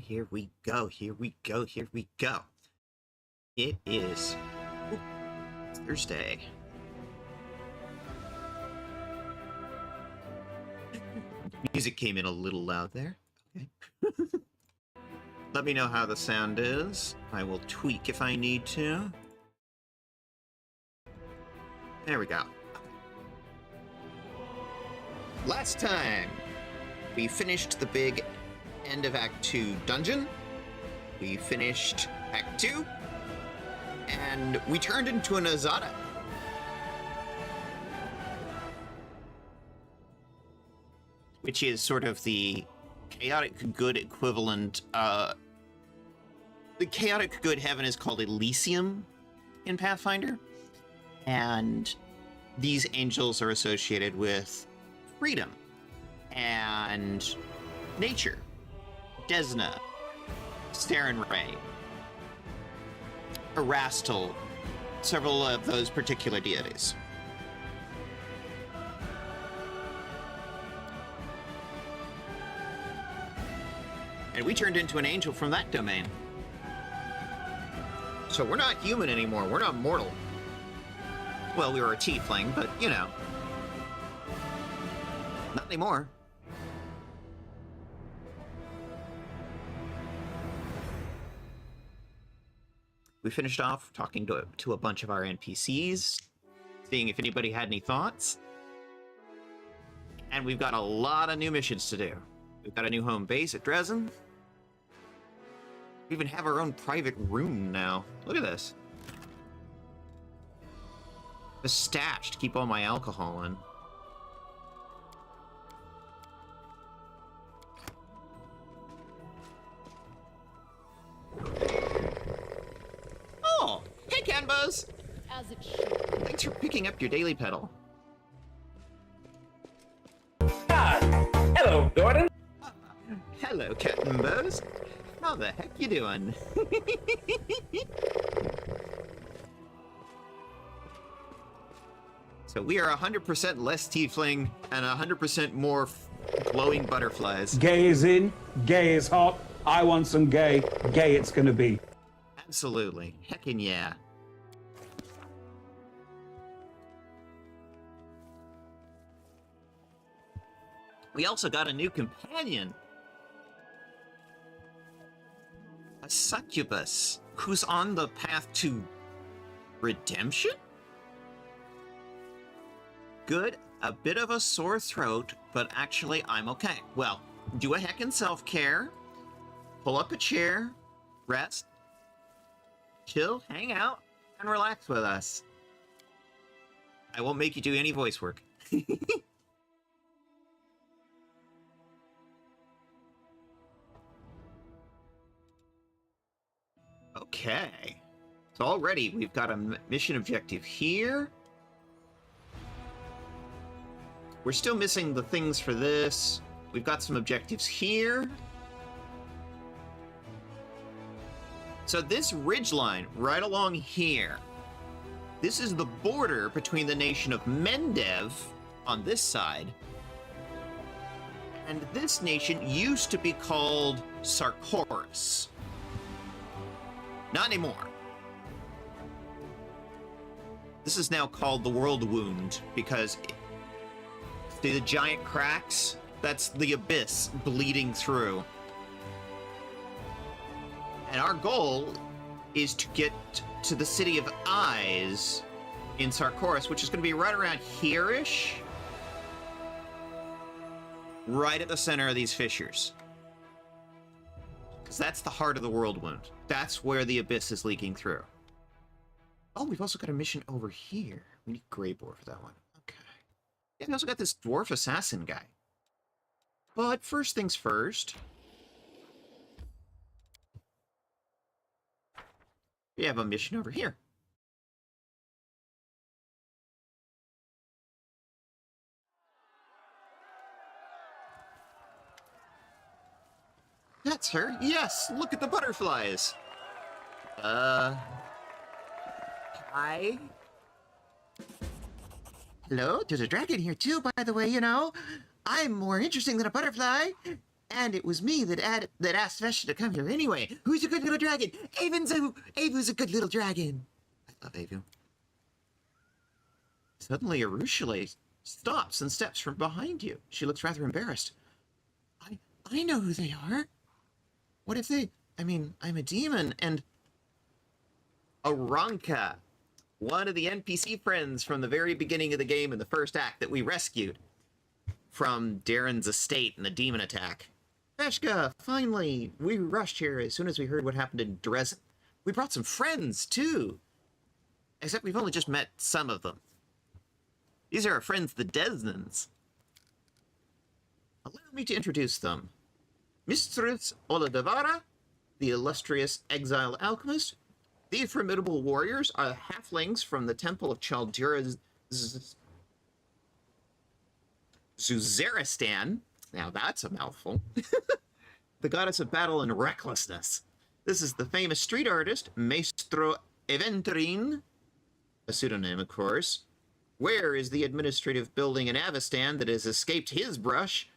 here we go, here we go, here we go. It is Thursday. Music came in a little loud there. Okay. Let me know how the sound is. I will tweak if I need to. There we go. Last time, we finished the big end of Act 2 dungeon. We finished Act 2. And we turned into an Azada. Which is sort of the chaotic good equivalent. The chaotic good heaven is called Elysium in Pathfinder. And these angels are associated with freedom and nature. Desna, Sarenrae, Erastil, several of those particular deities. And we turned into an angel from that domain. So we're not human anymore, we're not mortal. Well, we were a tiefling, but, you know. Not anymore. We finished off talking to a bunch of our NPCs, seeing if anybody had any thoughts. And we've got a lot of new missions to do. We've got a new home base at Dresden. We even have our own private room now. Look at this. A stash to keep all my alcohol in. Oh, hey Canbuzz! As it should. Thanks for picking up your daily pedal. Hello, Gordon. Hello, Captain Buzz. How the heck you doing? So we are 100% less tiefling and 100% more glowing butterflies. Gay is in, gay is hot. I want some gay. Gay it's gonna be. Absolutely. Heckin' yeah. We also got a new companion. A succubus who's on the path to redemption? Good, a bit of a sore throat, but actually I'm okay. Well, do a heckin' self-care, pull up a chair, rest, chill, hang out, and relax with us. I won't make you do any voice work. Okay. So already we've got a mission objective here. We're still missing the things for this. We've got some objectives here. So this ridgeline right along here, this is the border between the nation of Mendev on this side, and this nation used to be called Sarkoris. Not anymore. This is now called the World Wound because see the giant cracks? That's the abyss bleeding through. And our goal is to get to the City of Eyes in Sarkoris, which is going to be right around here-ish. Right at the center of these fissures. Because that's the heart of the World Wound. That's where the abyss is leaking through. Oh, we've also got a mission over here. We need Greybore for that one. Okay. Yeah, we also got this dwarf assassin guy. But first things first. We have a mission over here. That's her. Yes, look at the butterflies. Hi. Hello, there's a dragon here too, by the way, you know. I'm more interesting than a butterfly. And it was me that asked Veshka to come here anyway. Who's a good little dragon? Avu's a good little dragon. I love Avu. Suddenly, Arushale stops and steps from behind you. She looks rather embarrassed. I know who they are. What if they... I mean, I'm a demon, and... Aranka, one of the NPC friends from the very beginning of the game in the first act that we rescued from Darren's estate in the demon attack. Veshka, finally, we rushed here as soon as we heard what happened in Dresden. We brought some friends, too. Except we've only just met some of them. These are our friends, the Desnans. Allow me to introduce them. Mistress Oladavara, the illustrious exile alchemist. These formidable warriors are halflings from the Temple of Chaldura Zuzaristan. Now that's a mouthful. The goddess of battle and recklessness. This is the famous street artist, Maestro Eventrin, a pseudonym, of course. Where is the administrative building in Avestan that has escaped his brush?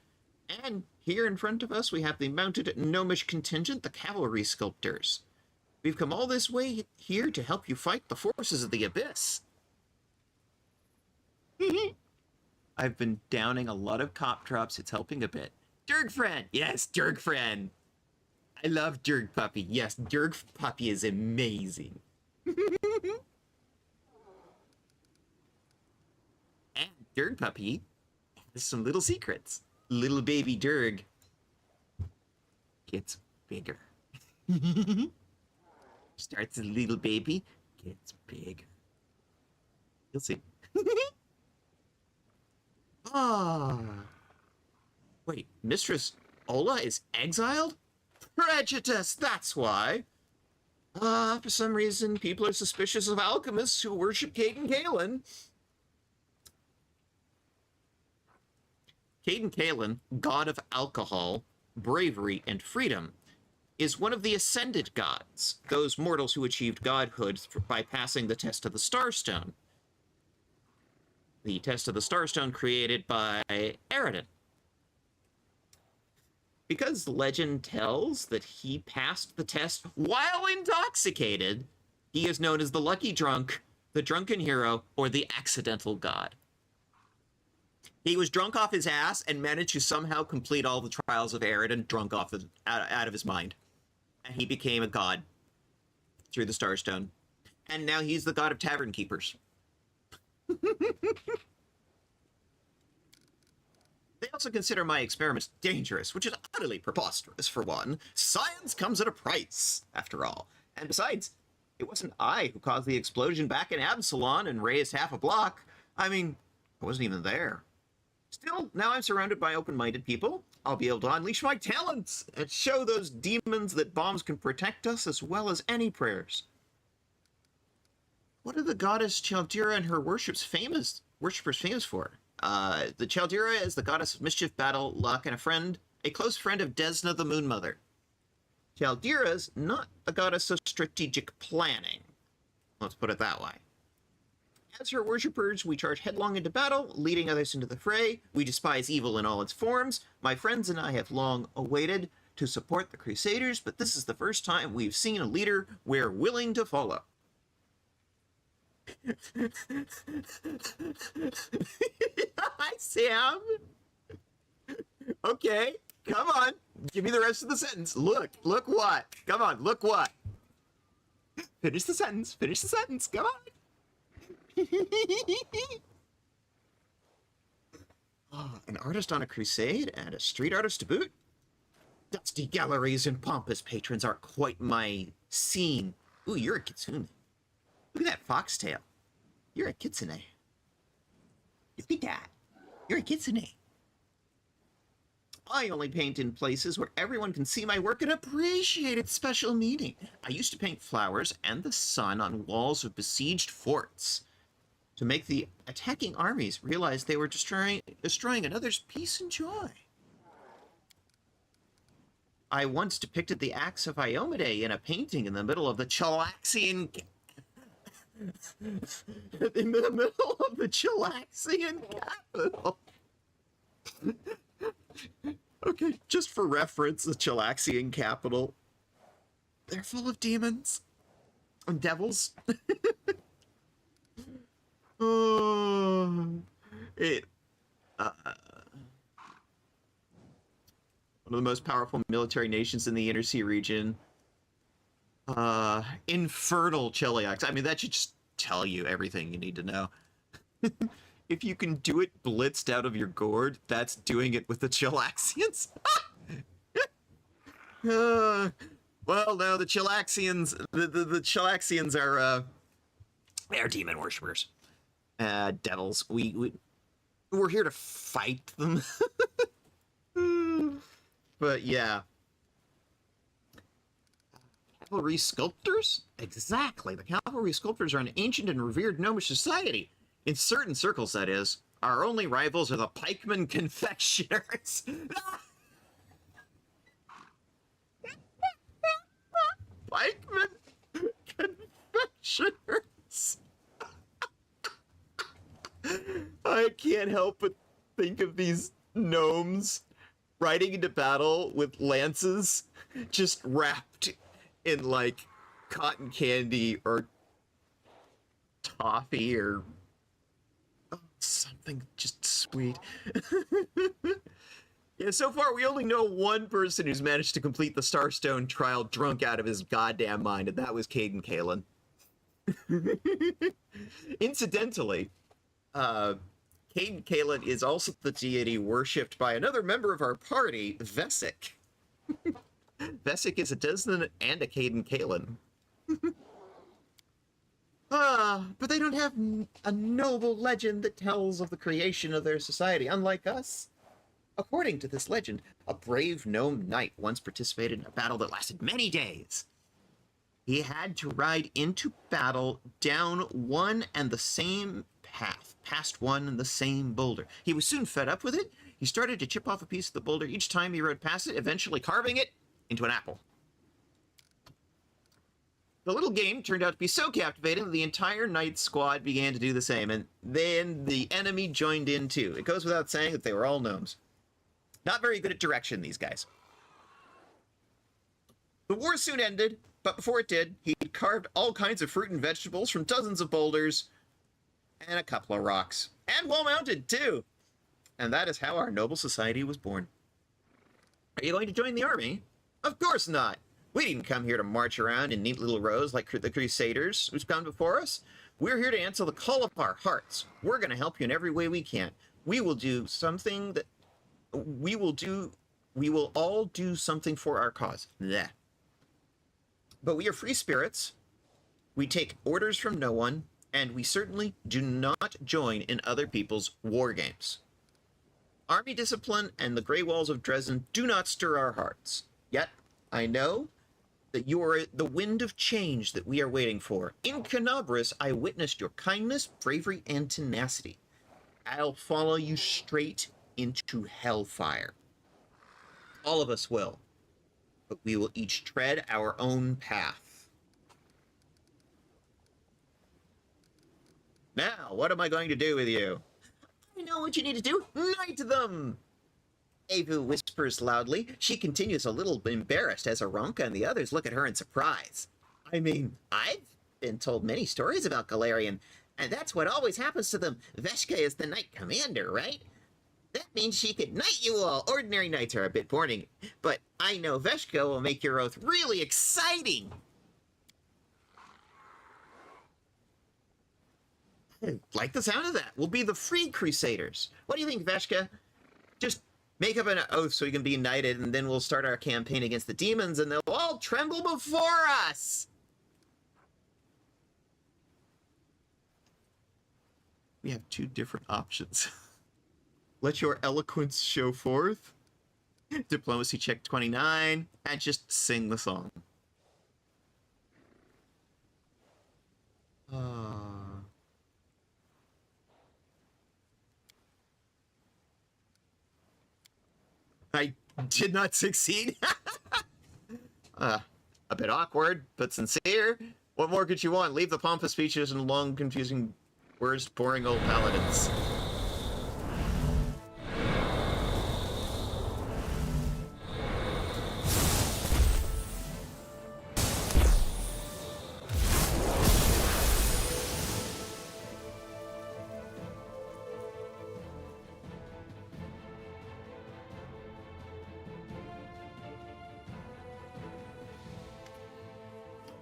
And here in front of us, we have the mounted gnomish contingent, the cavalry sculptors. We've come all this way here to help you fight the forces of the Abyss. I've been downing a lot of cop drops. It's helping a bit. Durgfriend! Yes, Durgfriend! I love Durg Puppy. Yes, Durg Puppy is amazing. And Durg Puppy has some little secrets. Little baby Durg gets bigger. Starts a little baby, gets bigger. You'll see. Ah. Wait, Mistress Ola is exiled? Prejudice, that's why. For some reason, people are suspicious of alchemists who worship Caden Kalen. Caden Kalen, god of alcohol, bravery, and freedom, is one of the ascended gods, those mortals who achieved godhood by passing the test of the Starstone. The test of the Starstone created by Eridan. Because legend tells that he passed the test while intoxicated, he is known as the Lucky Drunk, the Drunken Hero, or the Accidental God. He was drunk off his ass and managed to somehow complete all the trials of Eridan drunk off out of his mind. And he became a god through the Starstone. And now he's the god of tavern keepers. They also consider my experiments dangerous, which is utterly preposterous, for one. Science comes at a price, after all. And besides, it wasn't I who caused the explosion back in Absalon and raised half a block. I mean, I wasn't even there. Still, now I'm surrounded by open-minded people. I'll be able to unleash my talents and show those demons that bombs can protect us as well as any prayers. What are the goddess Chaldura and her worshippers famous for? The Chaldura is the goddess of mischief, battle, luck, and a close friend of Desna the Moon Mother. Chaldura's not a goddess of strategic planning. Let's put it that way. As her worshippers, we charge headlong into battle, leading others into the fray. We despise evil in all its forms. My friends and I have long awaited to support the Crusaders, but this is the first time we've seen a leader we're willing to follow. Hi, Sam. Okay, come on. Give me the rest of the sentence. Look what. Come on, look what. Finish the sentence. Come on. An artist on a crusade and a street artist to boot? Dusty galleries and pompous patrons aren't quite my scene. Ooh, you're a kitsune. Look at that foxtail. You're a kitsune. Look at that. You're a kitsune. I only paint in places where everyone can see my work and appreciate its special meaning. I used to paint flowers and the sun on walls of besieged forts to make the attacking armies realize they were destroying another's peace and joy. I once depicted the Acts of Iomade in a painting in the middle of the Chilaxian capital. Okay, just for reference, the Chilaxian capital, they're full of demons and devils. Oh, it one of the most powerful military nations in the Inner Sea region. Infernal Cheliax. I mean, that should just tell you everything you need to know. If you can do it blitzed out of your gourd, that's doing it with the Chilaxians. Well, no, the Chilaxians, the Chilaxians are, they're demon worshippers. Devils. We're here to fight them. But yeah. Cavalry sculptors? Exactly. The cavalry sculptors are an ancient and revered gnomish society. In certain circles, that is. Our only rivals are the pikemen confectioners. Pikemen confectioners. I can't help but think of these gnomes riding into battle with lances just wrapped in like cotton candy or toffee or something just sweet. Yeah, so far we only know one person who's managed to complete the Starstone trial drunk out of his goddamn mind, and that was Caden Kalen. Incidentally, Caden Kalen is also the deity worshipped by another member of our party, Veshka. Veshka is a Desmond and a Caden Kalen. But they don't have a noble legend that tells of the creation of their society, unlike us. According to this legend, a brave gnome knight once participated in a battle that lasted many days. He had to ride into battle down one and the same path, past one and the same boulder. He was soon fed up with it. He started to chip off a piece of the boulder each time he rode past it, eventually carving it into an apple. The little game turned out to be so captivating that the entire knight squad began to do the same, and then the enemy joined in too. It goes without saying that they were all gnomes. Not very good at direction, these guys. The war soon ended, but before it did, he'd carved all kinds of fruit and vegetables from dozens of boulders and a couple of rocks. And well-mounted, too. And that is how our noble society was born. Are you going to join the army? Of course not. We didn't come here to march around in neat little rows like the Crusaders who's come before us. We're here to answer the call of our hearts. We're going to help you in every way we can. We will do something that... We will all do something for our cause. Blech. But we are free spirits. We take orders from no one. And we certainly do not join in other people's war games. Army discipline and the Grey Walls of Dresden do not stir our hearts. Yet, I know that you are the wind of change that we are waiting for. In Canabris, I witnessed your kindness, bravery, and tenacity. I'll follow you straight into hellfire. All of us will. But we will each tread our own path. Now, what am I going to do with you? I know what you need to do. Knight them! Avu whispers loudly. She continues a little embarrassed as Aronka and the others look at her in surprise. I mean, I've been told many stories about Golarion, and that's what always happens to them. Veshka is the knight commander, right? That means she could knight you all. Ordinary knights are a bit boring, but I know Veshka will make your oath really exciting. I like the sound of that. We'll be the Free Crusaders. What do you think, Veshka? Just make up an oath so we can be knighted, and then we'll start our campaign against the demons, and they'll all tremble before us. We have two different options. Let your eloquence show forth. Diplomacy check 29. And just sing the song. I did not succeed. A bit awkward, but sincere. What more could you want? Leave the pompous speeches and long, confusing words, boring old paladins.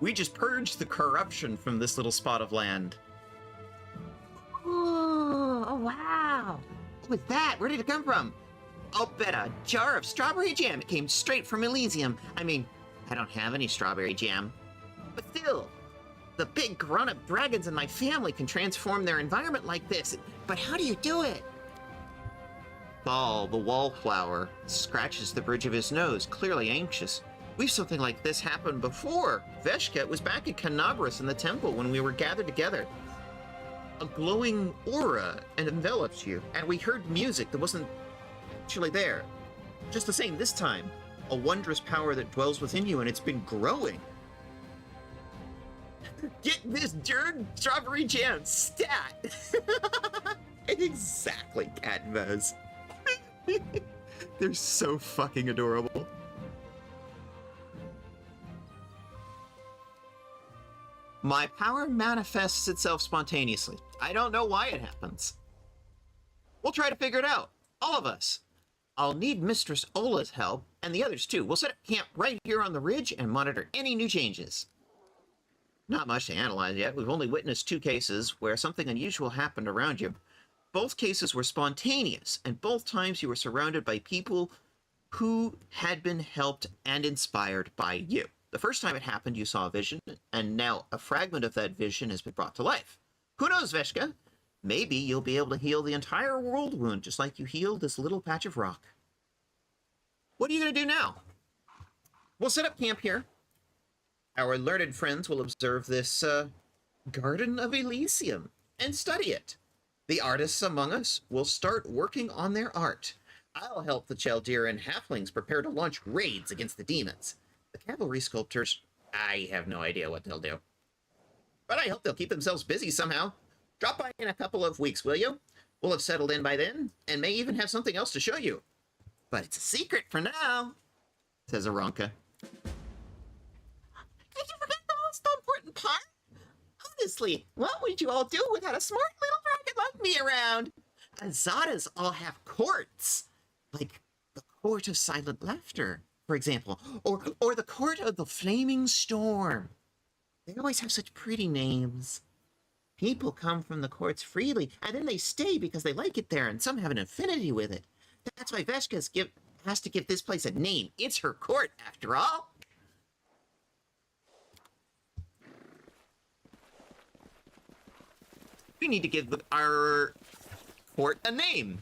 We just purged the corruption from this little spot of land. Oh, wow. What was that? Where did it come from? I'll bet a jar of strawberry jam. It came straight from Elysium. I mean, I don't have any strawberry jam. But still, the big grown-up dragons in my family can transform their environment like this. But how do you do it? Thal, the wallflower, scratches the bridge of his nose, clearly anxious. We've something like this happen before. Veshka was back at Canabras in the temple when we were gathered together. A glowing aura envelops you, and we heard music that wasn't actually there. Just the same this time. A wondrous power that dwells within you, and it's been growing. Get this darn strawberry jam stat! Exactly, Cat Buzz. They're so fucking adorable. My power manifests itself spontaneously. I don't know why it happens. We'll try to figure it out. All of us. I'll need Mistress Ola's help, and the others too. We'll set up camp right here on the ridge and monitor any new changes. Not much to analyze yet. We've only witnessed 2 cases where something unusual happened around you. Both cases were spontaneous, and both times you were surrounded by people who had been helped and inspired by you. The first time it happened, you saw a vision, and now a fragment of that vision has been brought to life. Who knows, Veshka? Maybe you'll be able to heal the entire world wound, just like you healed this little patch of rock. What are you going to do now? We'll set up camp here. Our learned friends will observe this Garden of Elysium and study it. The artists among us will start working on their art. I'll help the Chaldean and Halflings prepare to launch raids against the demons. The cavalry sculptors, I have no idea what they'll do. But I hope they'll keep themselves busy somehow. Drop by in a couple of weeks, will you? We'll have settled in by then, and may even have something else to show you. But it's a secret for now, says Aranka. Did you forget the most important part? Honestly, what would you all do without a smart little dragon like me around? Azadas all have courts, like the Court of Silent Laughter, for example, or the Court of the Flaming Storm. They always have such pretty names. People come from the courts freely, and then they stay because they like it there, and some have an affinity with it. That's why Veshka has to give this place a name. It's her court, after all. We need to give our court a name.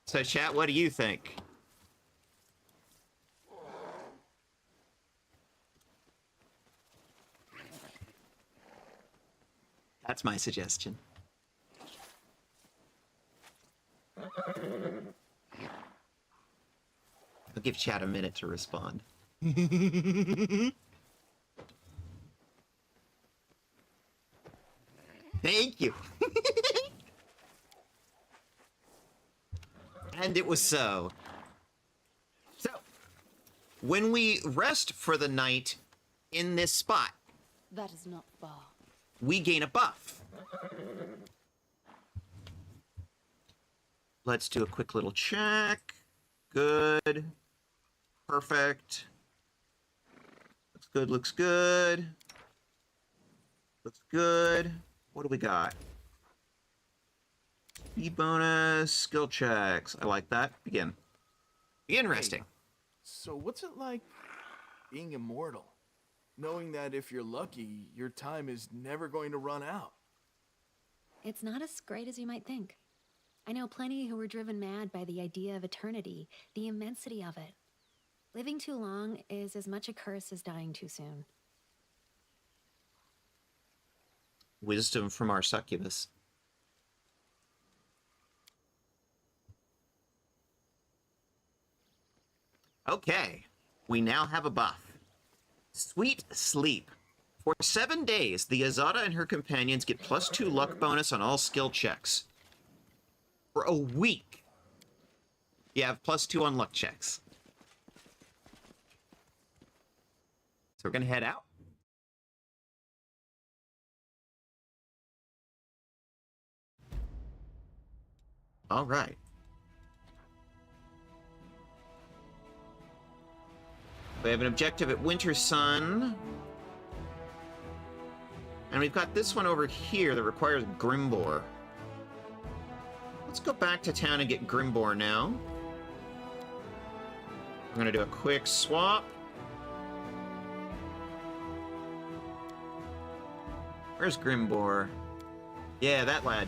So, chat, what do you think? That's my suggestion. I'll give chat a minute to respond. Thank you. And it was so. So, when we rest for the night in this spot, that is not far. We gain a buff. Let's do a quick little check. Good. Perfect. Looks good, looks good. Looks good. What do we got? Speed bonus, skill checks. I like that. Begin. Begin resting. Hey, so what's it like being immortal? Knowing that if you're lucky, your time is never going to run out. It's not as great as you might think. I know plenty who were driven mad by the idea of eternity, the immensity of it. Living too long is as much a curse as dying too soon. Wisdom from our succubus. Okay, we now have a buff. Sweet Sleep. For 7 days, the Azada and her companions get +2 luck bonus on all skill checks. For a week, you have +2 on luck checks. So we're going to head out. All right. We have an objective at Winter Sun. And we've got this one over here that requires Grimbor. Let's go back to town and get Grimbor now. I'm gonna do a quick swap. Where's Grimbor? Yeah, that lad.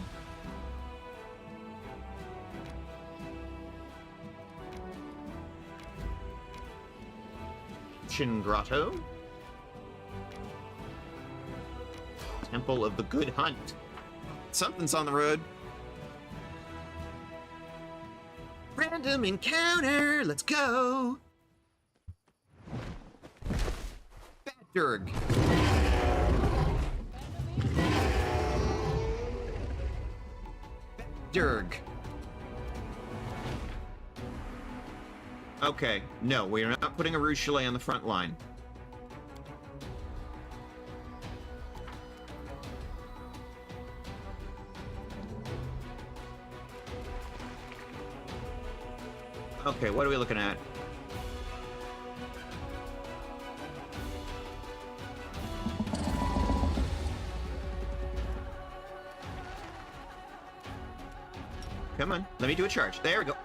Chin Grotto. Temple of the Good Hunt. Something's on the road. Random encounter! Let's go! Batdurg. Batdurg. Okay, no, we are not putting a Rouge Chalet on the front line. Okay, what are we looking at? Come on, let me do a charge. There we go.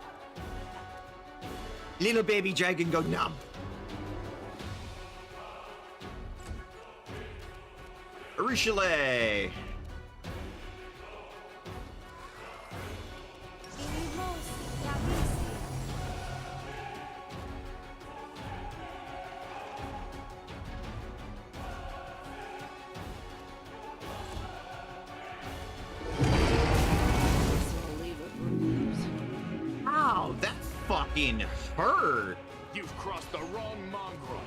Little baby dragon go numb. Rouge Chalet. Ow, that fucking hurt. You've crossed the wrong mongrel.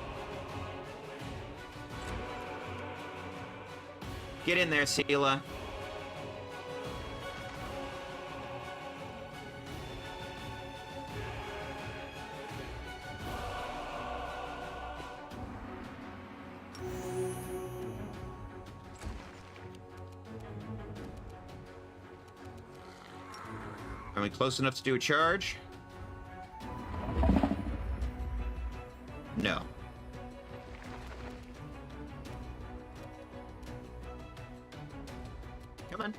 Get in there, Sela. Are we close enough to do a charge? No. Come on.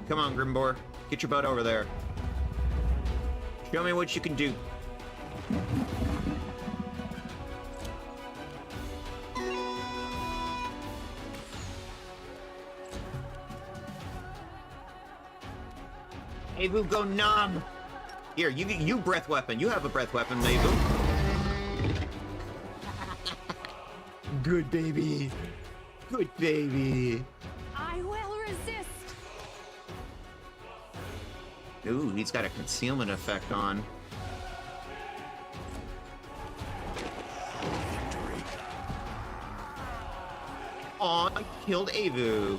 Come on, Grimbor. Get your butt over there. Show me what you can do. Avu, go numb. Here, you breath weapon. You have a breath weapon, Avu. Good baby. Good baby. I will resist. Ooh, he's got a concealment effect on. Aw, I killed Avu.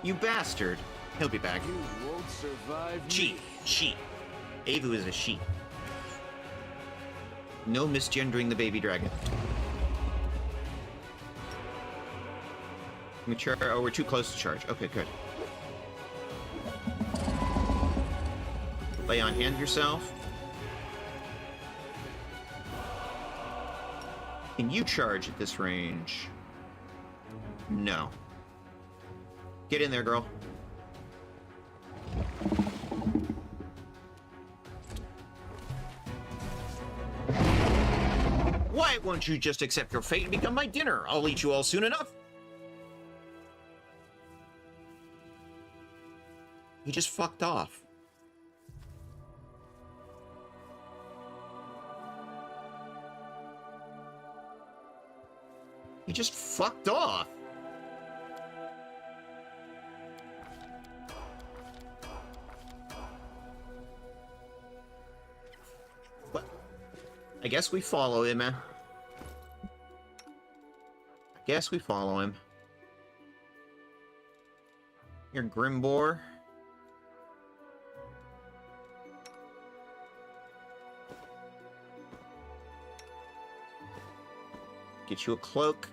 You bastard. He'll be back. You won't survive me. Sheep. Sheep. Avu is a sheep. No misgendering the baby dragon. Mature. Oh, we're too close to charge. Okay, good. Lay on hand yourself. Can you charge at this range? No. Get in there, girl. Why won't you just accept your fate and become my dinner? I'll eat you all soon enough. He just fucked off. He just fucked off. What? I guess we follow him, man. I guess we follow him. Here, Grimbor. Get you a cloak.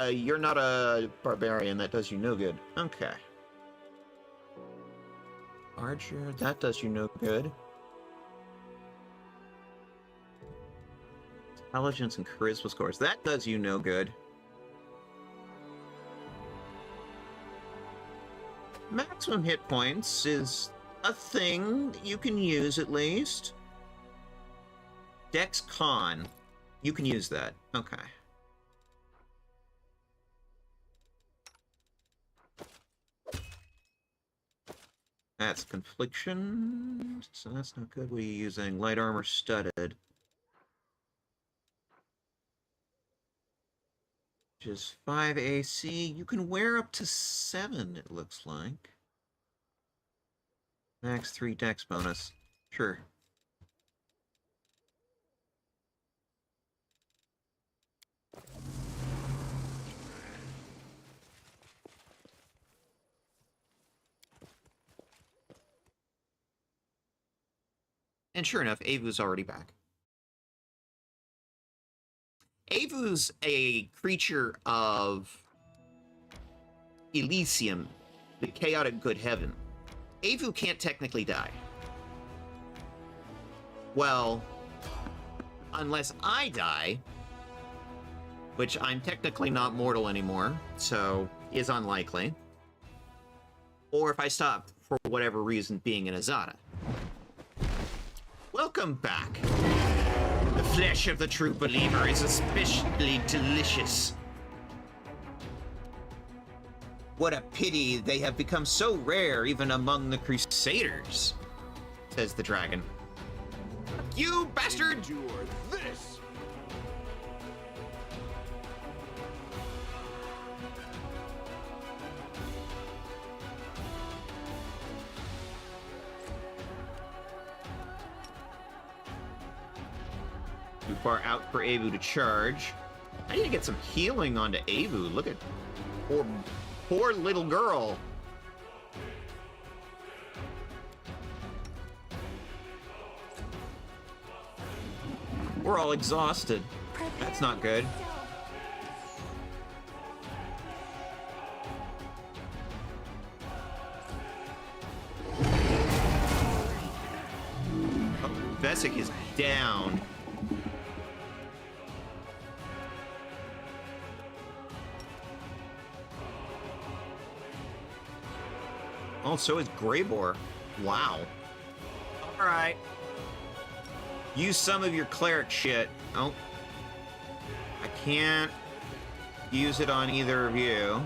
You're not a barbarian. That does you no good. Okay. Archer, that does you no good. Intelligence and charisma scores. That does you no good. Maximum hit points is a thing that you can use at least. Dex Con. You can use that. Okay. That's confliction, so that's not good. We're using light armor studded. Which is 5 AC. You can wear up to 7, it looks like. Max 3 dex bonus. Sure. And sure enough, Avu's already back. Avu's a creature of Elysium, the chaotic good heaven. Avu can't technically die. Well, unless I die, which I'm technically not mortal anymore, so is unlikely. Or if I stop, for whatever reason, being an Azada. Welcome back. The flesh of the true believer is especially delicious. What a pity they have become so rare even among the Crusaders, says the dragon. You bastard! Endure this! Too far out for Avu to charge. I need to get some healing onto Avu. Look at poor little girl. We're all exhausted. That's not good. Oh, Veshka is down. Oh, so is Greybor. Wow. Alright. Use some of your cleric shit. Oh. I can't use it on either of you.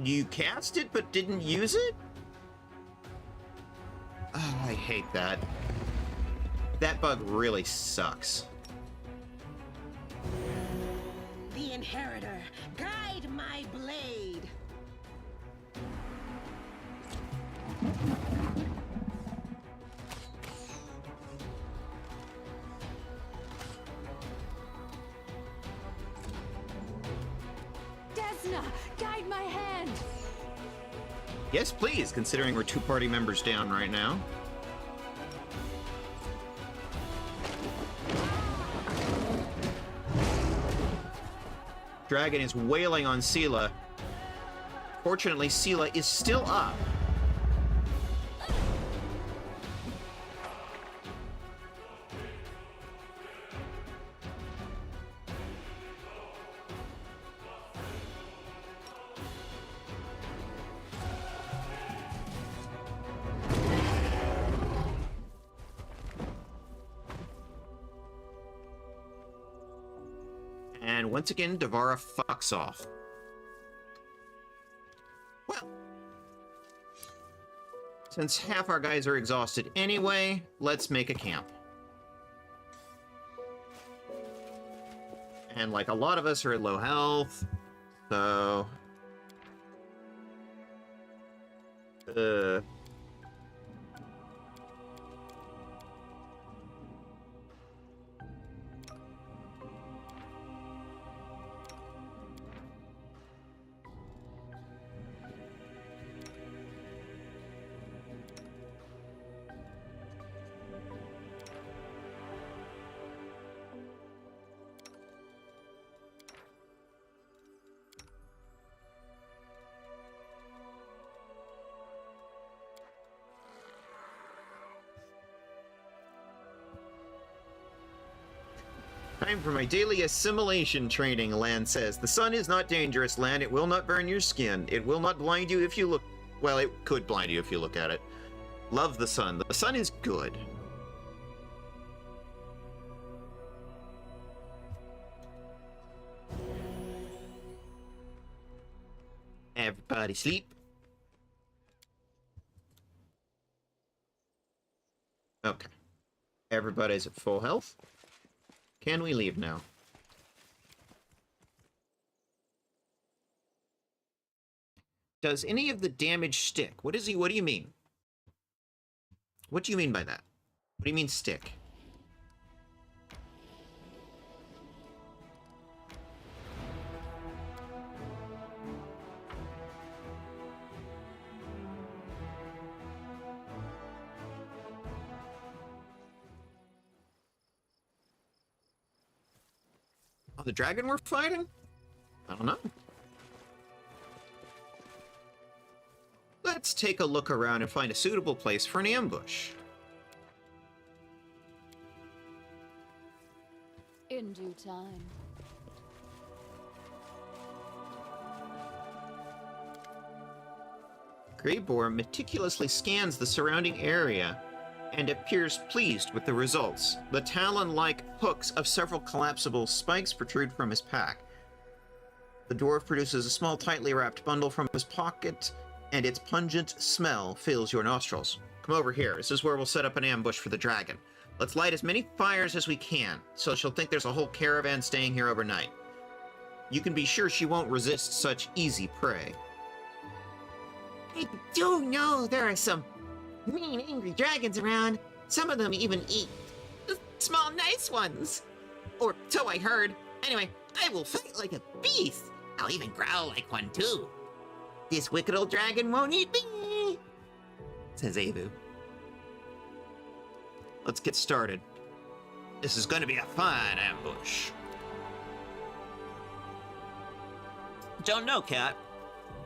You cast it but didn't use it? Oh, I hate that. That bug really sucks. The Inheritor, guide my blade. Desna, guide my hand. Yes, please, considering we're 2 party members down right now. Dragon is wailing on Sela. Fortunately, Sela is still up. And once again, Devara fucks off. Well, since half our guys are exhausted anyway, let's make a camp. And like a lot of us are at low health, so... Time for my daily assimilation training, Lan says. The sun is not dangerous, Lan. It will not burn your skin. It will not blind you if you look... Well, it could blind you if you look at it. Love the sun. The sun is good. Everybody sleep. Okay. Everybody's at full health. Can we leave now? Does any of the damage stick? What do you mean? What do you mean by that? What do you mean stick? Oh, the dragon we're fighting? I don't know. Let's take a look around and find a suitable place for an ambush. In due time. Greyboar meticulously scans the surrounding area and appears pleased with the results. The talon-like hooks of several collapsible spikes protrude from his pack. The dwarf produces a small, tightly wrapped bundle from his pocket, and its pungent smell fills your nostrils. Come over here. This is where we'll set up an ambush for the dragon. Let's light as many fires as we can, so she'll think there's a whole caravan staying here overnight. You can be sure she won't resist such easy prey. I do know there are some mean, angry dragons around. Some of them even eat the small, nice ones. Or so I heard. Anyway, I will fight like a beast. I'll even growl like one, too. This wicked old dragon won't eat me, says Avu. Let's get started. This is going to be a fine ambush. Don't know, Cat.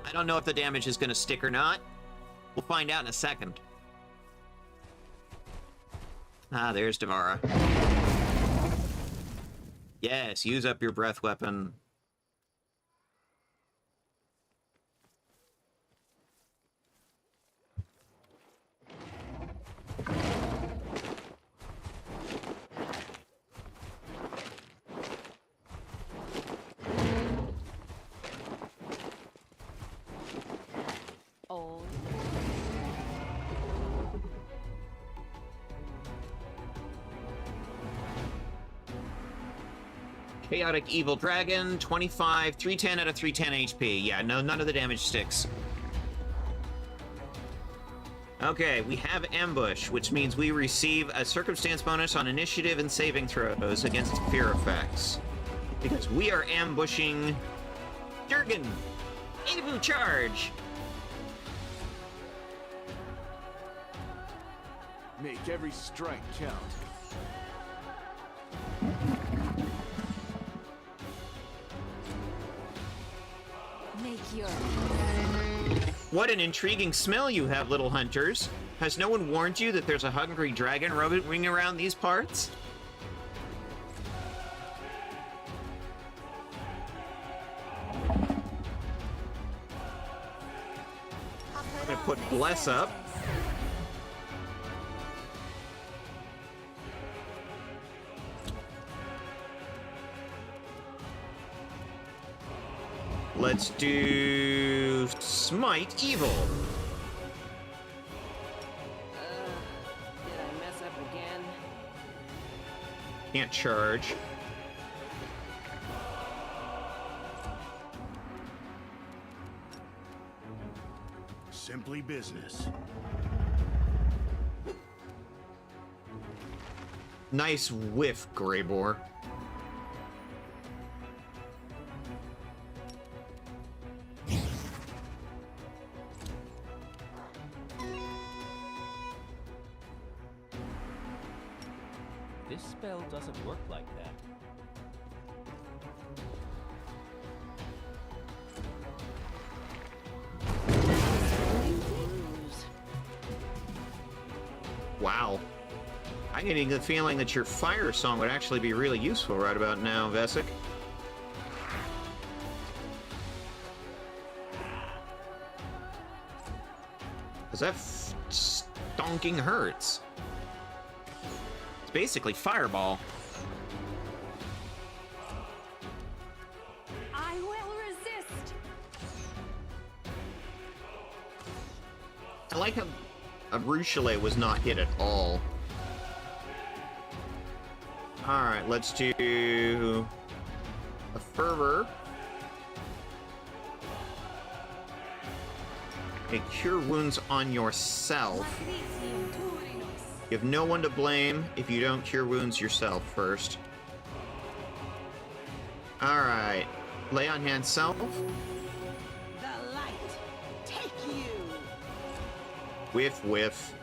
I don't know if the damage is going to stick or not. We'll find out in a second. Ah, there's Devara. Yes, use up your breath weapon. Old. Chaotic Evil Dragon, 25, 310 out of 310 HP. Yeah, no, none of the damage sticks. Okay, we have Ambush, which means we receive a circumstance bonus on initiative and saving throws against fear effects. Because we are ambushing Durgan. Evu charge! Make every strike count. Make your... What an intriguing smell you have, little hunters. Has no one warned you that there's a hungry dragon roaming around these parts? I'm gonna put Bless up. Let's do Smite Evil. Did I mess up again? Can't charge. Simply business. Nice whiff, Greybore. This spell doesn't work like that. Wow. I'm getting the feeling that your fire song would actually be really useful right about now, Vesic. Because that stonking hurts. It's basically fireball. I will resist. I like how a Rouchelet was not hit at all. Alright, let's do a Fervor. Okay, cure wounds on yourself. You have no one to blame if you don't cure wounds yourself first. Alright, lay on hand self. The light, take you. Whiff, whiff.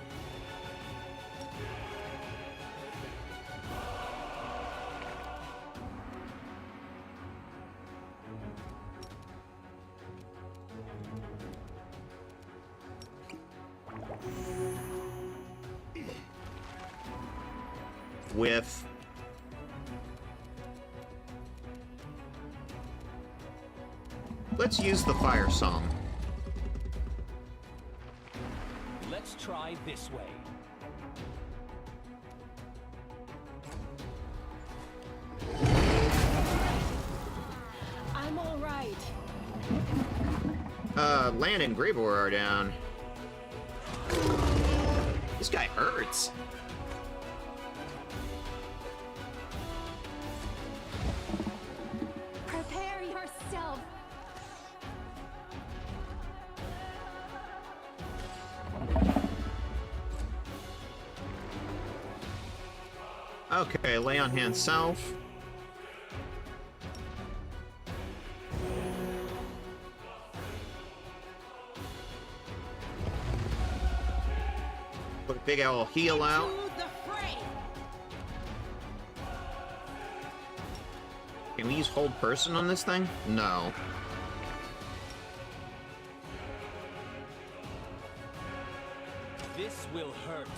Whiff. Let's use the fire song. Let's try this way. I'm all right. Lan and Greybor are down. This guy hurts. Prepare yourself. Okay, lay on hand self. Put a big old heal out. To the fray. Can we use hold person on this thing? No. This will hurt.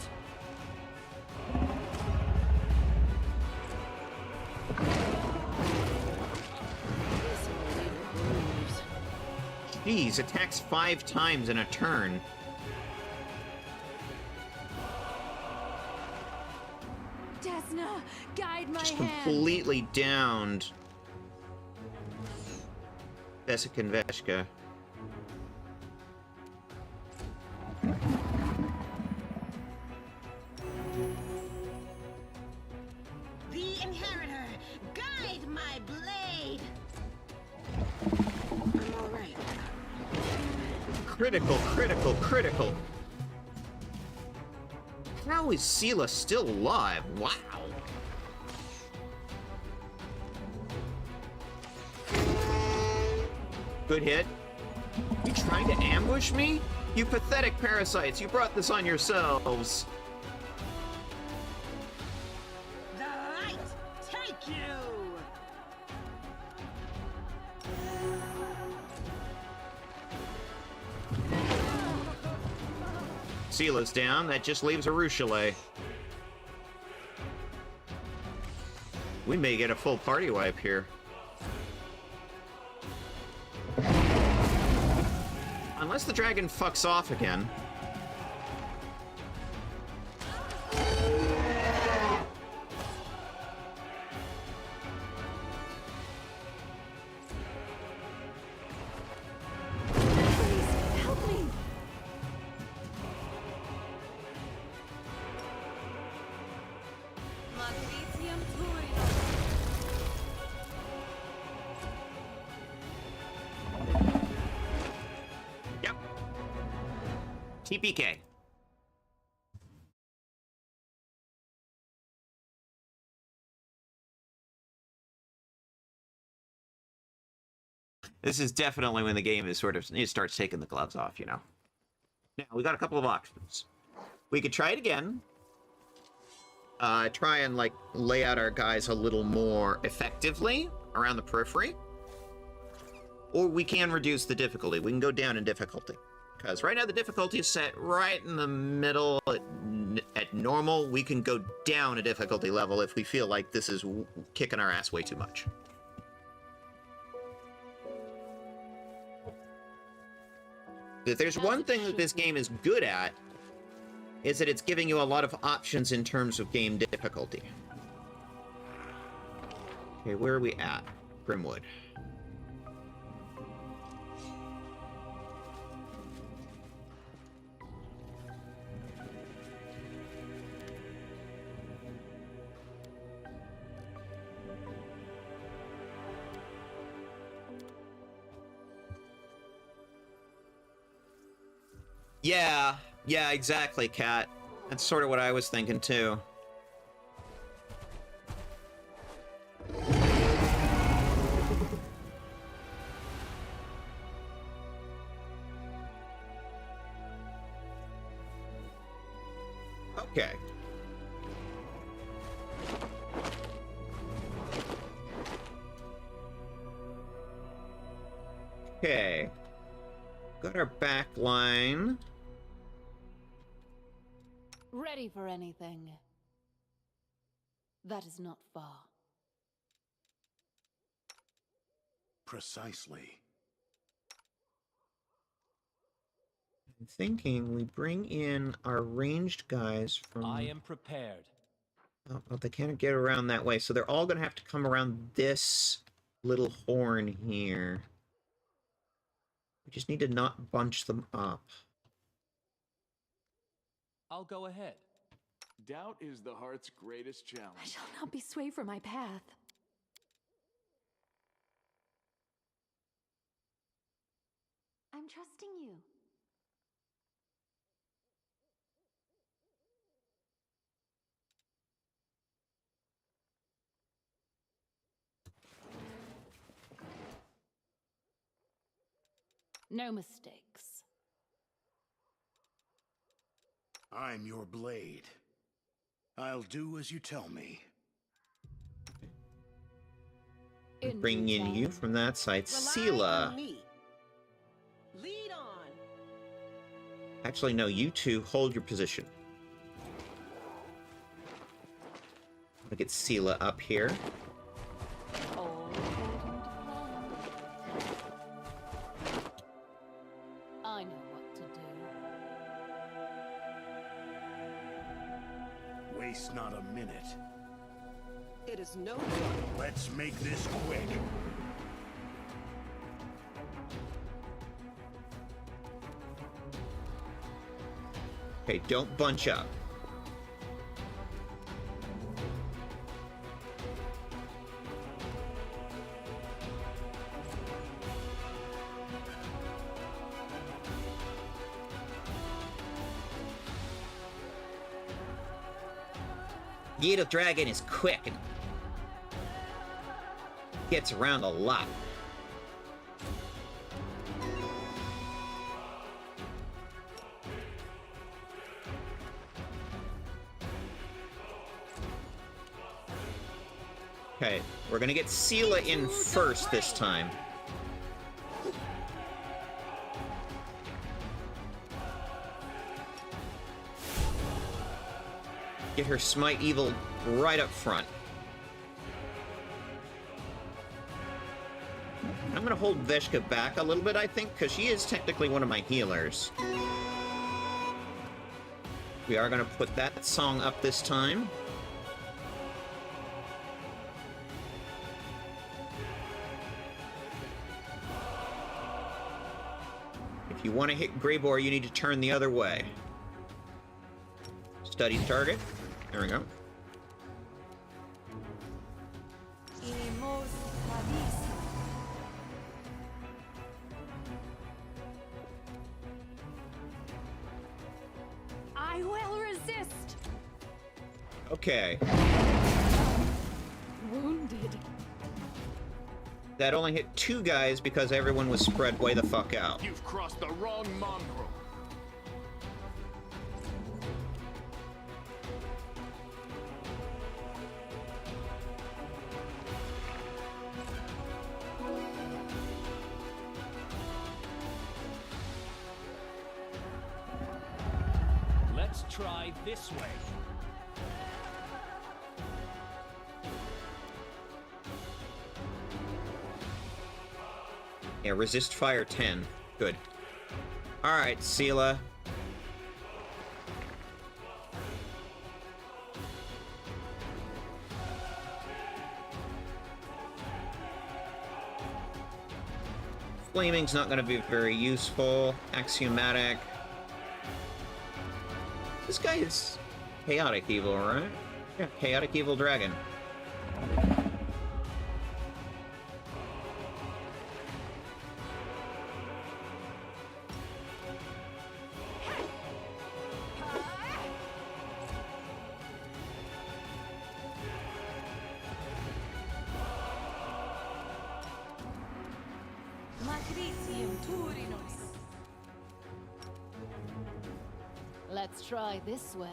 Jeez, attacks 5 times in a turn. Desna, guide my Just hand. completely downed Vesic and Veshka. The inheritor, guide my blade. I'm all right. Critical, critical, critical. How is Sela still alive? Wow. Good hit. You trying to ambush me? You pathetic parasites, you brought this on yourselves. The light, take you. Sela's down, that just leaves a Rouchelet. We may get a full party wipe here. Unless the dragon fucks off again. Please, help me. Yep. TPK. This is definitely when the game is sort of, it starts taking the gloves off, you know. Now, we got a couple of options. We could try it again. Try and, like, lay out our guys a little more effectively around the periphery. Or we can reduce the difficulty. We can go down in difficulty. Because right now the difficulty is set right in the middle at normal. We can go down a difficulty level if we feel like this is kicking our ass way too much. If there's one thing that this game is good at, is that it's giving you a lot of options in terms of game difficulty. Okay, where are we at? Grimwood. Yeah, exactly, Kat. That's sort of what I was thinking, too. Okay. Okay. Got our back line. Ready for anything. That is not far. Precisely. I'm thinking we bring in our ranged guys from... I am prepared. Oh, well, they can't get around that way, so they're all going to have to come around this little horn here. We just need to not bunch them up. I'll go ahead. Doubt is the heart's greatest I challenge. shall not be swayed from my path. I'm trusting you. No mistakes. I'm your blade. I'll do as you tell me. Bringing in you from that side, Sela. Lead on. Actually, no, you two hold your position. Look at Sela up here. I know what to do. Waste not a minute. It is no Let's make this quick. Okay, don't bunch up. Beetle Dragon is quick and gets around a lot. Okay, we're gonna get Sela in first this time. Get her Smite Evil right up front. I'm gonna hold Veshka back a little bit, I think, because she is technically one of my healers. We are gonna put that song up this time. If you want to hit Greybore, you need to turn the other way. Study target. There we go. I will resist. Okay. Wounded. That only hit 2 guys because everyone was spread way the fuck out. You've crossed the wrong mongrel. Try this way. Yeah, resist fire 10. Good. Alright, Sela. Flaming's not going to be very useful. Axiomatic. This guy is chaotic evil, right? Yeah, chaotic evil dragon. Let's try this way.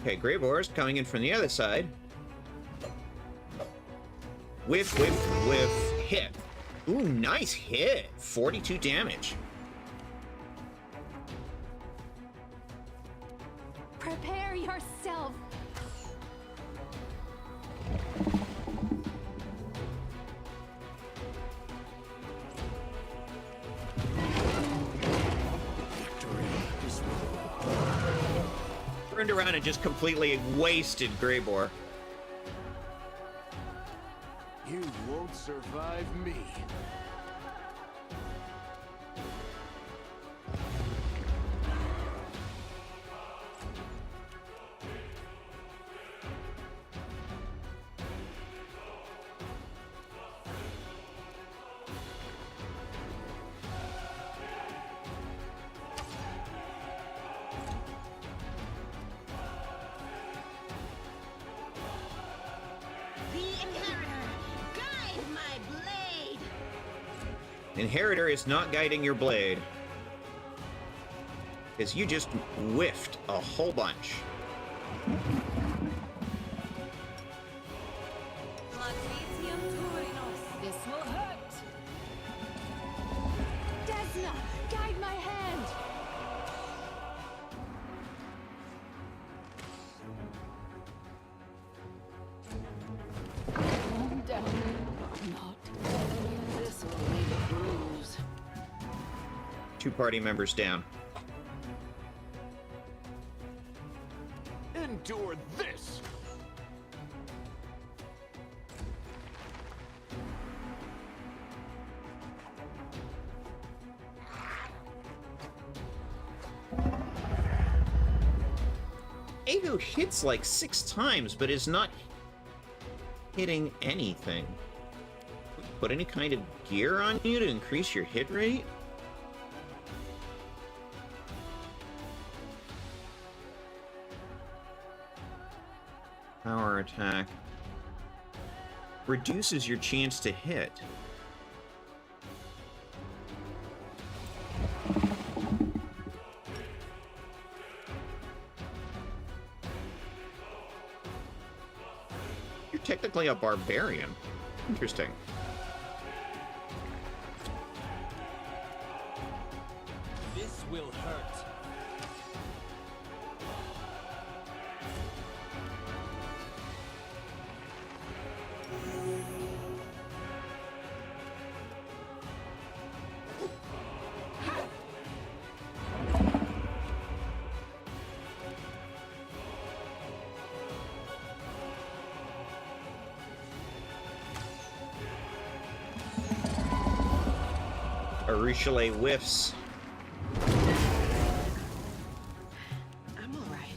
Okay, Grey Boar's coming in from the other side. Whiff, whiff, whiff, hit. Ooh, nice hit. 42 damage. Prepare yourself. Turned around and just completely wasted Grey Boar. You won't survive me. Inheritor is not guiding your blade. Because you just whiffed a whole bunch. This will hurt. Desna, guide my hand. Calm down. Not. This will leave a bruise. 2 party members down. Endure this! Avu hits like 6 times, but is not hitting anything. Put any kind of gear on you to increase your hit rate? Power attack. Reduces your chance to hit. You're technically a barbarian. Interesting. This will hurt. Arushale whiffs. I'm all right.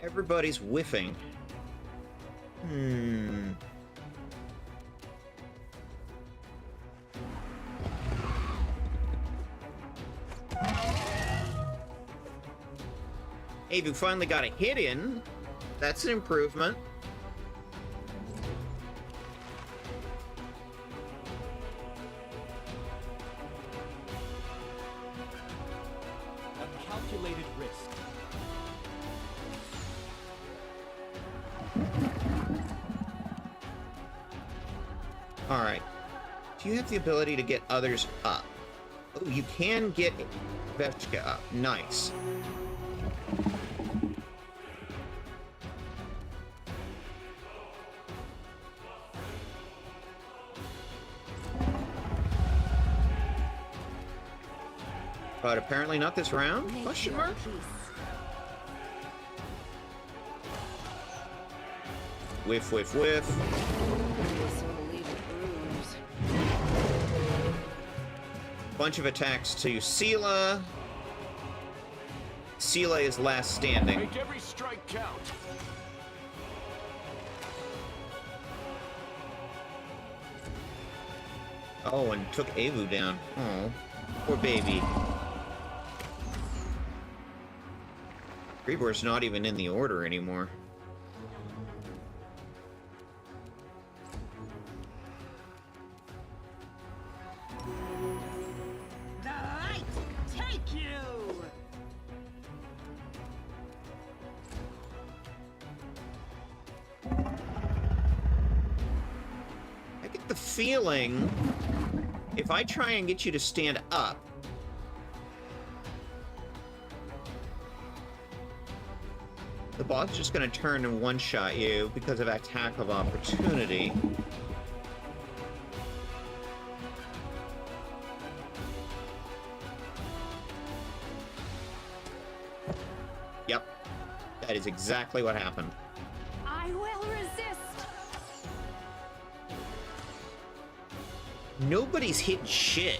Everybody's whiffing. Avu finally got a hit in. That's an improvement. A calculated risk. Alright. Do you have the ability to get others up? Oh, you can get Veshka up. Nice. But apparently not this round? Make Question your mark? peace. Whiff, whiff, whiff. This will leave a bruise. Bunch of attacks to Sela. Sela is last standing. Make every strike count. Oh, and took Avu down. Oh, poor baby. Greebor's not even in the order anymore. The light take you! I get the feeling if I try and get you to stand up, the boss is just going to turn and one-shot you because of attack of opportunity. Yep. That is exactly what happened. I will resist. Nobody's hitting shit.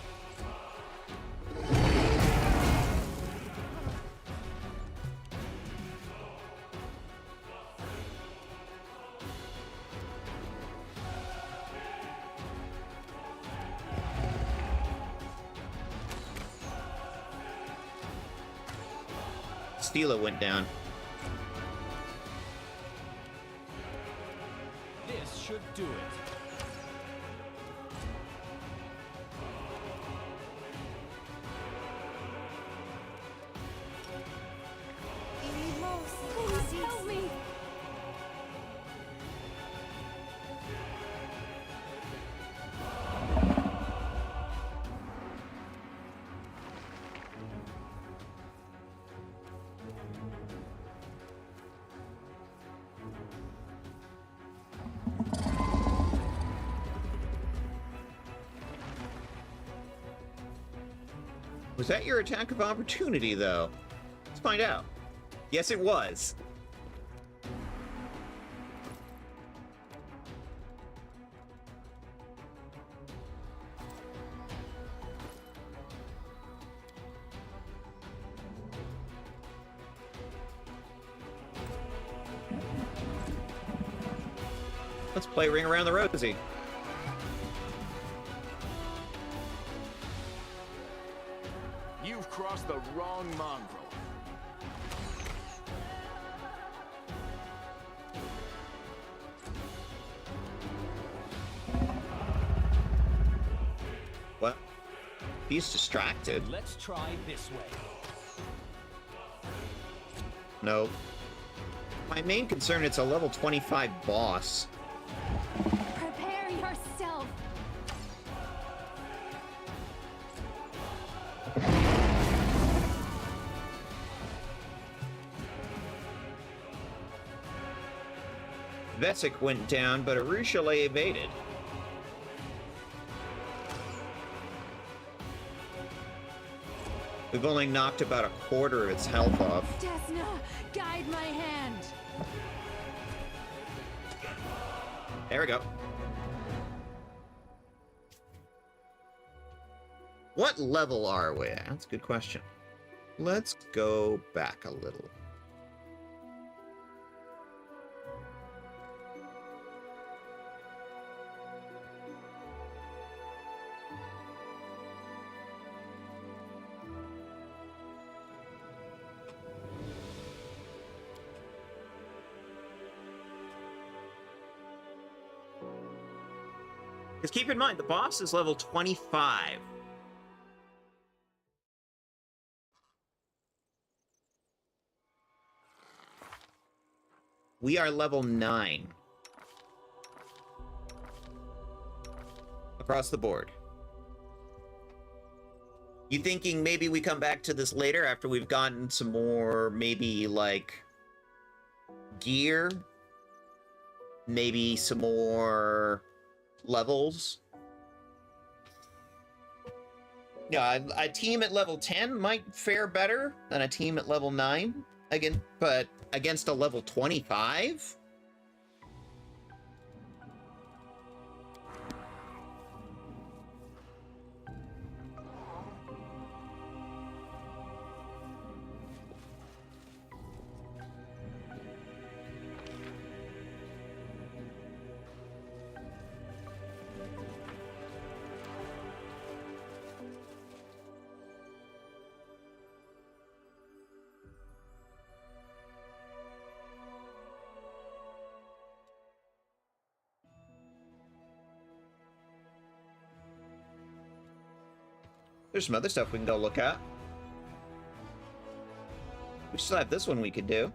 Stila went down. This should do it. Please help me. Was that your attack of opportunity, though? Let's find out. Yes, it was. Let's play Ring Around the Rosie. You've crossed the wrong mongrel. What? He's distracted. Let's try this way. No. My main concern, it's a level 25 boss. Prepare yourself. Vesic went down, but Arushale evaded. We've only knocked about a quarter of its health off. Desna, guide my hand. There we go. What level are we at? That's a good question. Let's go back a little. Because keep in mind, the boss is level 25. We are level 9. across the board. You thinking maybe we come back to this later after we've gotten some more, maybe, like, gear? Maybe some more levels? Yeah, a team at level 10 might fare better than a team at level 9. Again, but against a level 25? There's some other stuff we can go look at. We still have this one we could do.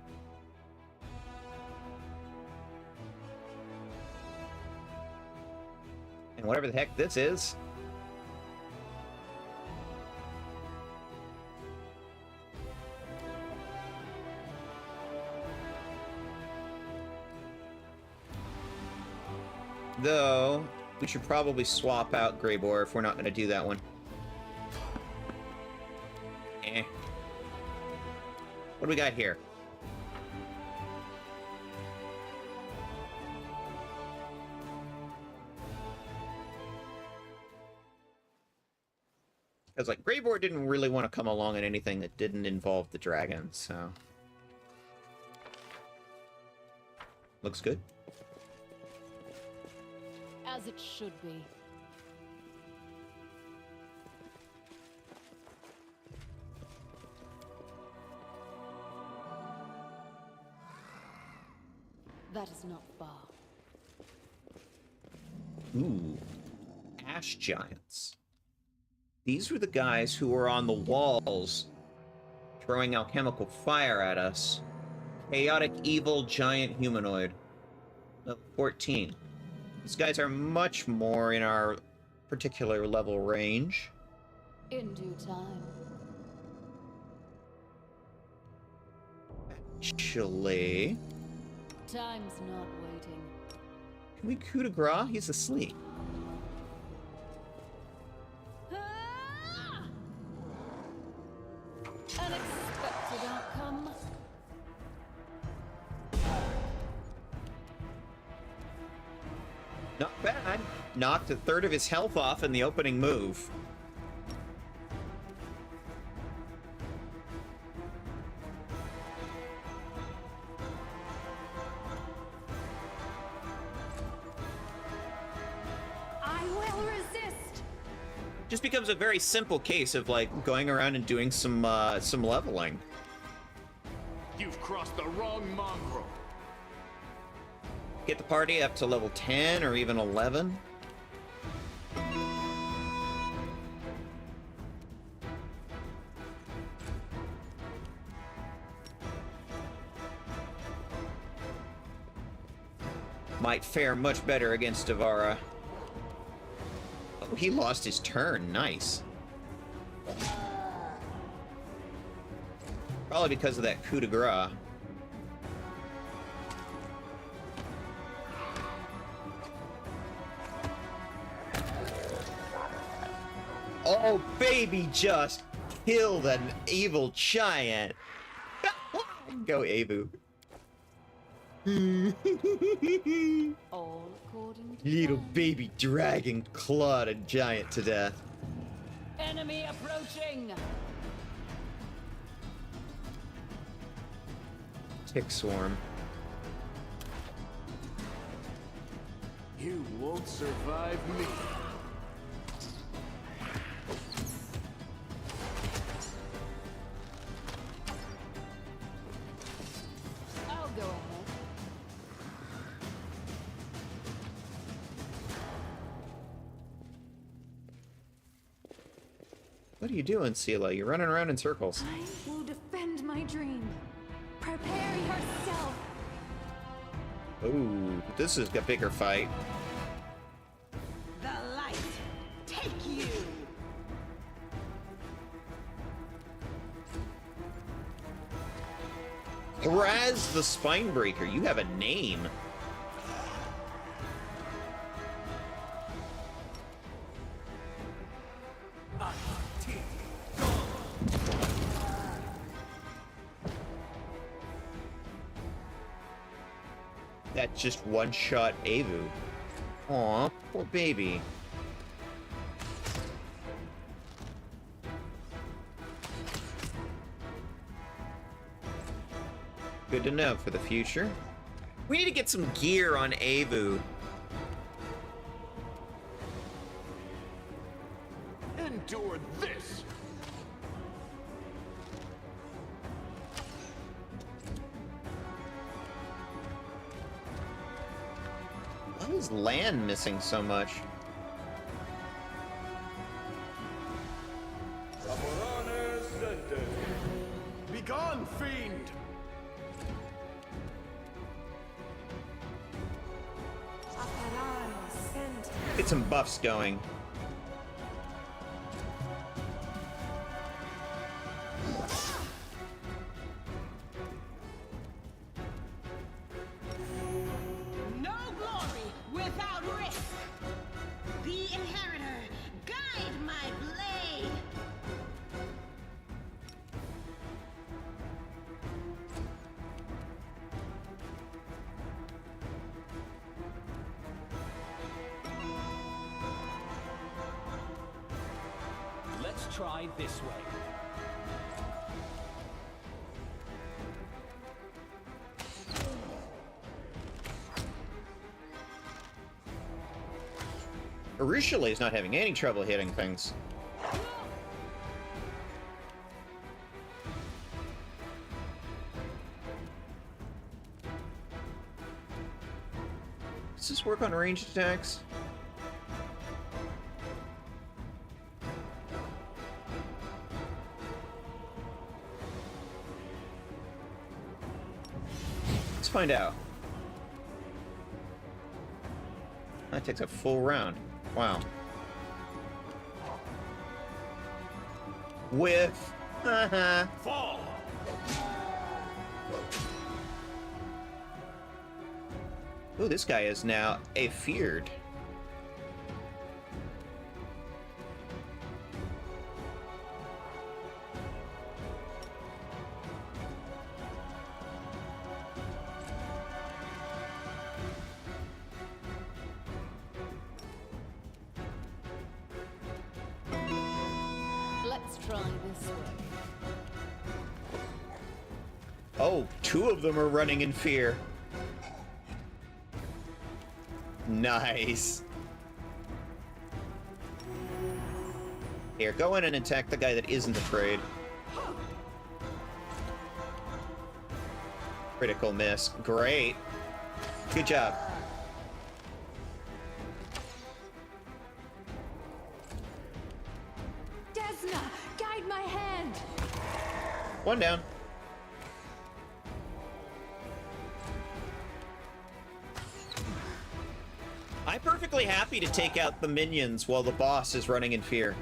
And whatever the heck this is. Though, we should probably swap out Greybore if we're not going to do that one. What do we got here? Because, like, Greybore didn't really want to come along in anything that didn't involve the dragon, so... Looks good. As it should be. That is not far. Ooh. Ash Giants. These were the guys who were on the walls throwing alchemical fire at us. Chaotic evil giant humanoid. Level 14. These guys are much more in our particular level range. In due time. Actually... Time's not waiting. Can we coup de grace? He's asleep. Ah! Unexpected outcome. Not bad. Knocked a third of his health off in the opening move. Just becomes a very simple case of, like, going around and doing some leveling. You've crossed the wrong mongrel. Get the party up to level 10 or even 11. Might fare much better against Avara. Oh, he lost his turn. Nice. Probably because of that coup de grace. Oh, baby, just killed an evil giant. Go, Avu. All according to Little plan. baby dragon clawed a giant to death. Enemy approaching. Tick swarm. You won't survive me. I'll go ahead. What are you doing, Sela? You're running around in circles. I will defend my dream. Prepare yourself. Ooh, this is a bigger fight. The light Raz the Spinebreaker, you have a name. That just one-shot Avu. Aw, poor baby. Good to know for the future. We need to get some gear on Avu. Endure this! Why is land missing so much? Begone, fiend! Get some buffs going. No glory without risk. The inheritor, guide my blade. Let's try this way. Urushiele is not having any trouble hitting things. Does this work on ranged attacks? Let's find out. That takes a full round. Wow. Whiff. Haha. Fall! Ooh, this guy is now a feared. Let's try this way. Oh, two of them are running in fear. Nice. Here, go in and attack the guy that isn't afraid. Critical miss. Great. Good job. Desna, guide my hand. One down. I'm perfectly happy to take out the minions while the boss is running in fear.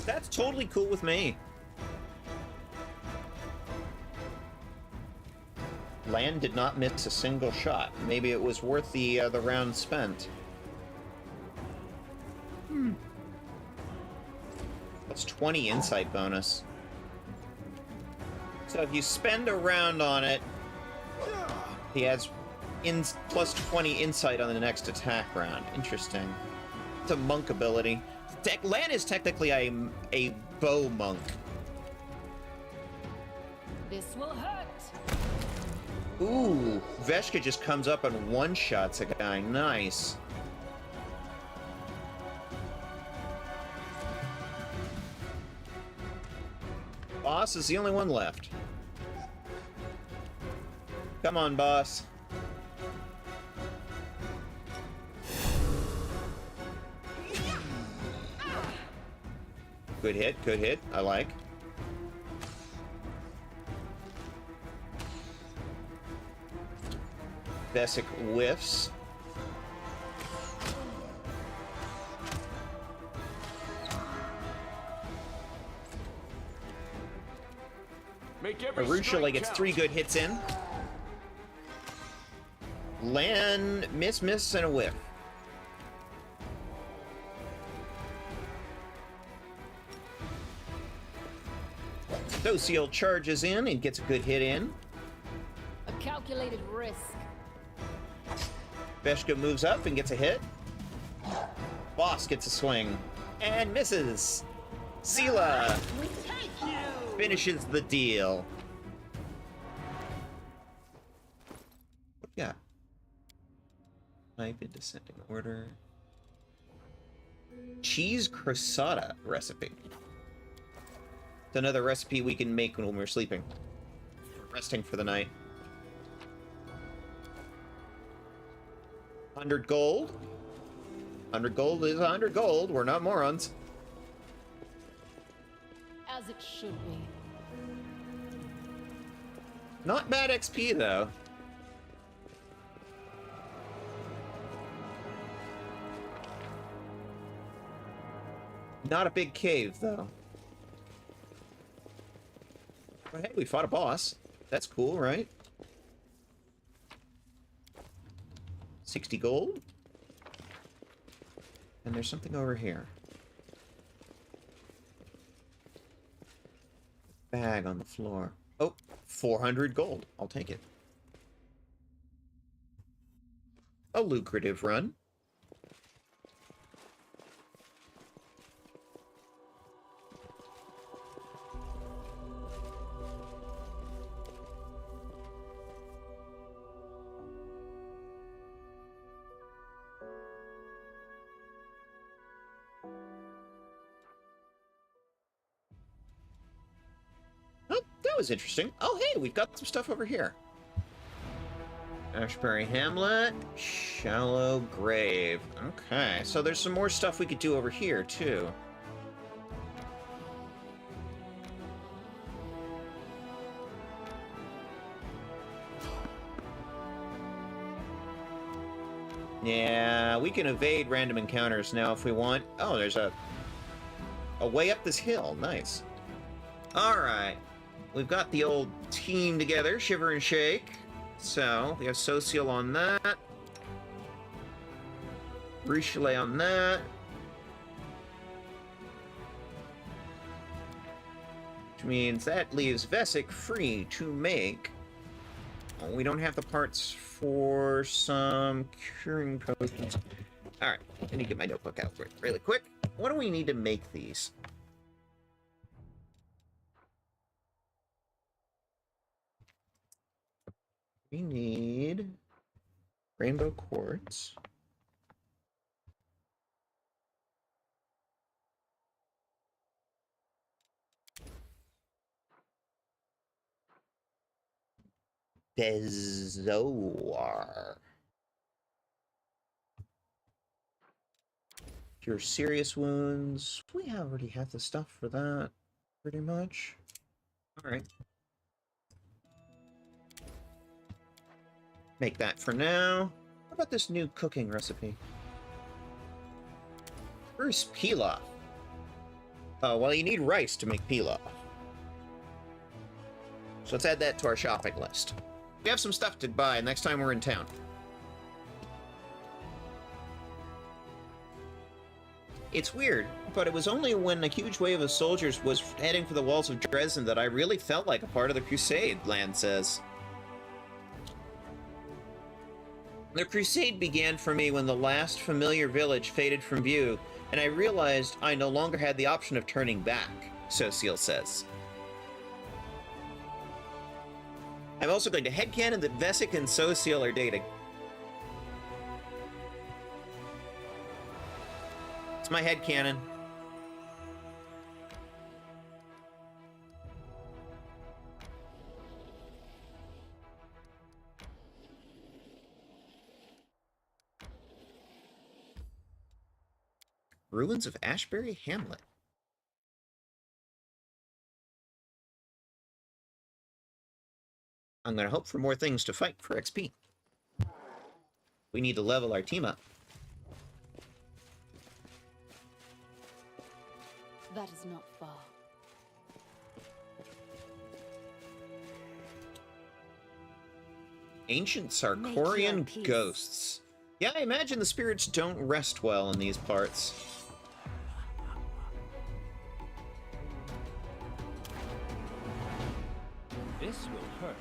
That's totally cool with me. Land did not miss a single shot. Maybe it was worth the round spent. That's 20 insight bonus. So if you spend a round on it, he adds plus 20 insight on the next attack round. Interesting. It's a monk ability. Lan is technically a bow monk. This will hurt. Ooh, Veshka just comes up and one-shots a guy. Nice. Boss is the only one left. Come on, boss. Good hit, good hit. I like. Vesic whiffs. Make every Urushiele strike gets count. 3 good hits in. Land, miss, and a whiff. Social charges in and gets a good hit in. A calculated risk. Veshka moves up and gets a hit. Boss gets a swing and misses. Sela finishes the deal. What we got? Type in descending order. Cheese crostata recipe. It's another recipe we can make when we're sleeping. We're resting for the night. 100 gold. 100 gold is 100 gold. We're not morons. As it should be. Not bad XP, though. Not a big cave, though. But hey, we fought a boss. That's cool, right? 60 gold. And there's something over here. Bag on the floor. Oh, 400 gold. I'll take it. A lucrative run. Was interesting. Oh, hey, we've got some stuff over here. Ashbury Hamlet, Shallow Grave. Okay, so there's some more stuff we could do over here, too. Yeah, we can evade random encounters now if we want. Oh, there's a way up this hill. Nice. All right. We've got the old team together, Shiver and Shake. So, we have Social on that. Richelieu on that. Which means that leaves Vesic free to make... Oh, we don't have the parts for some curing potions. Alright, I need to get my notebook out really quick. What do we need to make these? We need rainbow quartz. Bezoar. Cure serious wounds. We already have the stuff for that, pretty much. Alright. Make that for now. What about this new cooking recipe? Bruce pilaf. Oh, well, you need rice to make pilaf. So let's add that to our shopping list. We have some stuff to buy next time we're in town. It's weird, but it was only when a huge wave of soldiers was heading for the walls of Dresden that I really felt like a part of the crusade, Land says. The crusade began for me when the last familiar village faded from view, and I realized I no longer had the option of turning back, Social says. I'm also going to headcanon that Vesic and Social are dating. It's my headcanon. Ruins of Ashbury Hamlet. I'm going to hope for more things to fight for XP. We need to level our team up. That is not far. Ancient Make your Sarkorian peace. ghosts. Yeah, I imagine the spirits don't rest well in these parts. This will hurt.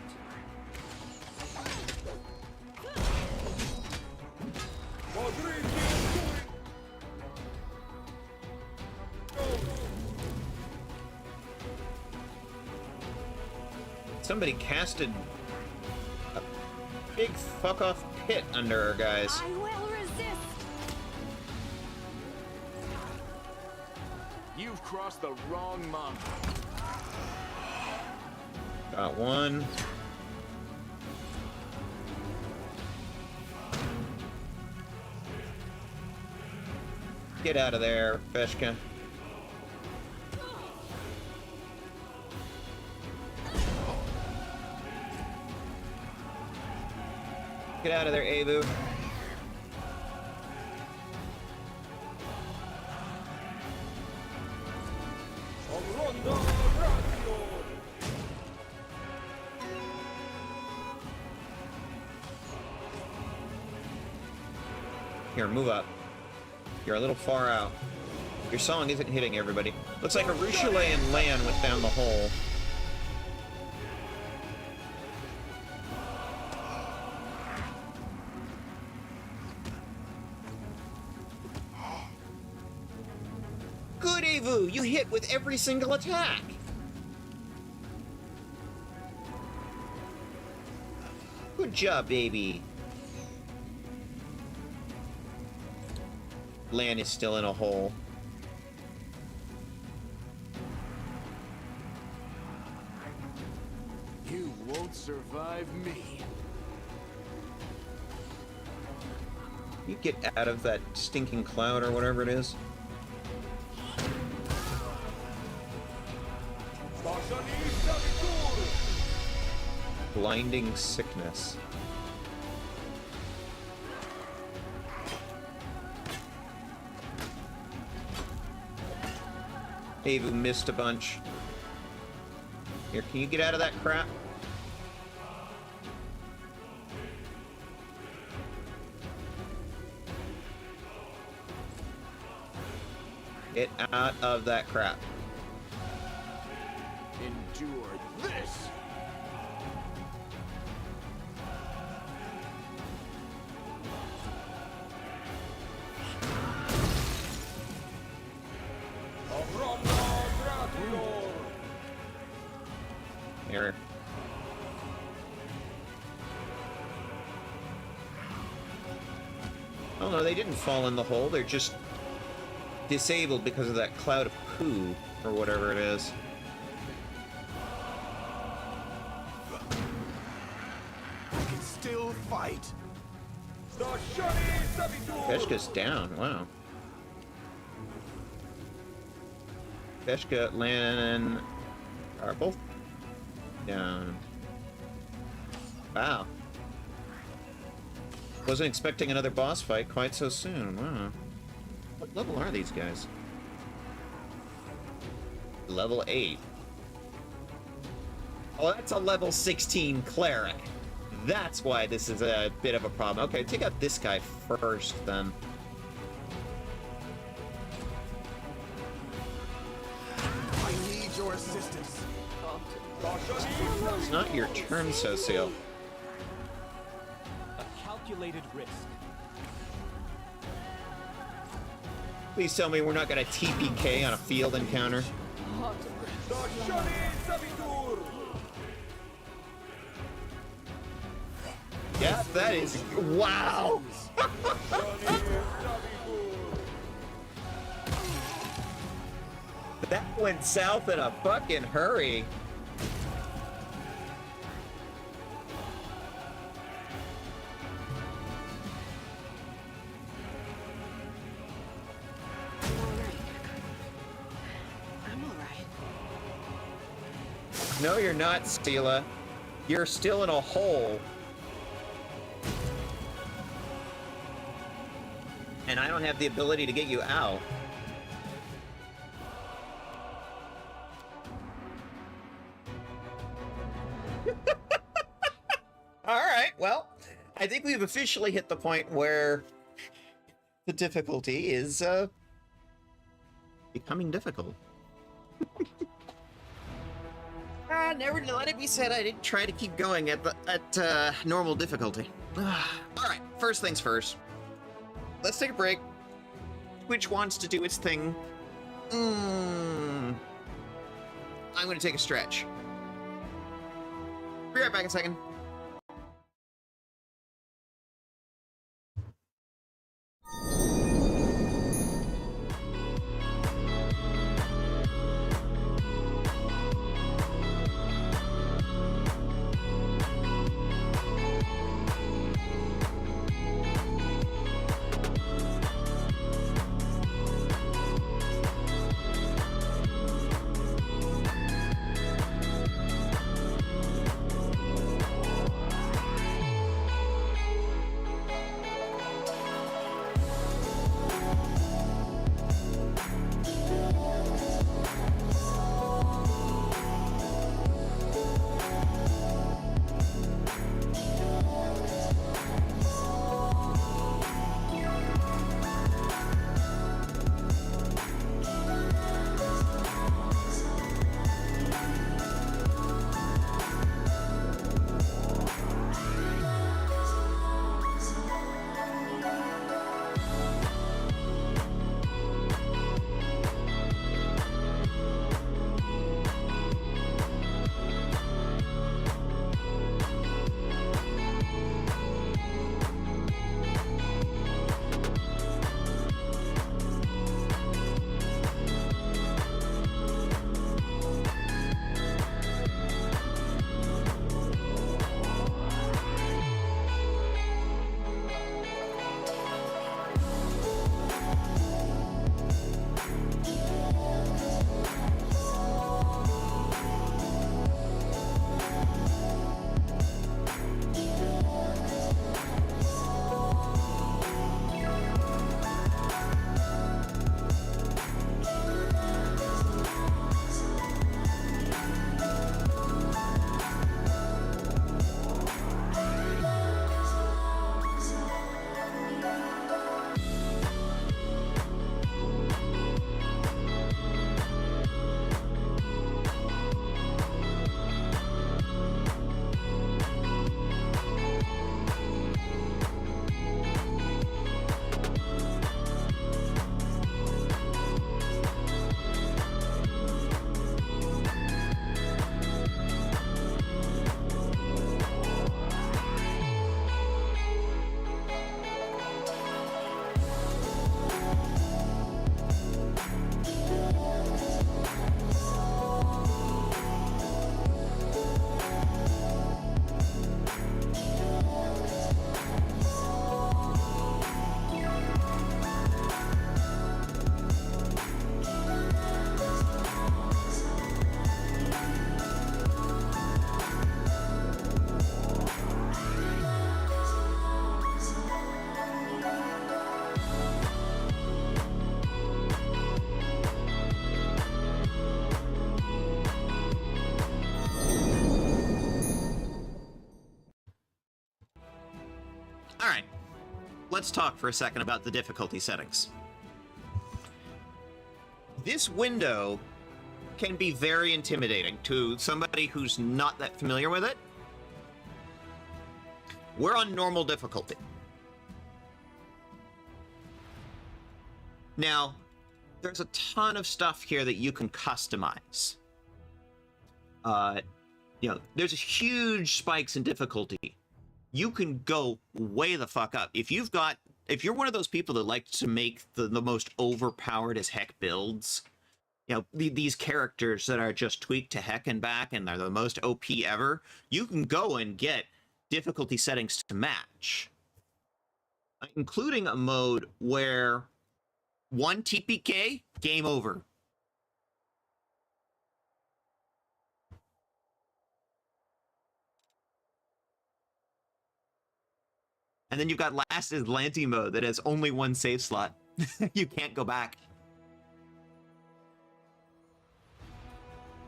Somebody casted a big fuck-off pit under our guys. I will resist. You've crossed the wrong monk. Got one. Get out of there, Veshka. Get out of there, Avu. Here, move up. You're a little far out. Your song isn't hitting everybody. Looks like a Ruchelet and Lan went down the hole. Good, Avu! You hit with every single attack! Good job, baby. Lan is still in a hole. You won't survive me. You get out of that stinking cloud or whatever it is. Blinding sickness. Avu missed a bunch. Here, can you get out of that crap? Get out of that crap. Endure this! Here. Oh no, they didn't fall in the hole. They're just disabled because of that cloud of poo, or whatever it is. I can still fight. Veshka's down, wow. Veshka, Lan, are both down. Wow. Wasn't expecting another boss fight quite so soon, wow. What level are these guys? Level 8. Oh, that's a level 16 cleric. That's why this is a bit of a problem. Okay, take out this guy first, then. I need your assistance. It's not your turn, Socio. A calculated risk. Please tell me we're not gonna TPK on a field encounter. Yeah, that is... Wow! That went south in a fucking hurry. I'm alright. No, you're not, Stila. You're still in a hole. And I don't have the ability to get you out. All right. well, I think we've officially hit the point where the difficulty is becoming difficult. Never let it be said I didn't try to keep going at normal difficulty. Alright, first things first. Let's take a break. Twitch wants to do its thing. I'm gonna take a stretch. Be right back in a second. Alright, let's talk for a second about the difficulty settings. This window can be very intimidating to somebody who's not that familiar with it. We're on normal difficulty. Now, there's a ton of stuff here that you can customize. There's huge spikes in difficulty. You can go way the fuck up. If you're one of those people that like to make the most overpowered as heck builds, these characters that are just tweaked to heck and back and they're the most OP ever, you can go and get difficulty settings to match. Including a mode where 1 TPK, game over. And then you've got Last Atlantean mode that has only 1 save slot. You can't go back.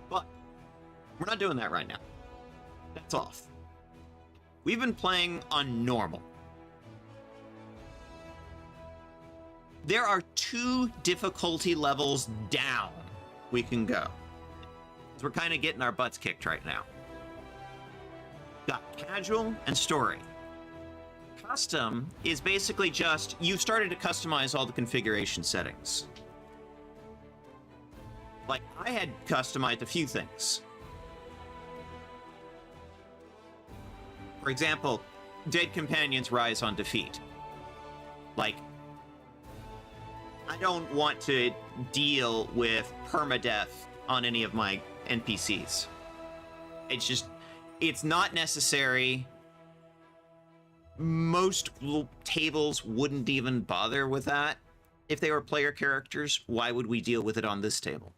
But we're not doing that right now. That's off. We've been playing on normal. There are 2 difficulty levels down we can go. We're kind of getting our butts kicked right now. Got casual and story. Custom is basically just, you've started to customize all the configuration settings. Like, I had customized a few things. For example, dead companions rise on defeat. Like, I don't want to deal with permadeath on any of my NPCs. It's just, it's not necessary. Most tables wouldn't even bother with that. If they were player characters, why would we deal with it on this table?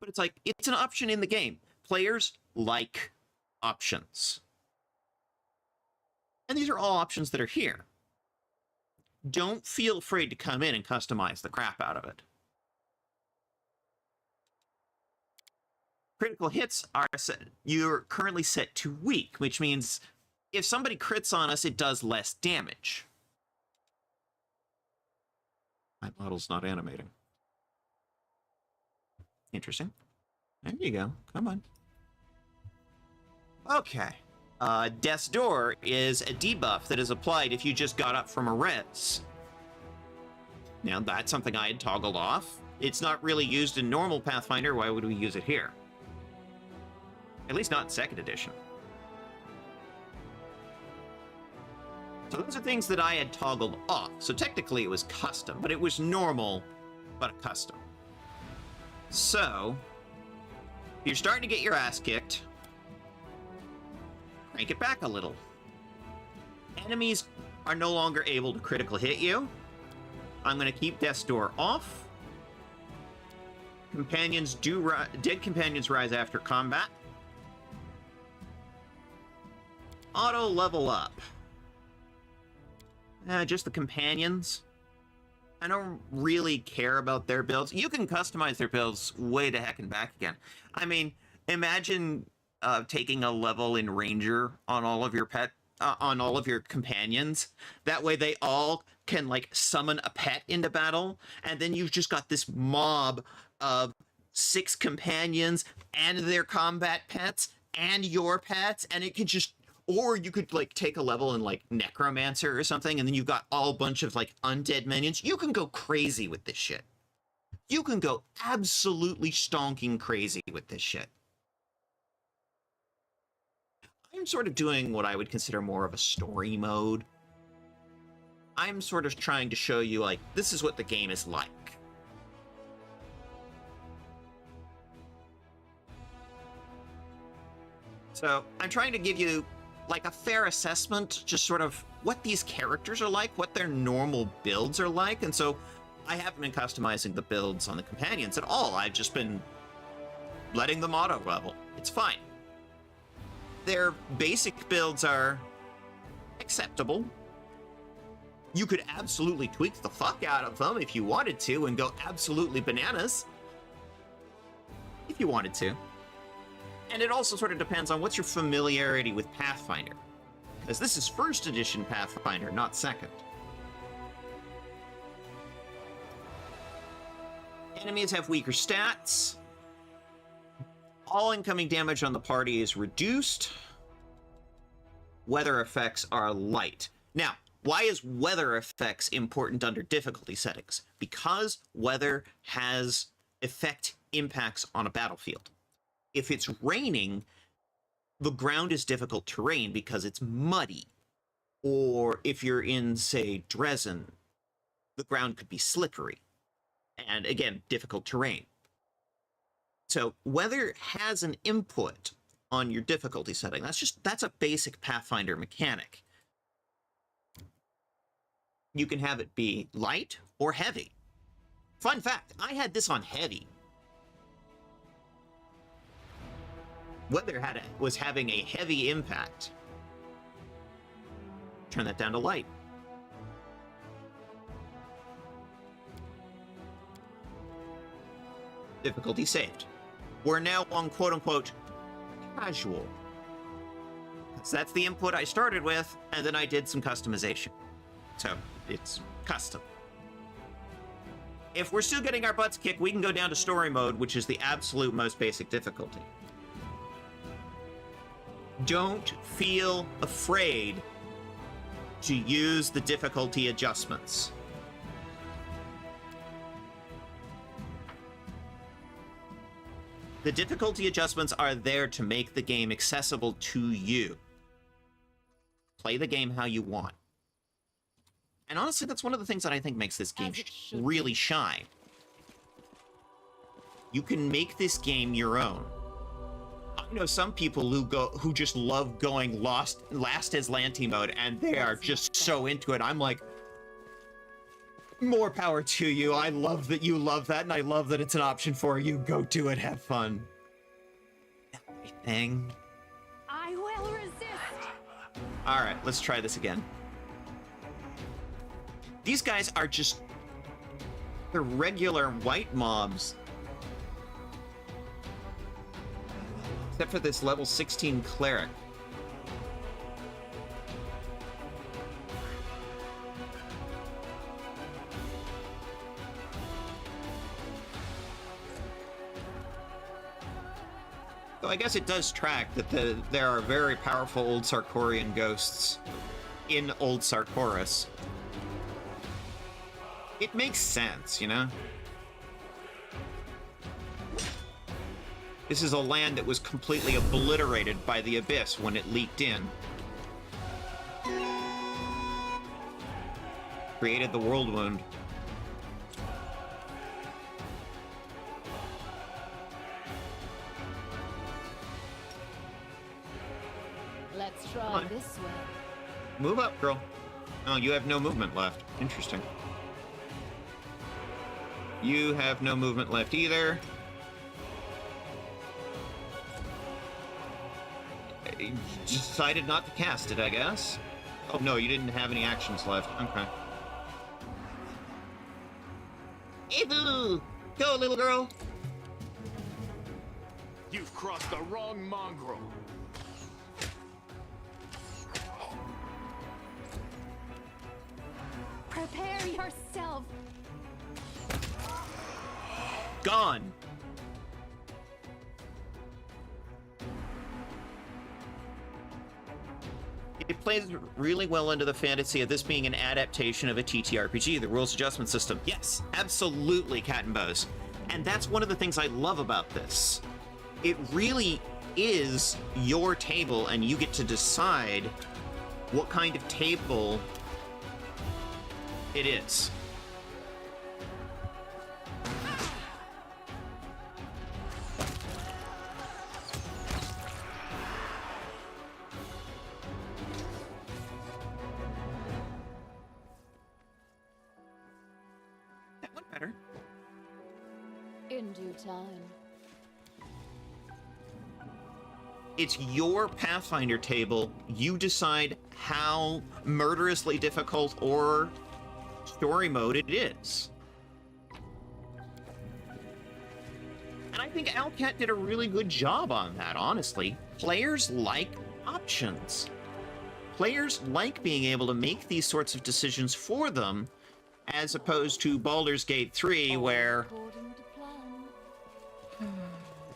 But it's like, it's an option in the game. Players like options. And these are all options that are here. Don't feel afraid to come in and customize the crap out of it. Critical hits are set, you're currently set to weak, which means if somebody crits on us, it does less damage. My model's not animating. Interesting. There you go. Come on. Okay. Death's Door is a debuff that is applied if you just got up from a res. Now, that's something I had toggled off. It's not really used in normal Pathfinder. Why would we use it here? At least not in 2nd edition. So those are things that I had toggled off. So technically it was custom, but it was normal, but a custom. So, if you're starting to get your ass kicked, crank it back a little. Enemies are no longer able to critical hit you. I'm going to keep Death's Door off. Dead companions rise after combat. Auto level up. Just the companions. I don't really care about their builds. You can customize their builds way to heck and back again. I mean, imagine taking a level in Ranger on all of your on all of your companions. That way they all can like summon a pet into battle, and then you've just got this mob of 6 companions and their combat pets and your pets, and it could just, or you could like take a level in like Necromancer or something, and then you've got all a bunch of like undead minions. You can go crazy with this shit. You can go absolutely stonking crazy with this shit. I'm sort of doing what I would consider more of a story mode. I'm sort of trying to show you, like, this is what the game is like. So, I'm trying to give you, like, a fair assessment, just sort of what these characters are like, what their normal builds are like, and so I haven't been customizing the builds on the companions at all. I've just been letting them auto level. It's fine. Their basic builds are acceptable. You could absolutely tweak the fuck out of them if you wanted to and go absolutely bananas if you wanted to. And it also sort of depends on what's your familiarity with Pathfinder, because this is 1st edition Pathfinder, not 2nd. Enemies have weaker stats. All incoming damage on the party is reduced. Weather effects are light. Now, why is weather effects important under difficulty settings? Because weather has impacts on a battlefield. If it's raining, the ground is difficult terrain because it's muddy. Or if you're in, say, Dresden, the ground could be slippery. And again, difficult terrain. So weather has an input on your difficulty setting. That's a basic Pathfinder mechanic. You can have it be light or heavy. Fun fact, I had this on heavy. Weather was having a heavy impact. Turn that down to light. Difficulty saved. We're now on quote-unquote casual. So that's the input I started with, and then I did some customization. So it's custom. If we're still getting our butts kicked, we can go down to story mode, which is the absolute most basic difficulty. Don't feel afraid to use the difficulty adjustments. The difficulty adjustments are there to make the game accessible to you. Play the game how you want. And honestly, that's one of the things that I think makes this game really shine. You can make this game your own. I know some people who just love going last as Lanty mode, and they are just so into it. I'm like, more power to you. I love that you love that, and I love that it's an option for you. Go do it. Have fun. Everything. I will resist. All right, let's try this again. These guys are just the regular white mobs. Except for this level 16 cleric. So I guess it does track that there are very powerful old Sarkorian ghosts in Old Sarkoris. It makes sense, you know? This is a land that was completely obliterated by the Abyss when it leaked in. Created the World Wound. Let's try this way. Move up, girl. Oh, you have no movement left. Interesting. You have no movement left either. You decided not to cast it, I guess. Oh, no, you didn't have any actions left. Okay. Ebu! Go, little girl! You've crossed the wrong mongrel. Prepare yourself. Gone! It plays really well into the fantasy of this being an adaptation of a TTRPG, the rules adjustment system. Yes, absolutely, Cat and Bows. And that's one of the things I love about this. It really is your table, and you get to decide what kind of table it is. That went better. In due time. It's your Pathfinder table. You decide how murderously difficult or story mode it is. And I think Alcat did a really good job on that, honestly. Players like options. Players like being able to make these sorts of decisions for them, as opposed to Baldur's Gate 3, where According to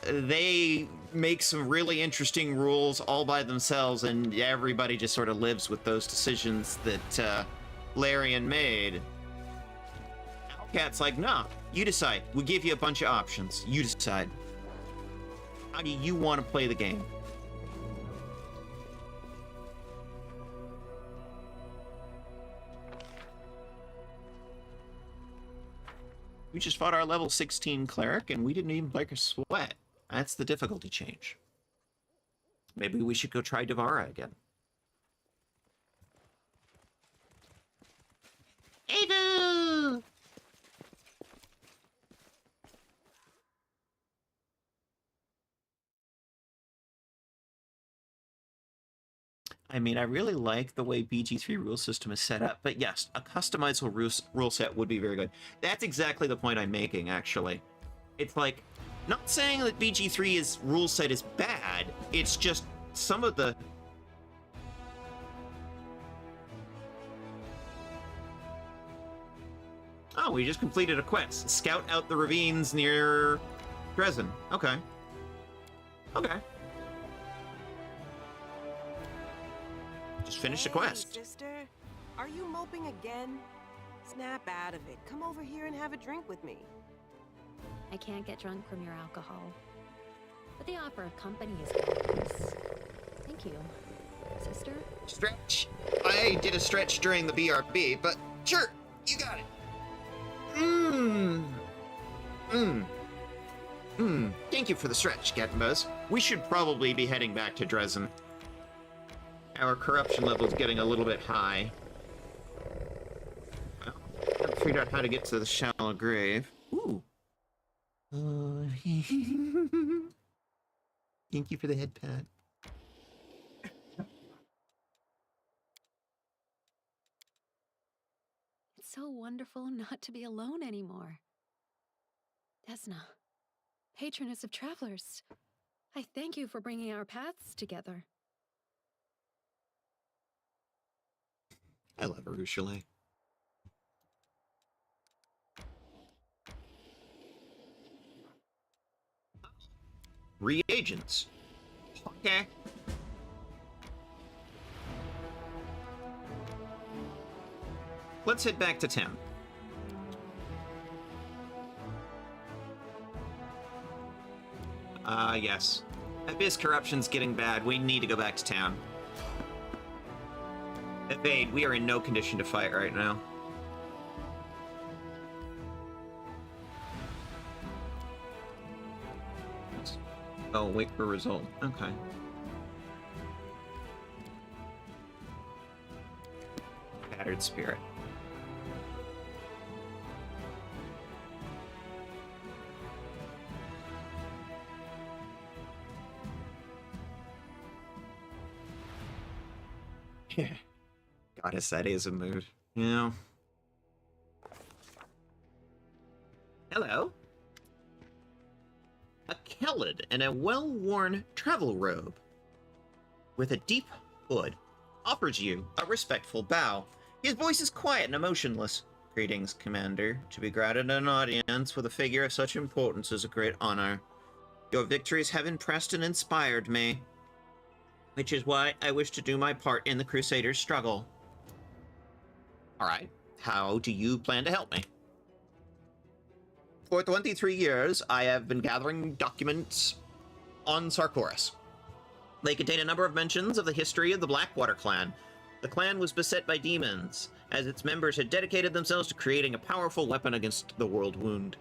plan. they make some really interesting rules all by themselves, and everybody just sort of lives with those decisions that Larian made. Alcat's like, nah, you decide. We give you a bunch of options. You decide. How do you want to play the game? We just fought our level 16 cleric, and we didn't even break a sweat. That's the difficulty change. Maybe we should go try Devara again. Ebu! I mean, I really like the way BG3 rule system is set up, but yes, a customizable rule set would be very good. That's exactly the point I'm making, actually. It's like, not saying that BG3's rule set is bad, it's just some of the Oh, we just completed a quest. Scout out the ravines near Dresden. Okay. Okay. Just finished a quest. Hey, sister. Are you moping again? Snap out of it. Come over here and have a drink with me. I can't get drunk from your alcohol. But the offer of company is fabulous. Thank you, sister. Stretch. I did a stretch during the BRB, but sure, you got it. Thank you for the stretch, Captain Buzz. We should probably be heading back to Dresden. Our corruption level is getting a little bit high. Well, I haven't figured out how to get to the shallow grave. Ooh. Thank you for the head pat. It's so wonderful not to be alone anymore. Desna, patroness of travelers, I thank you for bringing our paths together. I love Arushalay. Reagents. Okay. Let's head back to town. Yes. Abyss corruption's getting bad. We need to go back to town. Evade, we are in no condition to fight right now. Oh, wait for a result. Okay. Battered spirit. Yeah. Goddess, that is a mood. Yeah. Hello. A Kelid in a well-worn travel robe with a deep hood offers you a respectful bow. His voice is quiet and emotionless. Greetings, Commander. To be granted an audience with a figure of such importance is a great honor. Your victories have impressed and inspired me, which is why I wish to do my part in the Crusaders' struggle. Alright, how do you plan to help me? For 23 years, I have been gathering documents on Sarkoris. They contain a number of mentions of the history of the Blackwater clan. The clan was beset by demons, as its members had dedicated themselves to creating a powerful weapon against the world wound.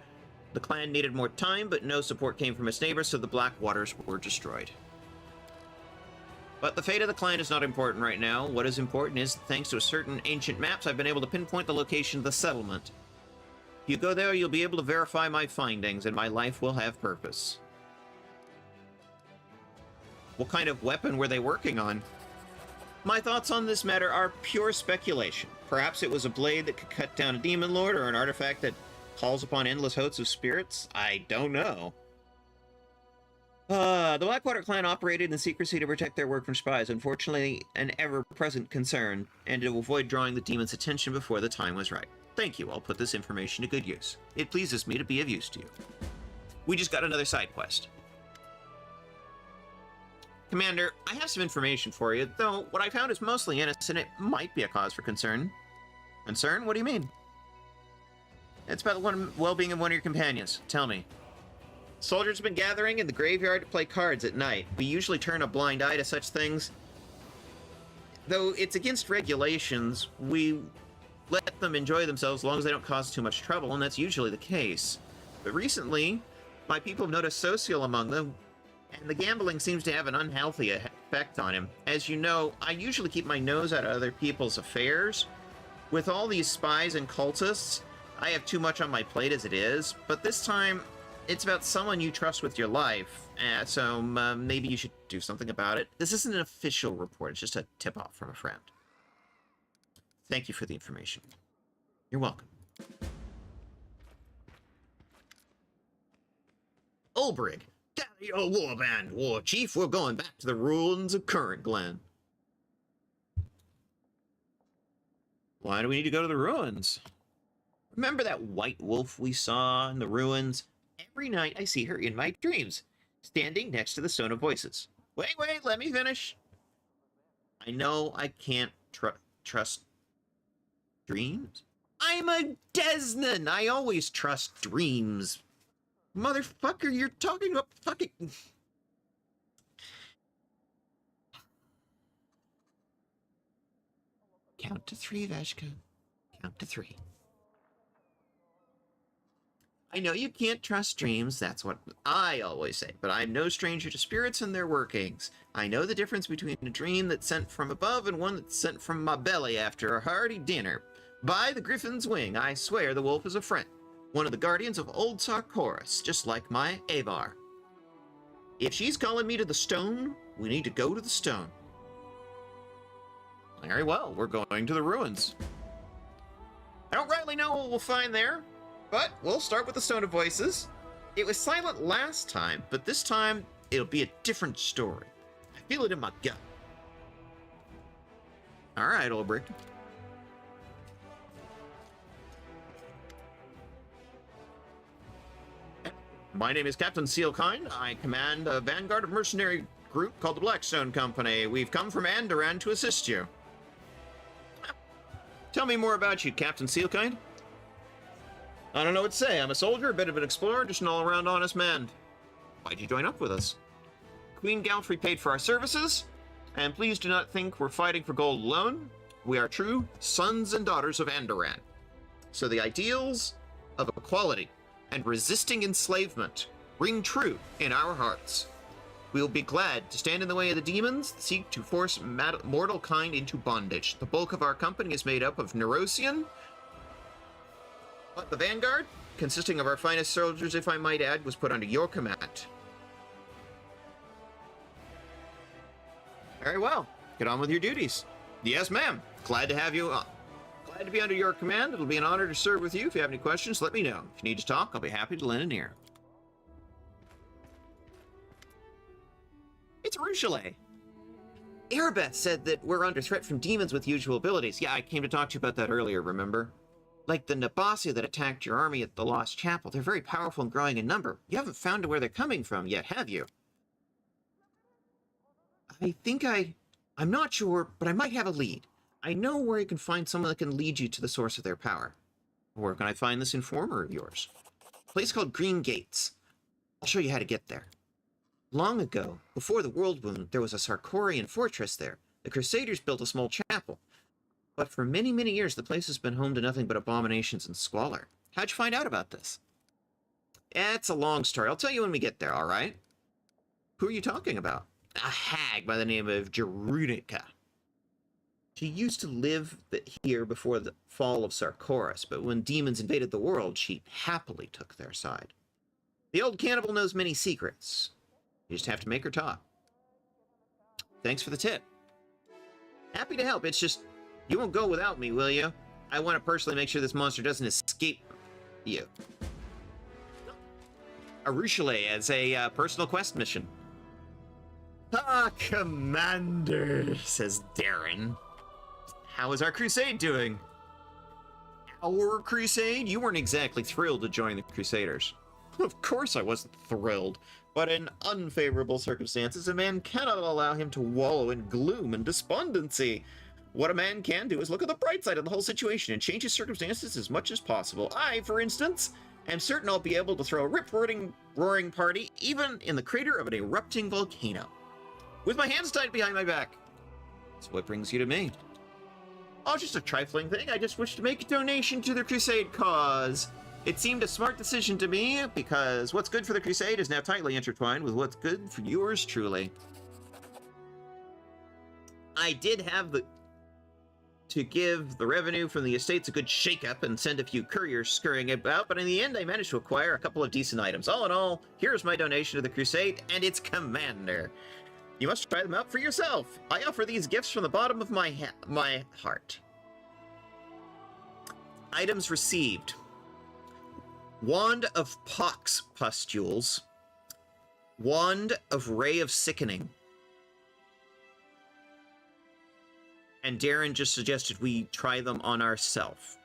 The clan needed more time, but no support came from its neighbors, so the Blackwaters were destroyed. But the fate of the clan is not important right now. What is important is, thanks to certain ancient maps, I've been able to pinpoint the location of the settlement. If you go there, you'll be able to verify my findings, and my life will have purpose. What kind of weapon were they working on? My thoughts on this matter are pure speculation. Perhaps it was a blade that could cut down a demon lord, or an artifact that calls upon endless hosts of spirits? I don't know. The Blackwater clan operated in secrecy to protect their work from spies, unfortunately an ever-present concern, and to avoid drawing the demon's attention before the time was right. Thank you, I'll put this information to good use. It pleases me to be of use to you. We just got another side quest. Commander, I have some information for you, though what I found is mostly innocent. It might be a cause for concern. Concern? What do you mean? It's about the well-being of one of your companions. Tell me. Soldiers have been gathering in the graveyard to play cards at night. We usually turn a blind eye to such things. Though it's against regulations, we let them enjoy themselves as long as they don't cause too much trouble, and that's usually the case. But recently, my people have noticed Social among them, and the gambling seems to have an unhealthy effect on him. As you know, I usually keep my nose out of other people's affairs. With all these spies and cultists, I have too much on my plate as it is, but this time, it's about someone you trust with your life, so maybe you should do something about it. This isn't an official report, it's just a tip-off from a friend. Thank you for the information. You're welcome. Ulbrig, gather your warband, war chief. We're going back to the ruins of Current Glen. Why do we need to go to the ruins? Remember that white wolf we saw in the ruins? Every night I see her in my dreams, standing next to the Stone of Voices. Wait, let me finish. I know I can't trust dreams. I'm a Desnan. I always trust dreams. Motherfucker, you're talking about fucking... Count to 3, Veshka. Count to 3. I know you can't trust dreams, that's what I always say, but I'm no stranger to spirits and their workings. I know the difference between a dream that's sent from above and one that's sent from my belly after a hearty dinner. By the griffin's wing, I swear the wolf is a friend, one of the guardians of old Sarkoris, just like my Avar. If she's calling me to the stone, we need to go to the stone. Very well, we're going to the ruins. I don't rightly know what we'll find there, but we'll start with the Stone of Voices. It was silent last time, but this time it'll be a different story. I feel it in my gut. All right, Ulbrich. My name is Captain Sealkind. I command a vanguard of mercenary group called the Blackstone Company. We've come from Andoran to assist you. Tell me more about you, Captain Sealkind. I don't know what to say. I'm a soldier, a bit of an explorer, just an all-around honest man. Why'd you join up with us? Queen Galfrey paid for our services, and please do not think we're fighting for gold alone. We are true sons and daughters of Andoran. So the ideals of equality and resisting enslavement ring true in our hearts. We will be glad to stand in the way of the demons that seek to force mortal kind into bondage. The bulk of our company is made up of Neurosian, but the vanguard, consisting of our finest soldiers, if I might add, was put under your command. Very well. Get on with your duties. Yes, ma'am. Glad to have you on. Glad to be under your command. It'll be an honor to serve with you. If you have any questions, let me know. If you need to talk, I'll be happy to lend an ear. It's Ruchelet. Erebeth said that we're under threat from demons with usual abilities. Yeah, I came to talk to you about that earlier, remember? Like the Nabasi that attacked your army at the Lost Chapel. They're very powerful and growing in number. You haven't found where they're coming from yet, have you? I'm not sure, but I might have a lead. I know where you can find someone that can lead you to the source of their power. Where can I find this informer of yours? A place called Green Gates. I'll show you how to get there. Long ago, before the World Wound, there was a Sarkorian fortress there. The Crusaders built a small chapel. But for many, many years, the place has been home to nothing but abominations and squalor. How'd you find out about this? It's a long story. I'll tell you when we get there, all right? Who are you talking about? A hag by the name of Gerunica. She used to live here before the fall of Sarkoris, but when demons invaded the world, she happily took their side. The old cannibal knows many secrets. You just have to make her talk. Thanks for the tip. Happy to help. It's just, you won't go without me, will you? I want to personally make sure this monster doesn't escape you. Arushale as a personal quest mission. Ah, Commander, says Darren. How is our crusade doing? Our crusade? You weren't exactly thrilled to join the Crusaders. Of course I wasn't thrilled, but in unfavorable circumstances, a man cannot allow him to wallow in gloom and despondency. What a man can do is look at the bright side of the whole situation and change his circumstances as much as possible. I, for instance, am certain I'll be able to throw a rip-roaring party even in the crater of an erupting volcano. With my hands tied behind my back. So what brings you to me? Oh, just a trifling thing. I just wish to make a donation to the Crusade cause. It seemed a smart decision to me, because what's good for the Crusade is now tightly intertwined with what's good for yours truly. I did have to give the revenue from the estates a good shake-up and send a few couriers scurrying about, but in the end I managed to acquire a couple of decent items. All in all, here's my donation to the Crusade and its commander. You must try them out for yourself. I offer these gifts from the bottom of my heart. Items received. Wand of Pox Pustules. Wand of Ray of Sickening. And Darren just suggested we try them on ourselves.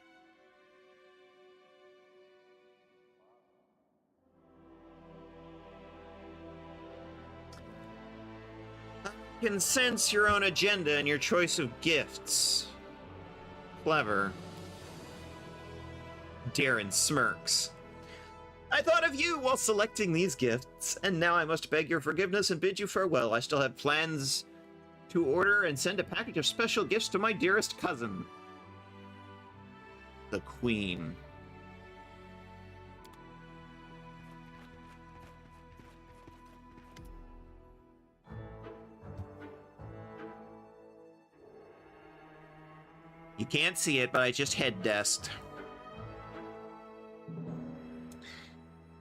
can sense your own agenda in your choice of gifts. Clever. Darren smirks. I thought of you while selecting these gifts, and now I must beg your forgiveness and bid you farewell. I still have plans to order and send a package of special gifts to my dearest cousin, the Queen. You can't see it, but I just head desked.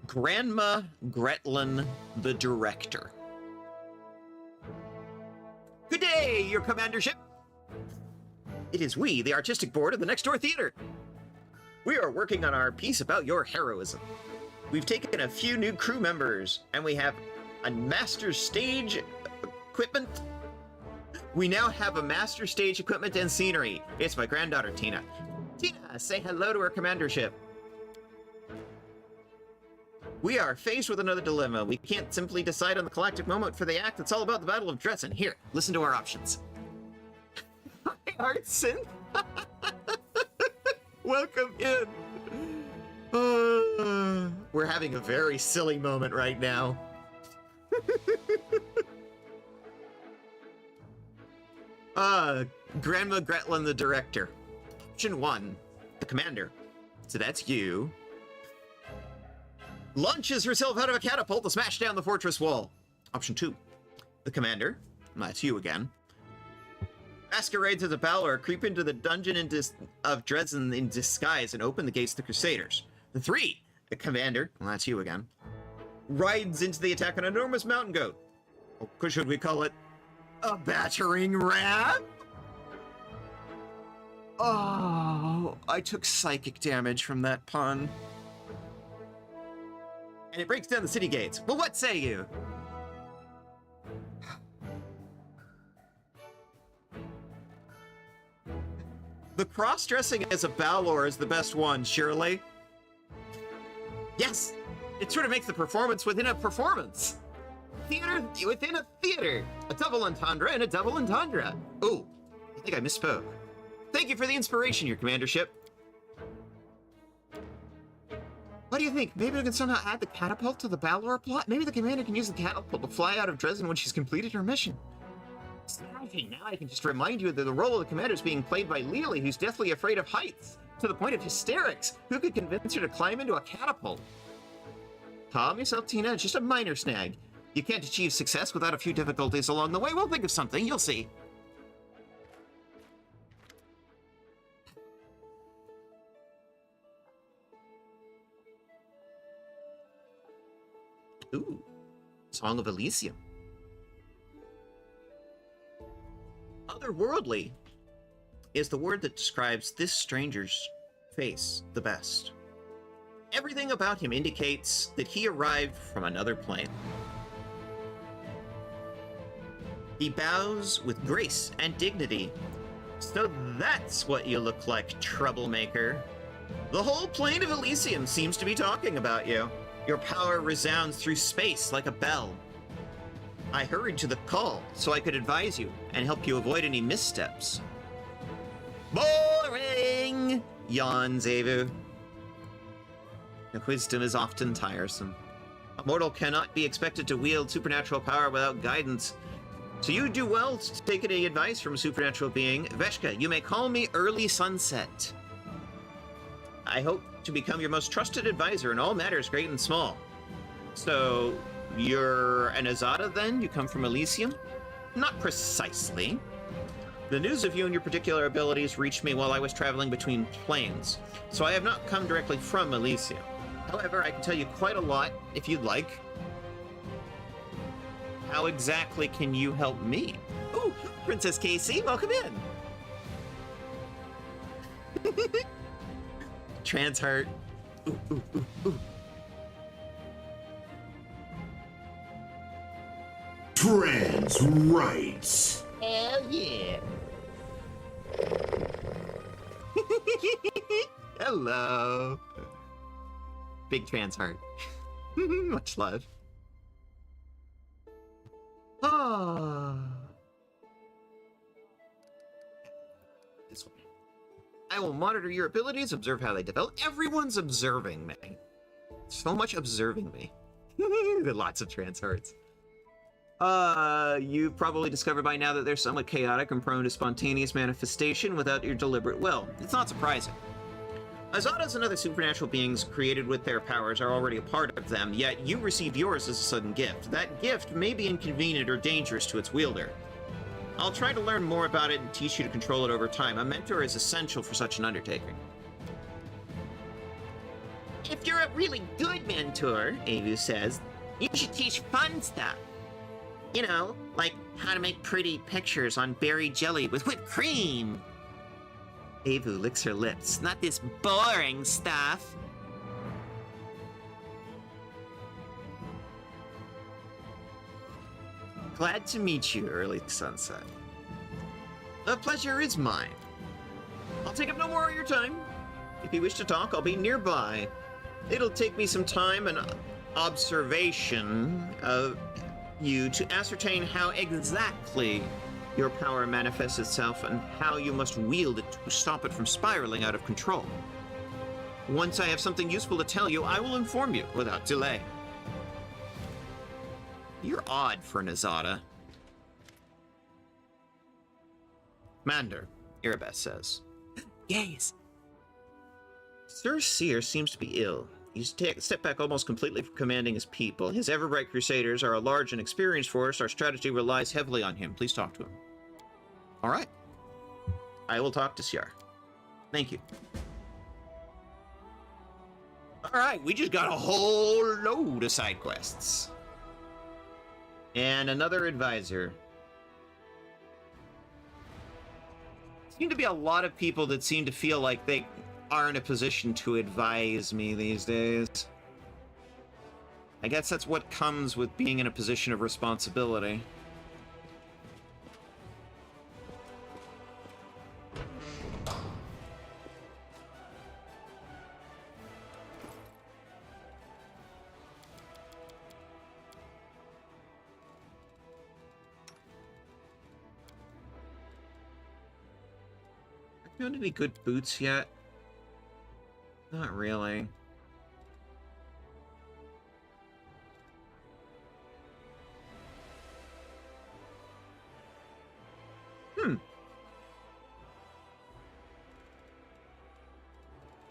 Grandma Gretlin, the Director. Good day, your commandership. It is we, the artistic board of the Next Door Theater. We are working on our piece about your heroism. We've taken a few new crew members, and we have a master stage equipment. We now have a master stage equipment and scenery. It's my granddaughter, Tina. Tina, say hello to our commandership. We are faced with another dilemma. We can't simply decide on the climactic moment for the act. It's all about the Battle of Dresden. Here, listen to our options. Hi, Artson. Welcome in. We're having a very silly moment right now. Grandma Gretlin, the Director. Option 1, the Commander. So that's you. Launches herself out of a catapult to smash down the fortress wall. Option 2, the Commander. That's you again. Masquerades as a Balor, creep into the dungeon of Dresden in disguise and open the gates to the Crusaders. The 3, the Commander. That's you again. Rides into the attack on an enormous mountain goat. Or should we call it a battering ram? Oh, I took psychic damage from that pun. And it breaks down the city gates. Well, what say you? The cross-dressing as a Balor is the best one, surely? Yes! It sort of makes the performance within a performance. Theater within a theater. A double entendre and a double entendre. Oh, I think I misspoke. Thank you for the inspiration, your commandership. What do you think? Maybe we can somehow add the catapult to the Balor plot? Maybe the commander can use the catapult to fly out of Dresden when she's completed her mission. Now I can just remind you that the role of the commander is being played by Lily, who's deathly afraid of heights, to the point of hysterics. Who could convince her to climb into a catapult? Calm yourself, Tina. It's just a minor snag. You can't achieve success without a few difficulties along the way. We'll think of something. You'll see. Ooh, Song of Elysium. Otherworldly is the word that describes this stranger's face the best. Everything about him indicates that he arrived from another plane. He bows with grace and dignity. So that's what you look like, troublemaker. The whole plane of Elysium seems to be talking about you. Your power resounds through space like a bell. I hurried to the call so I could advise you and help you avoid any missteps. Boring! Yawns Avu. Wisdom is often tiresome. A mortal cannot be expected to wield supernatural power without guidance. So you do well to take any advice from a supernatural being. Veshka, you may call me Early Sunset. I hope to become your most trusted advisor in all matters great and small. So, you're an Azada then? You come from Elysium? Not precisely. The news of you and your particular abilities reached me while I was traveling between planes, so I have not come directly from Elysium. However, I can tell you quite a lot if you'd like. How exactly can you help me? Ooh, Princess Casey, welcome in! Trans heart. Ooh, ooh, ooh, ooh. Trans rights. Hell yeah. Hello. Big trans heart. Much love. Ah. I will monitor your abilities, observe how they develop. Everyone's observing me. So much observing me. Lots of trans hearts. You've probably discovered by now that they're somewhat chaotic and prone to spontaneous manifestation without your deliberate will. It's not surprising. Azadas and other supernatural beings created with their powers are already a part of them, yet you received yours as a sudden gift. That gift may be inconvenient or dangerous to its wielder. I'll try to learn more about it and teach you to control it over time. A mentor is essential for such an undertaking. If you're a really good mentor, Avu says, you should teach fun stuff. You know, like how to make pretty pictures on berry jelly with whipped cream. Avu licks her lips. Not this boring stuff. Glad to meet you, early sunset. The pleasure is mine. I'll take up no more of your time. If you wish to talk, I'll be nearby. It'll take me some time and observation of you to ascertain how exactly your power manifests itself and how you must wield it to stop it from spiraling out of control. Once I have something useful to tell you, I will inform you without delay. You're odd for an Azada. Commander, Erebeth says. Yes. Sir Seer seems to be ill. He's stepped back almost completely from commanding his people. His ever-bright crusaders are a large and experienced force. Our strategy relies heavily on him. Please talk to him. All right. I will talk to Siar. Thank you. All right, we just got a whole load of side quests. And another advisor. Seem to be a lot of people that seem to feel like they are in a position to advise me these days. I guess that's what comes with being in a position of responsibility. Have you found any good boots yet? Not really.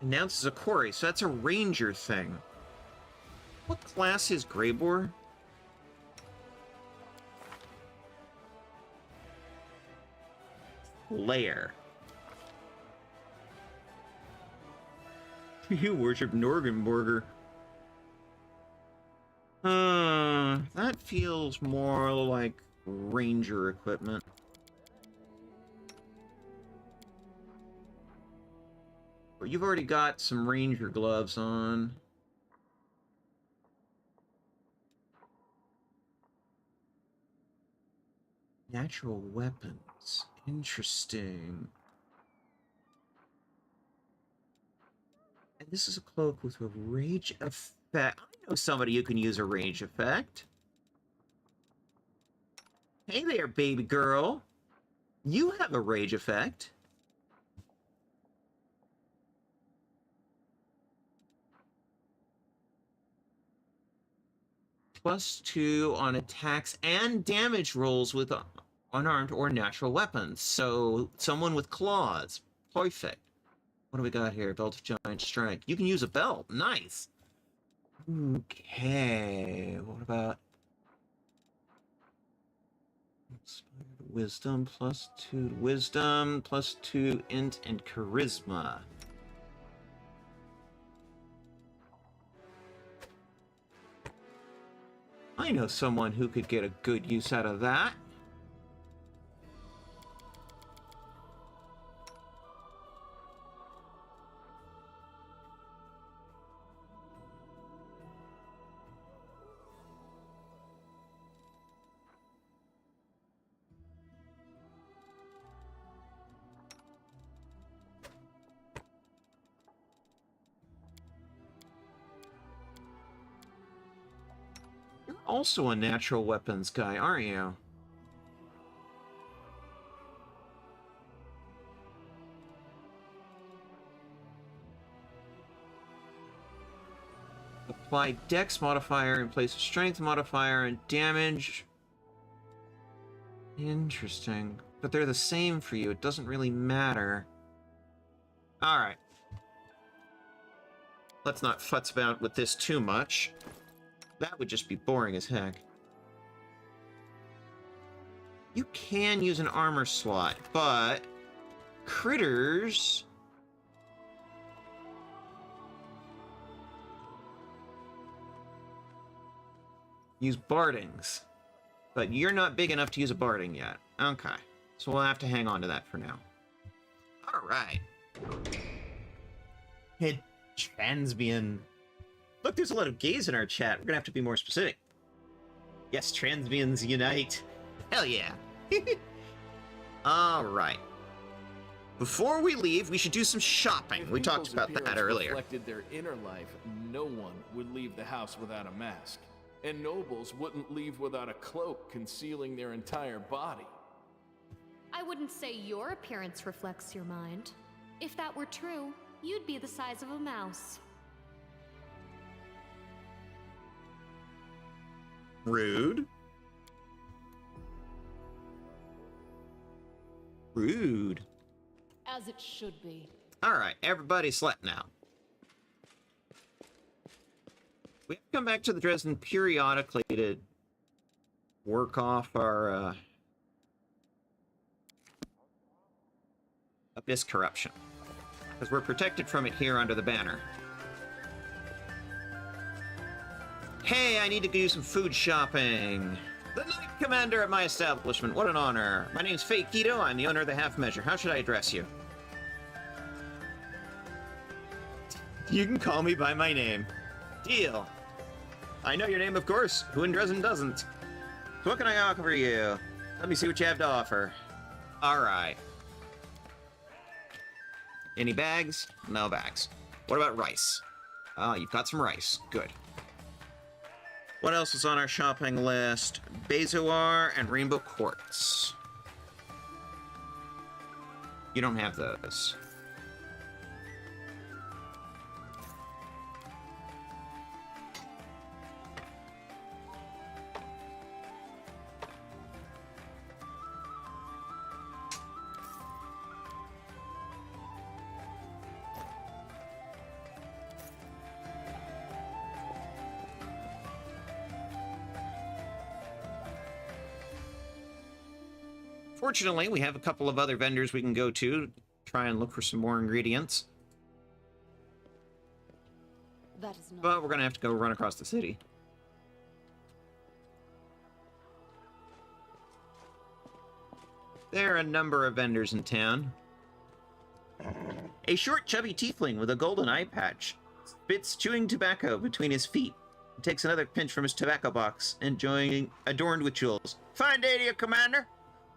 Announces a quarry, so that's a ranger thing. What class is Greybor? Lair. You worship Norgenborger. That feels more like ranger equipment. But you've already got some ranger gloves on. Natural weapons. Interesting. And this is a cloak with a rage effect. I know somebody who can use a rage effect. Hey there, baby girl. You have a rage effect. +2 on attacks and damage rolls with unarmed or natural weapons. So, someone with claws. Perfect. What do we got here? Belt of Giant Strength. You can use a belt. Nice. Okay. What about wisdom? +2 wisdom, +2 int and charisma. I know someone who could get a good use out of that. Also a natural weapons guy, aren't you? Apply dex modifier in place of strength modifier and damage. Interesting. But they're the same for you. It doesn't really matter. Alright. Let's not futz about with this too much. That would just be boring as heck. You can use an armor slot, but critters... use bardings. But you're not big enough to use a barding yet. Okay. So we'll have to hang on to that for now. Alright. Hey, Transbian. Look, there's a lot of gays in our chat. We're gonna have to be more specific. Yes, Transbians unite. Hell yeah. Alright. Before we leave, we should do some shopping. If We talked people's about that appearance earlier. reflected their inner life, no one would leave the house without a mask. And nobles wouldn't leave without a cloak concealing their entire body. I wouldn't say your appearance reflects your mind. If that were true, you'd be the size of a mouse. Rude. Rude. As it should be. Alright, everybody slept now. We have to come back to the Dresden periodically to work off our abyss corruption. Because we're protected from it here under the banner. Hey, I need to do some food shopping. The Knight Commander at my establishment. What an honor. My name's Fate Keto. I'm the owner of the Half Measure. How should I address you? You can call me by my name. Deal. I know your name, of course. Who in Dresden doesn't? So what can I offer you? Let me see what you have to offer. Alright. Any bags? No bags. What about rice? Oh, you've got some rice. Good. What else is on our shopping list? Bezoar and Rainbow Quartz. You don't have those. Fortunately, we have a couple of other vendors we can go to, try and look for some more ingredients. That is not. But we're gonna have to go run across the city. There are a number of vendors in town. A short, chubby tiefling with a golden eye patch spits chewing tobacco between his feet. He takes another pinch from his tobacco box, adorned with jewels. Fine day to you, Commander.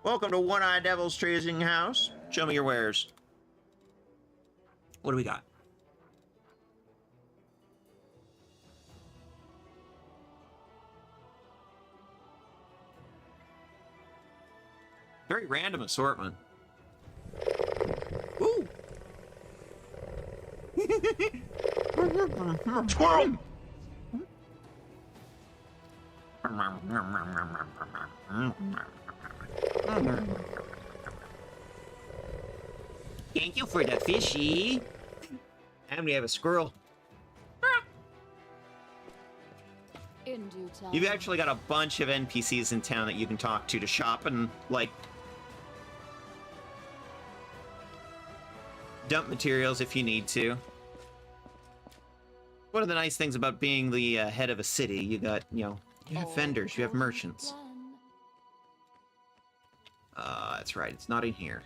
Welcome to One-Eye Devil's Trading House. Show me your wares. What do we got? Very random assortment. Ooh! Squirrel! Thank you for the fishy. And we have a squirrel. In due time. You've actually got a bunch of NPCs in town that you can talk to shop and, like, dump materials if you need to. One of the nice things about being the head of a city, you got, you know, you have vendors, you have merchants. That's right, it's not in here.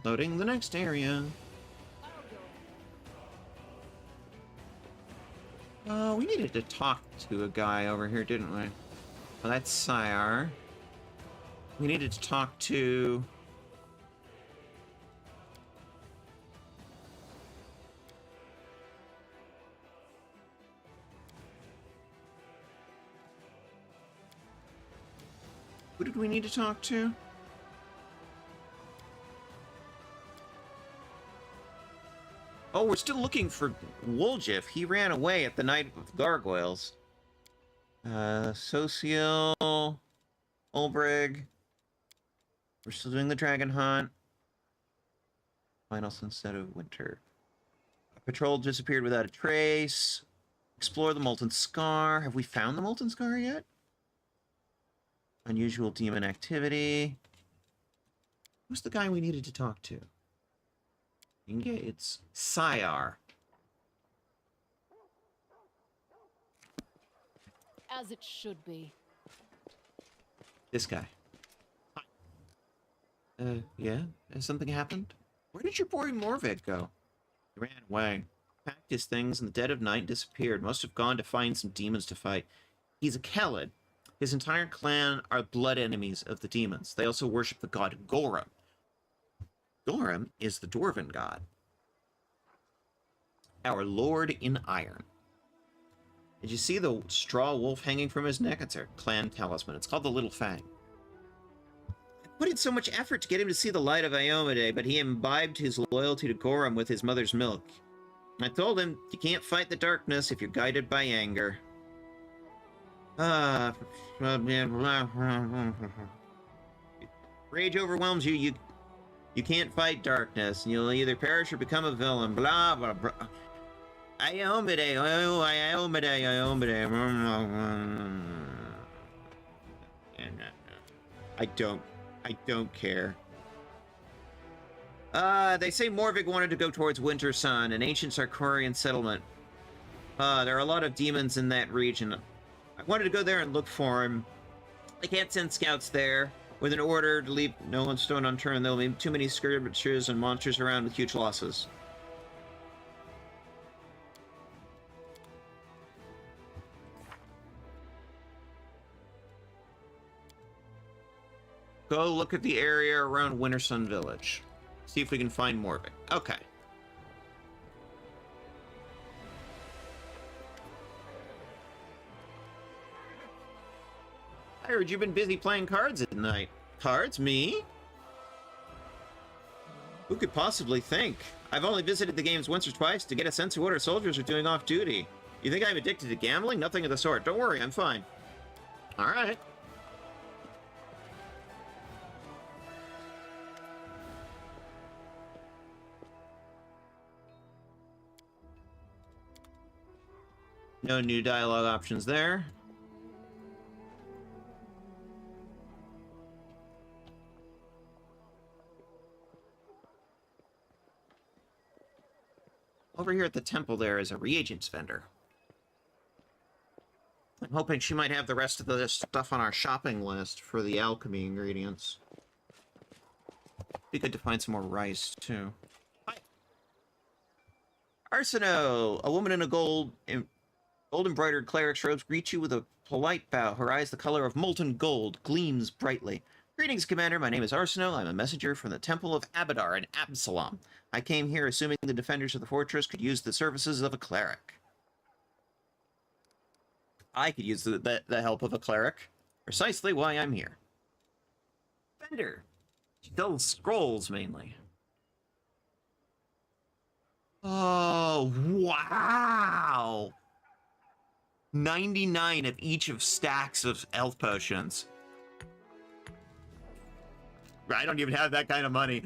Loading the next area. We needed to talk to a guy over here, didn't we? Well, that's Sire. We needed to talk to... Who did we need to talk to? Oh, we're still looking for Woljif. He ran away at the Night of the Gargoyles. Social... Ulbrig. We're still doing the Dragon Hunt. Final Sunset of Winter. A patrol disappeared without a trace. Explore the Molten Scar. Have we found the Molten Scar yet? Unusual demon activity. Who's the guy we needed to talk to? It's Syar. As it should be. This guy. Hi. Yeah? Has something happened? Where did your boy Morvik go? He ran away. Packed his things in the dead of night and disappeared. Must have gone to find some demons to fight. He's a Khalid. His entire clan are blood enemies of the demons. They also worship the god Gorum. Gorum is the Dwarven god. Our Lord in Iron. Did you see the straw wolf hanging from his neck? It's our clan talisman. It's called the Little Fang. I put in so much effort to get him to see the light of Iomade, but he imbibed his loyalty to Gorum with his mother's milk. I told him, you can't fight the darkness if you're guided by anger. Rage overwhelms you, you can't fight darkness, and you'll either perish or become a villain. Blah, blah, blah. Iomade, Iomade, Iomade. I don't care. They say Morvik wanted to go towards Winter Sun, an ancient Sarkorian settlement. There are a lot of demons in that region. I wanted to go there and look for him. I can't send scouts there. With an order to leave no one stone unturned, there'll be too many skirmishers and monsters around with huge losses. Go look at the area around Wintersun Village. See if we can find Morvik. Okay. I heard you've been busy playing cards at night. Cards? Me? Who could possibly think? I've only visited the games once or twice to get a sense of what our soldiers are doing off duty. You think I'm addicted to gambling? Nothing of the sort. Don't worry, I'm fine. Alright. No new dialogue options there. Over here at the temple there is a reagents vendor. I'm hoping she might have the rest of the stuff on our shopping list for the alchemy ingredients. Be good to find some more rice, too. Hi. Arsino! A woman in a gold-embroidered cleric's robes greets you with a polite bow. Her eyes, the color of molten gold, gleams brightly. Greetings, Commander. My name is Arsino. I'm a messenger from the Temple of Abadar in Absalom. I came here assuming the defenders of the fortress could use the services of a cleric. I could use the help of a cleric. Precisely why I'm here. Vendor. She sells scrolls, mainly. Oh, wow! 99 of each of stacks of health potions. I don't even have that kind of money.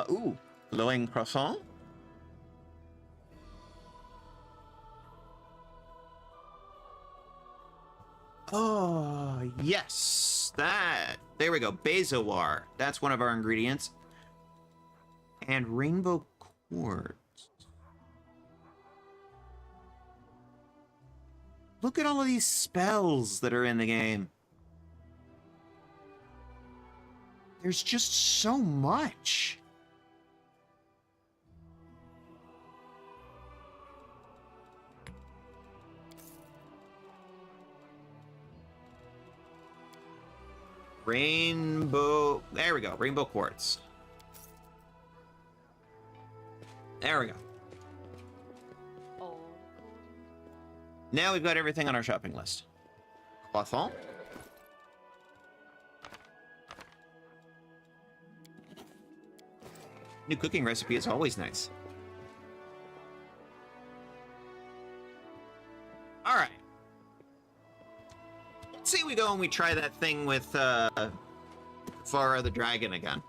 Ooh, glowing croissant. Oh, yes, that. There we go, Bezowar. That's one of our ingredients. And rainbow quartz. Look at all of these spells that are in the game. There's just so much. Rainbow... There we go. Rainbow quartz. There we go. Now we've got everything on our shopping list. Croissant. New cooking recipe is always nice. All right. Let's say we go and we try that thing with Farah the dragon again.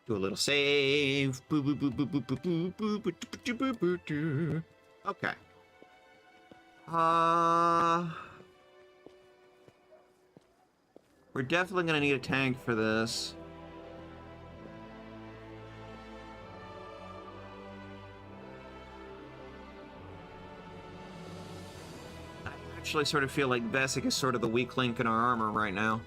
Do a little save. Okay. We're definitely gonna need a tank for this. I actually sort of feel like Veshka is sort of the weak link in our armor right now.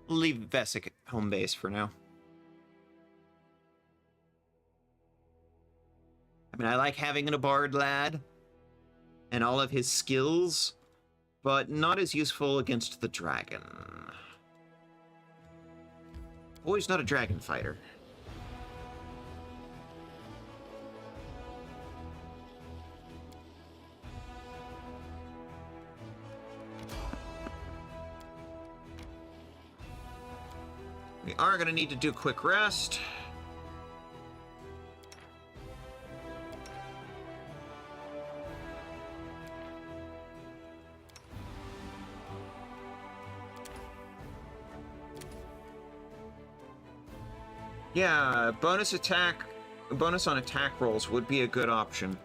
We'll leave Veshka at home base for now. I mean, I like having a bard lad and all of his skills, but not as useful against the dragon. Boy's not a dragon fighter. We are going to need to do a quick rest. Yeah, bonus on attack rolls would be a good option.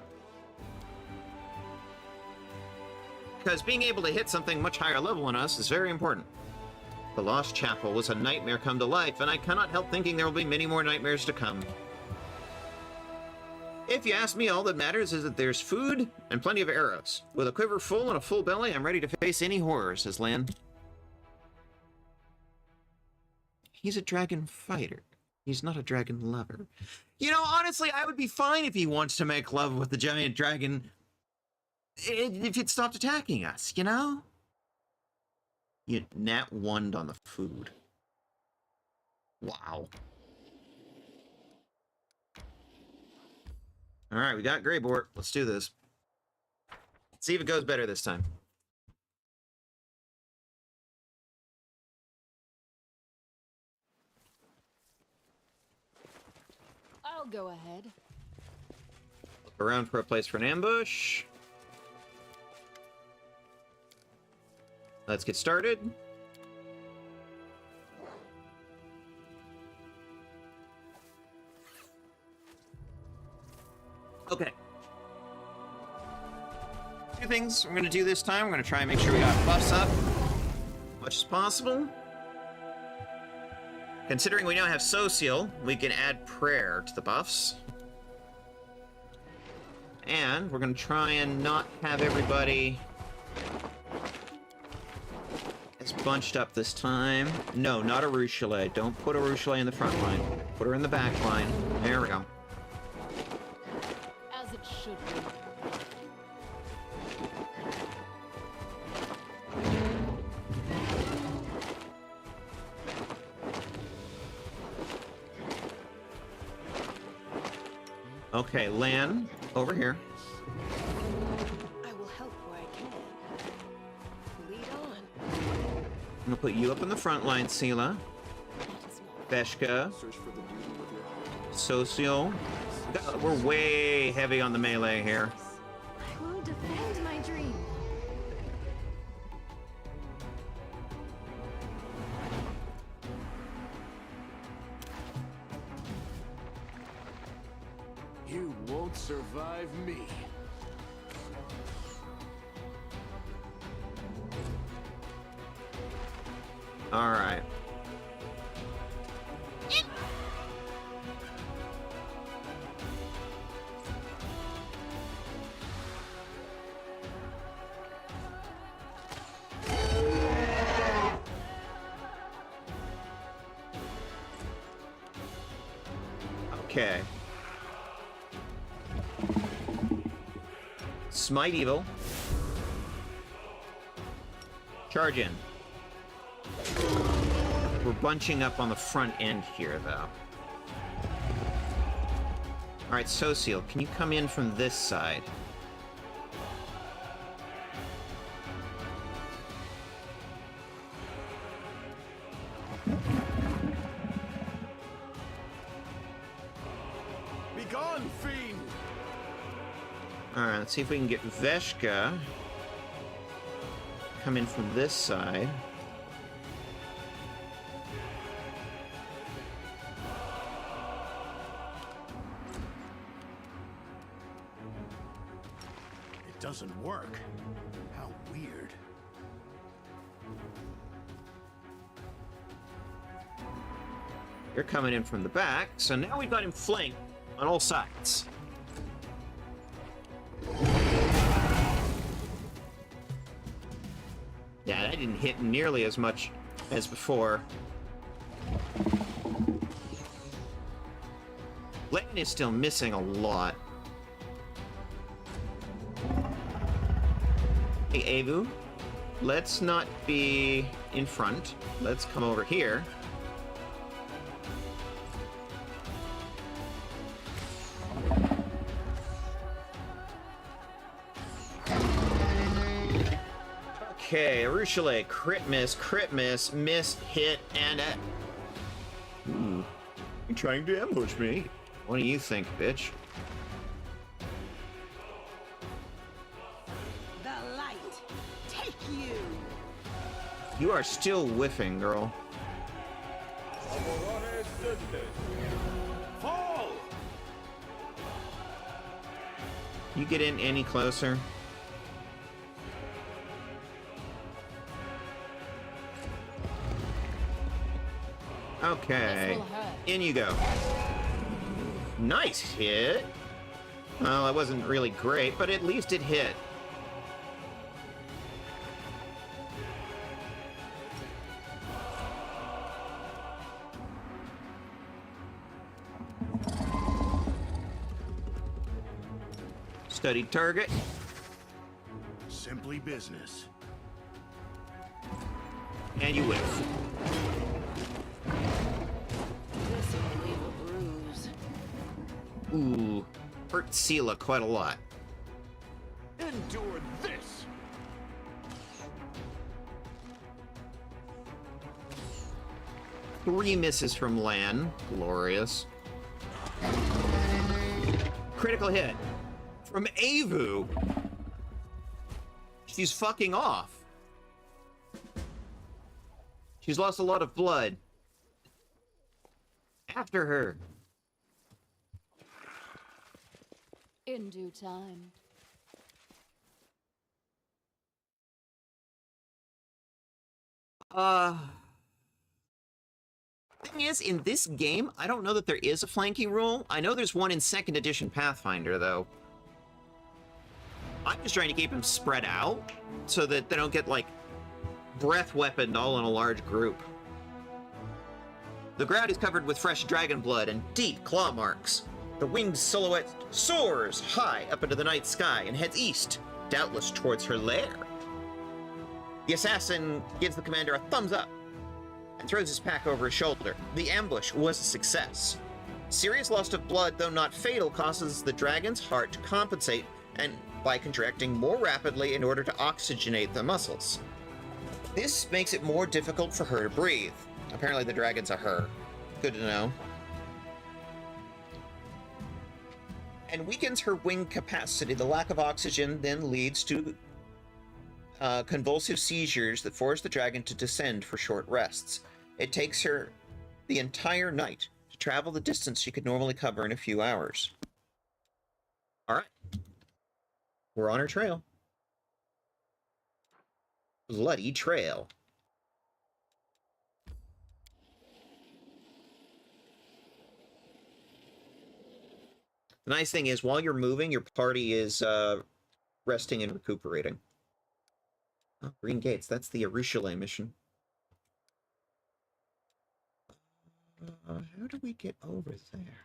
Because being able to hit something much higher level than us is very important. The Lost Chapel was a nightmare come to life, and I cannot help thinking there will be many more nightmares to come. If you ask me, all that matters is that there's food and plenty of arrows. With a quiver full and a full belly, I'm ready to face any horror, says Lan. He's a dragon fighter. He's not a dragon lover. You know, honestly, I would be fine if he wants to make love with the giant dragon if it stopped attacking us, you know? You nat 1'd on the food. Wow. Alright, we got Greybort. Let's do this. Let's see if it goes better this time. I'll go ahead. Look around for a place for an ambush. Let's get started. Okay. Two things we're going to do this time. We're going to try and make sure we got buffs up as much as possible. Considering we now have Social, we can add Prayer to the buffs. And we're going to try and not have everybody as bunched up this time. No, not a Ruchelet. Don't put a Ruchelet in the front line. Put her in the back line. There we go. As it should be. Okay, Lan, over here. I will help where I can. Lead on. I'm gonna put you up in the front line, Sela. Veshka. Social. We're way heavy on the melee here. I will defend my dream. You won't survive me. All right. Okay. Smite evil. Charge in. We're bunching up on the front end here, though. Alright, Social, can you come in from this side? Be gone, fiend! Alright, let's see if we can get Veshka. Come in from this side. It doesn't work. How weird. You're coming in from the back, so now we've got him flanked on all sides. Yeah, that didn't hit nearly as much as before. Len is still missing a lot. Hey, Avu, let's not be in front. Let's come over here. Okay, Arushale, crit miss, missed, hit, and Ooh, you're trying to ambush me. What do you think, bitch? The light, take you! You are still whiffing, girl. Fall! You get in any closer? Okay, in you go. Nice hit. Well, that wasn't really great, but at least it hit. Studied target. Simply business. And you whiff. This'll leave a bruise. Ooh, hurt Sela quite a lot. Endure this! Three misses from Lan. Glorious. Critical hit from Avu. She's fucking off. She's lost a lot of blood. After her. In due time. Thing is, in this game, I don't know that there is a flanking rule. I know there's one in 2nd edition Pathfinder, though. I'm just trying to keep them spread out so that they don't get, like, breath weaponed all in a large group. The ground is covered with fresh dragon blood and deep claw marks. The winged silhouette soars high up into the night sky and heads east, doubtless towards her lair. The assassin gives the commander a thumbs up and throws his pack over his shoulder. The ambush was a success. Serious loss of blood, though not fatal, causes the dragon's heart to compensate and by contracting more rapidly in order to oxygenate the muscles. This makes it more difficult for her to breathe. Apparently the dragon's a her. Good to know. And weakens her wing capacity. The lack of oxygen then leads to convulsive seizures that force the dragon to descend for short rests. It takes her the entire night to travel the distance she could normally cover in a few hours. All right. We're on her trail. Bloody trail. The nice thing is, while you're moving, your party is resting and recuperating. Oh, Green Gates, that's the Arushale mission. How do we get over there?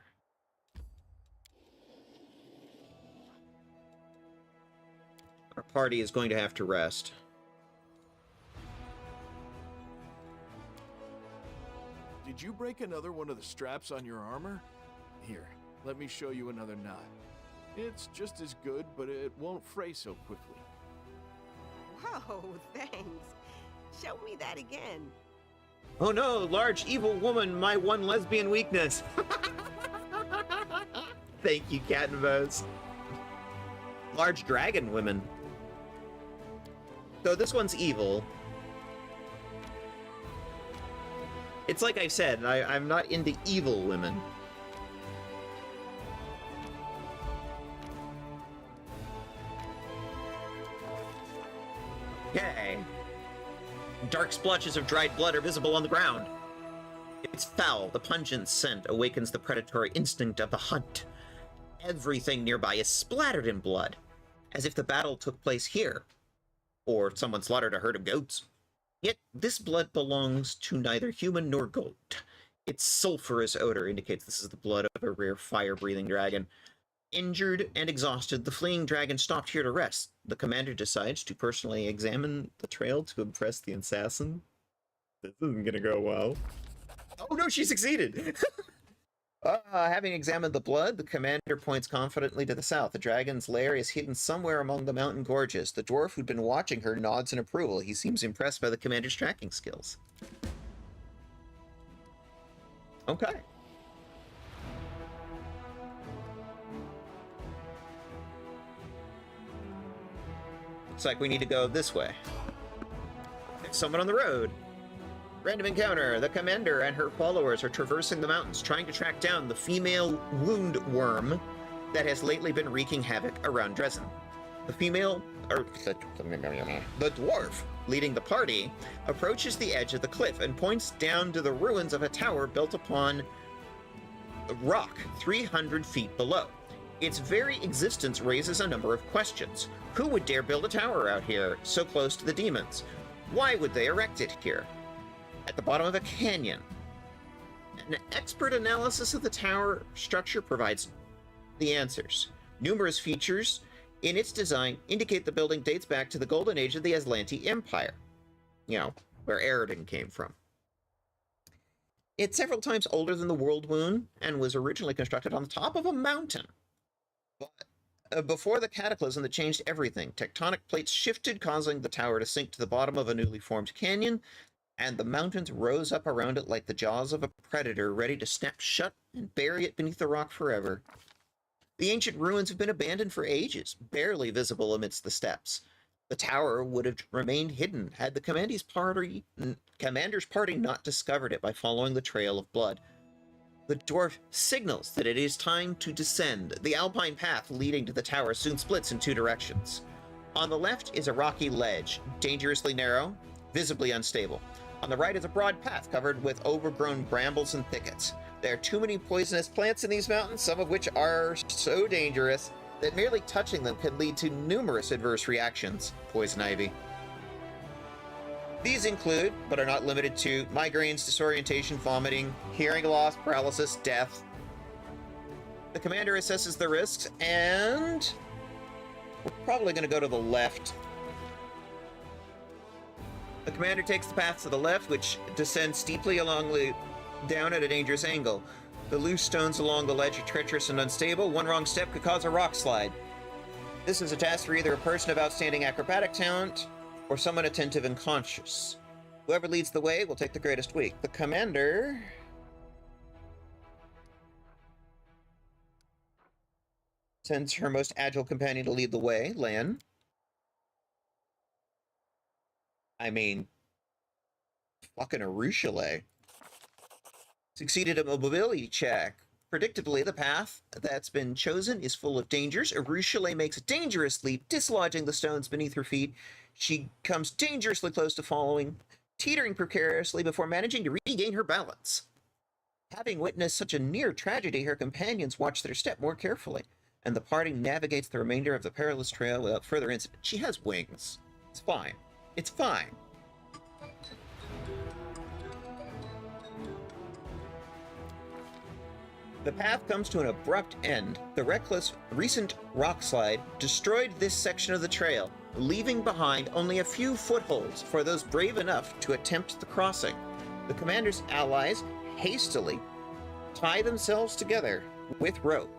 Our party is going to have to rest. Did you break another one of the straps on your armor? Here, let me show you another knot. It's just as good, but it won't fray so quickly. Whoa, thanks. Show me that again. Oh no, large evil woman, my one lesbian weakness. Thank you, Cat and Bose. Large dragon women. So this one's evil. It's like I've said, I'm not into evil women. Okay. Dark splotches of dried blood are visible on the ground. It's foul. The pungent scent awakens the predatory instinct of the hunt. Everything nearby is splattered in blood, as if the battle took place here, or someone slaughtered a herd of goats. Yet this blood belongs to neither human nor goat. Its sulphurous odor indicates this is the blood of a rare fire-breathing dragon. Injured and exhausted, the fleeing dragon stopped here to rest. The commander decides to personally examine the trail to impress the assassin. This isn't gonna go well. Oh no, she succeeded! Having examined the blood, the commander points confidently to the south. The dragon's lair is hidden somewhere among the mountain gorges. The dwarf who'd been watching her nods in approval. He seems impressed by the commander's tracking skills. Okay. Looks like we need to go this way. There's someone on the road. Random encounter. The commander and her followers are traversing the mountains, trying to track down the female wound worm that has lately been wreaking havoc around Dresden. The dwarf leading the party approaches the edge of the cliff and points down to the ruins of a tower built upon rock 300 feet below. Its very existence raises a number of questions. Who would dare build a tower out here, so close to the demons? Why would they erect it here, at the bottom of a canyon? An expert analysis of the tower structure provides the answers. Numerous features in its design indicate the building dates back to the golden age of the Aslanti Empire. You know, where Eridan came from. It's several times older than the World Wound and was originally constructed on the top of a mountain. But before the cataclysm that changed everything, tectonic plates shifted, causing the tower to sink to the bottom of a newly formed canyon, and the mountains rose up around it like the jaws of a predator ready to snap shut and bury it beneath the rock forever. The ancient ruins have been abandoned for ages, barely visible amidst the steppes. The tower would have remained hidden had the commander's party not discovered it by following the trail of blood. The dwarf signals that it is time to descend. The alpine path leading to the tower soon splits in two directions. On the left is a rocky ledge, dangerously narrow, visibly unstable. On the right is a broad path covered with overgrown brambles and thickets. There are too many poisonous plants in these mountains, some of which are so dangerous that merely touching them can lead to numerous adverse reactions. Poison ivy. These include, but are not limited to, migraines, disorientation, vomiting, hearing loss, paralysis, death. The commander assesses the risks, and we're probably going to go to the left. The commander takes the path to the left, which descends steeply down at a dangerous angle. The loose stones along the ledge are treacherous and unstable. One wrong step could cause a rock slide. This is a task for either a person of outstanding acrobatic talent or someone attentive and conscious. Whoever leads the way will take the greatest weight. The commander sends her most agile companion to lead the way, Lan. I mean, fucking Arushale. Succeeded a mobility check. Predictably, the path that's been chosen is full of dangers. Arushale makes a dangerous leap, dislodging the stones beneath her feet. She comes dangerously close to following, teetering precariously before managing to regain her balance. Having witnessed such a near tragedy, her companions watch their step more carefully, and the party navigates the remainder of the perilous trail without further incident. She has wings. It's fine. It's fine. The path comes to an abrupt end. The reckless recent rock slide destroyed this section of the trail, leaving behind only a few footholds for those brave enough to attempt the crossing. The commander's allies hastily tie themselves together, with rope,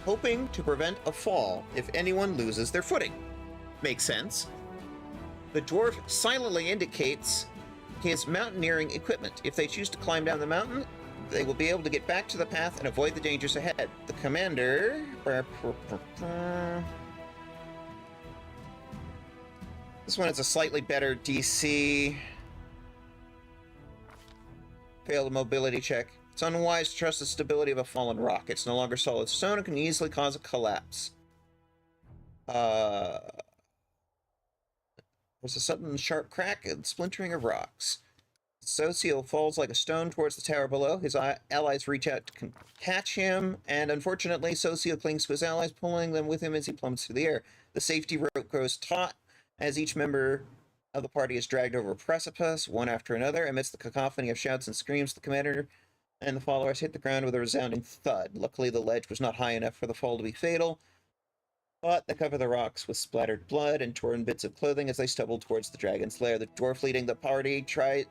hoping to prevent a fall if anyone loses their footing. Makes sense. The dwarf silently indicates his mountaineering equipment. If they choose to climb down the mountain, they will be able to get back to the path and avoid the dangers ahead. The commander... This one is a slightly better DC. Failed a mobility check. It's unwise to trust the stability of a fallen rock. It's no longer solid stone and can easily cause a collapse. There's a sudden sharp crack and splintering of rocks. Socio falls like a stone towards the tower below. His allies reach out to catch him, and unfortunately, Socio clings to his allies, pulling them with him as he plummets through the air. The safety rope grows taut as each member of the party is dragged over a precipice, one after another. Amidst the cacophony of shouts and screams, the commander and the followers hit the ground with a resounding thud. Luckily, the ledge was not high enough for the fall to be fatal, but they cover the rocks with splattered blood and torn bits of clothing as they stumble towards the dragon's lair. The dwarf leading the party tries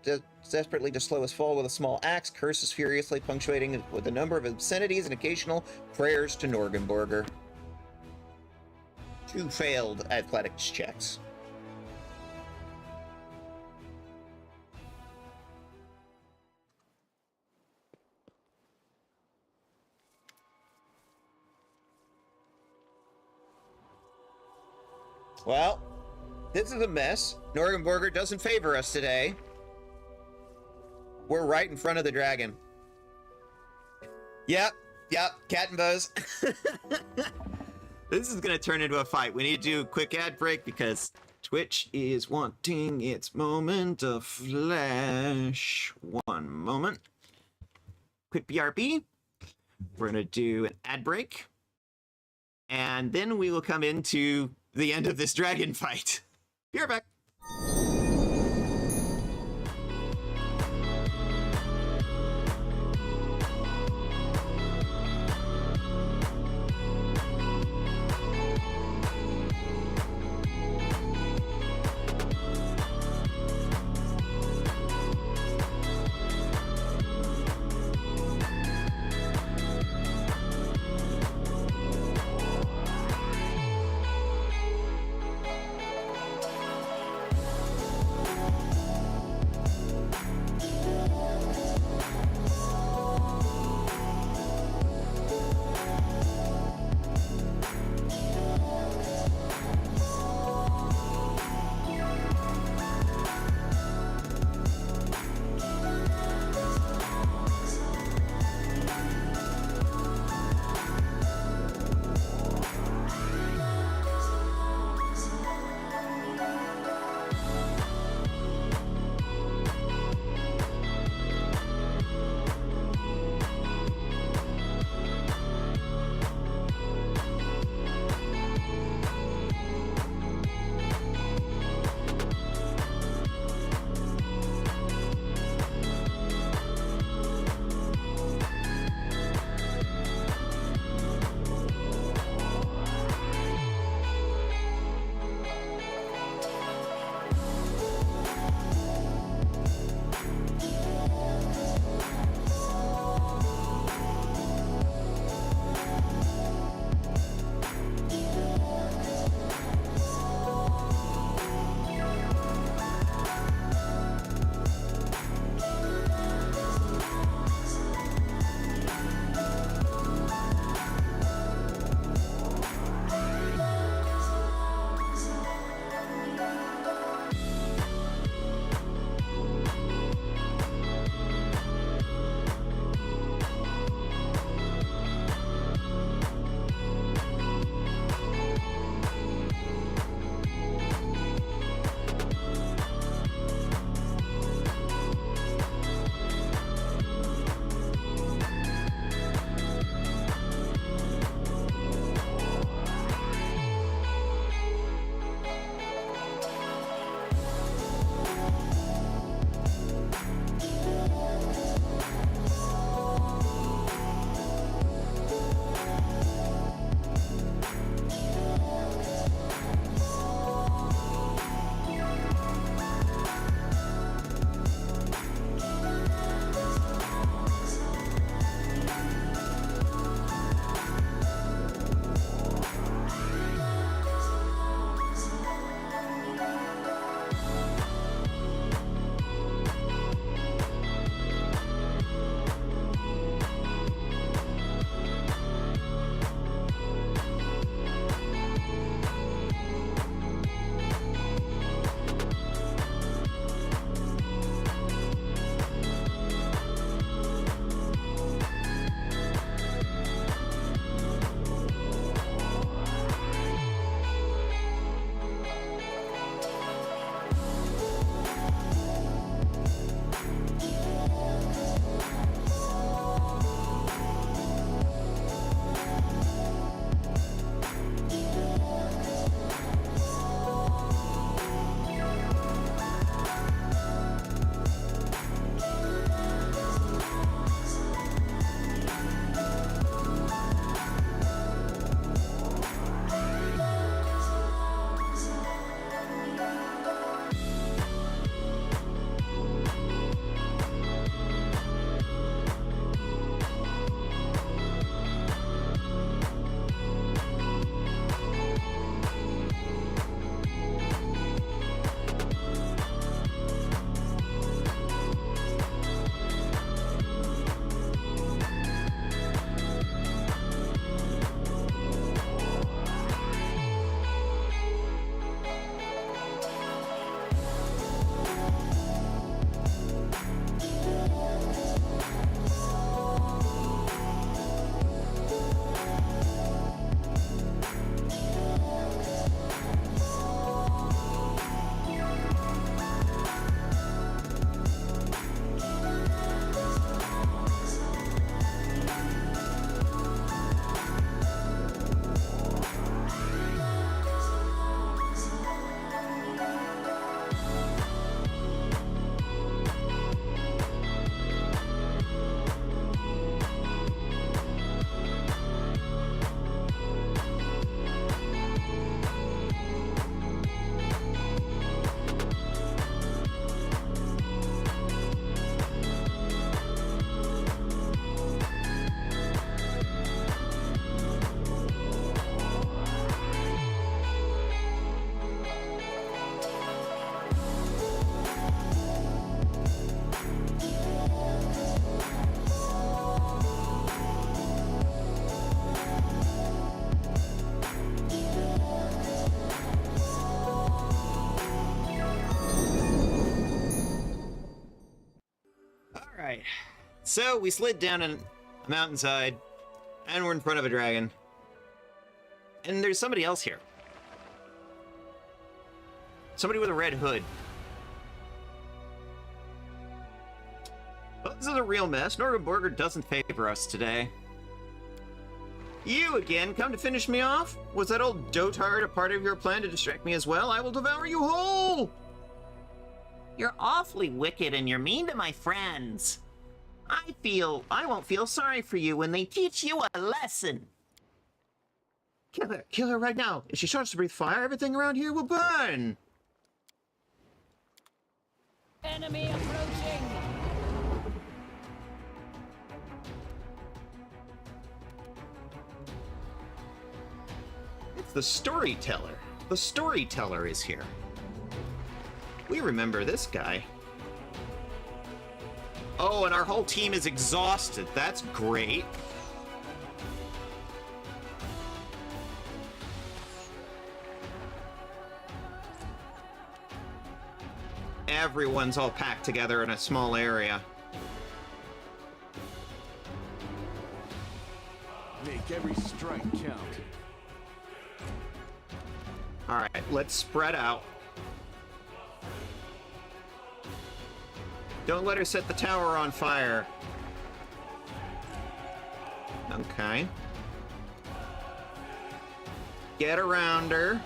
desperately to slow his fall with a small axe, curses furiously, punctuating it with a number of obscenities and occasional prayers to Norgenborger. 2 failed athletics checks. Well, this is a mess. Norgenborger doesn't favor us today. We're right in front of the dragon. Yep, cat and buzz. This is gonna turn into a fight. We need to do a quick ad break because Twitch is wanting its moment of flash. One moment. Quick BRB. We're gonna do an ad break. And then we will come into the end of this dragon fight. Be right back. So, we slid down a mountainside, and we're in front of a dragon. And there's somebody else here. Somebody with a red hood. Well, this is a real mess. Nordenborger doesn't favor us today. You again, come to finish me off? Was that old dotard a part of your plan to distract me as well? I will devour you whole! You're awfully wicked and you're mean to my friends. I won't feel sorry for you when they teach you a lesson. Kill her right now. If she starts to breathe fire, everything around here will burn. Enemy approaching! It's the storyteller. The storyteller is here. We remember this guy. Oh, and our whole team is exhausted. That's great. Everyone's all packed together in a small area. Make every strike count. All right, let's spread out. Don't let her set the tower on fire. Okay. Get around her.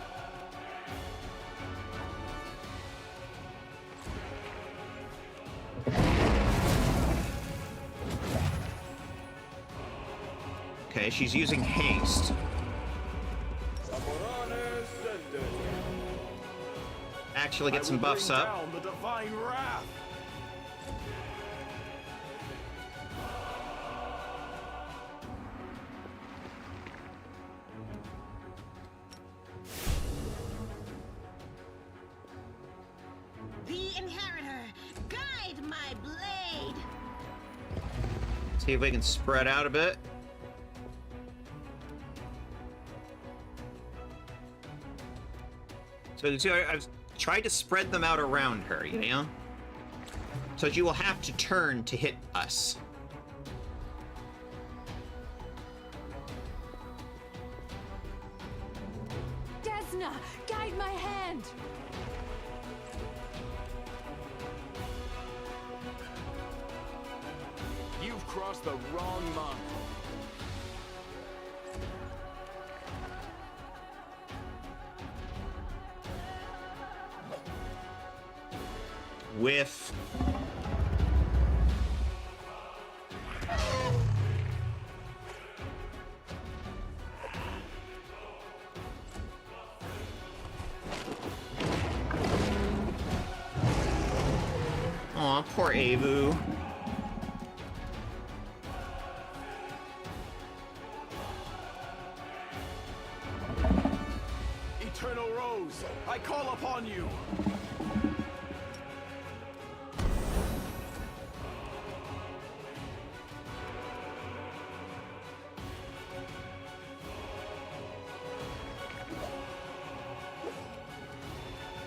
Okay, she's using haste. Actually get some buffs up. Down the divine wrath. The inheritor, guide my blade. See if we can spread out a bit. So you see, I've tried to spread them out around her, you know? So that you will have to turn to hit us. Desna, guide my hand! You've crossed the wrong monk. Whiff. Aw, poor Avu. Eternal Rose, I call upon you.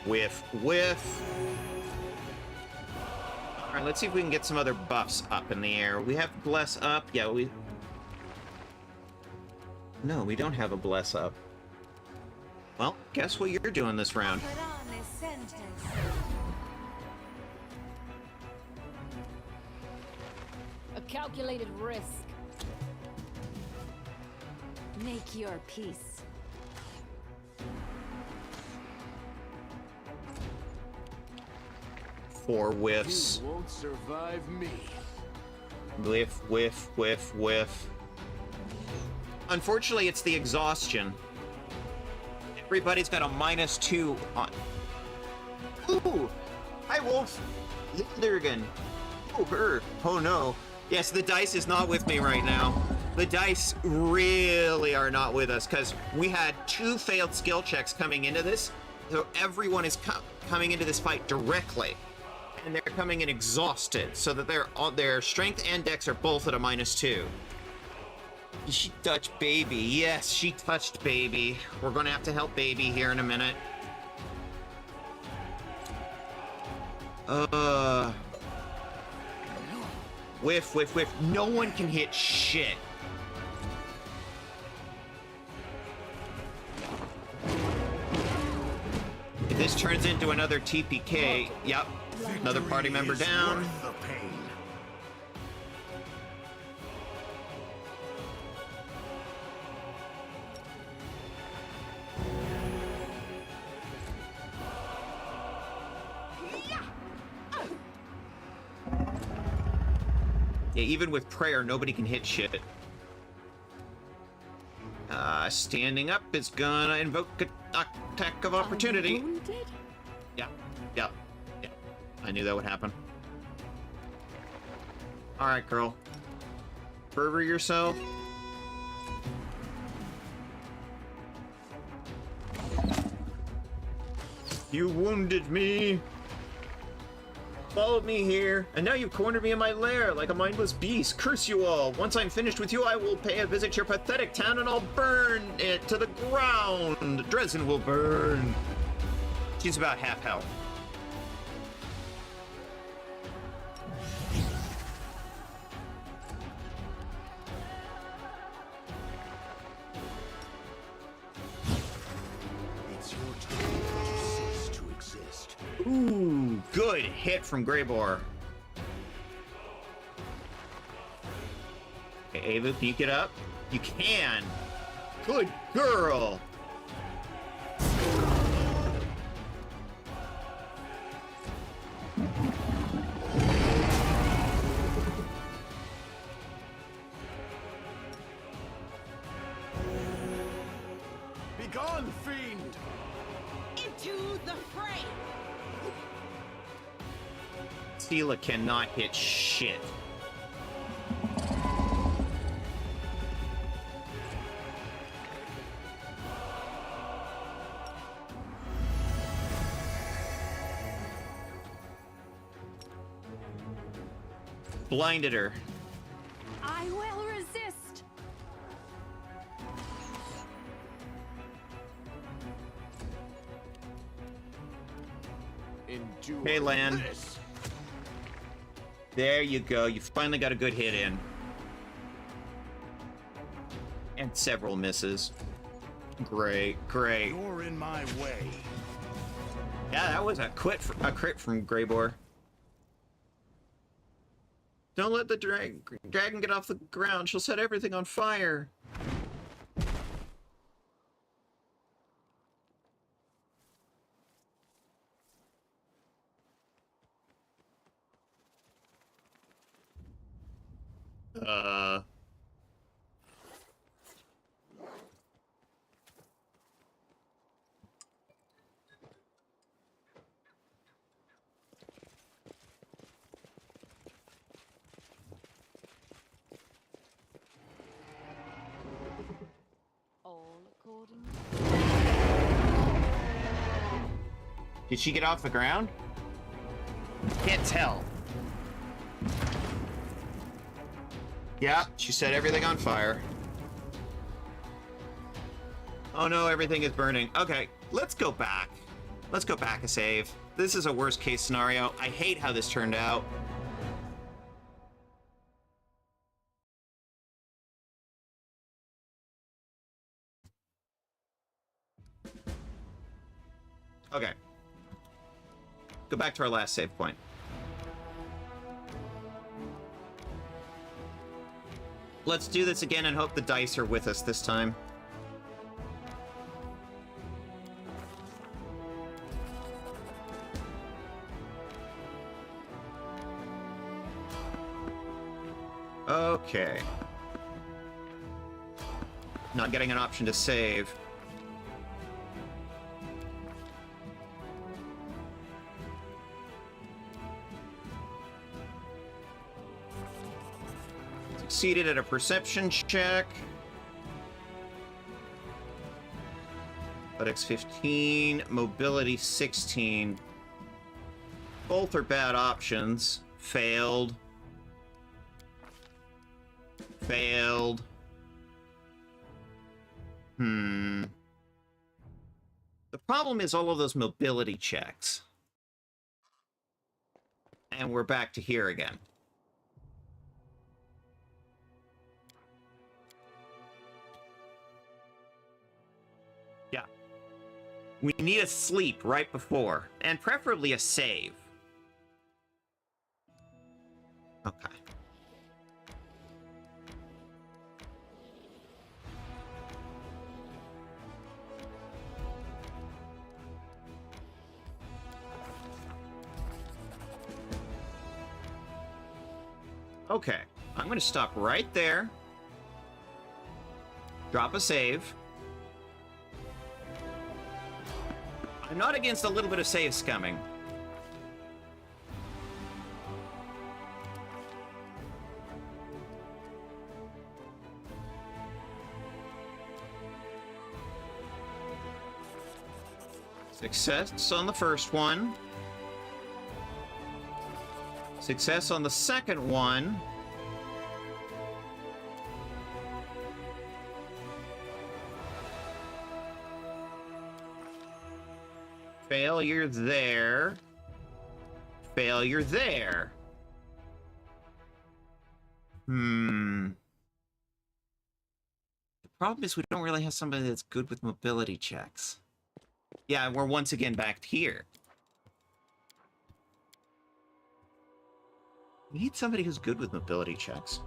Whiff, whiff. Alright, let's see if we can get some other buffs up in the air. We have Bless up. Yeah, we... No, we don't have a Bless up. Well, guess what you're doing this round. A calculated risk. Make your peace. Four whiffs. You won't survive me. Whiff, whiff, whiff, whiff. Unfortunately, it's the exhaustion. Everybody's got a -2 on. Ooh! Hi, Wolf! Lindergan! Oh, her! Oh no. Yes, the dice is not with me right now. The dice really are not with us, because we had 2 failed skill checks coming into this, so everyone is coming into this fight directly. And they're coming in exhausted, so that their strength and dex are both at a -2. Did she touch baby? Yes, she touched baby. We're gonna have to help baby here in a minute. Whiff, whiff, whiff. No one can hit shit. If this turns into another TPK, yep, another party member down. Worth the pain. Yeah, even with prayer, nobody can hit shit. Standing up is gonna invoke an attack of opportunity. Yeah, yeah, yeah. I knew that would happen. Alright, girl. Fervor yourself. You wounded me. Followed me here, and now you've cornered me in my lair like a mindless beast. Curse you all. Once I'm finished with you, I will pay a visit to your pathetic town and I'll burn it to the ground. Dresden will burn. She's about half health. It's your time to cease to exist. Ooh, good hit from Greybor. Okay, Ava, can you get up? You can. Good girl. Begone, fiend! Into the fray! Sela cannot hit shit. Blinded her. I will resist. Endure Hey, Lan. this. There you go. You finally got a good hit in. And several misses. Great, great. You're in my way. Yeah, that was a crit from Greybor. Don't let the dragon get off the ground. She'll set everything on fire. All according. Did she get off the ground? Can't tell. Yeah, she set everything on fire. Oh no, everything is burning. Okay, let's go back. Let's go back a save. This is a worst case scenario. I hate how this turned out. Okay. Go back to our last save point. Let's do this again and hope the dice are with us this time. Okay. Not getting an option to save. Succeeded at a perception check. Athletics 15, mobility 16. Both are bad options. Failed. Failed. The problem is all of those mobility checks. And we're back to here again. We need a sleep right before, and preferably a save. Okay. Okay, I'm going to stop right there. Drop a save. I'm not against a little bit of save scumming. Success on the first one. Success on the second one. Failure there. Failure there. The problem is we don't really have somebody that's good with mobility checks. Yeah, we're once again back here. We need somebody who's good with mobility checks.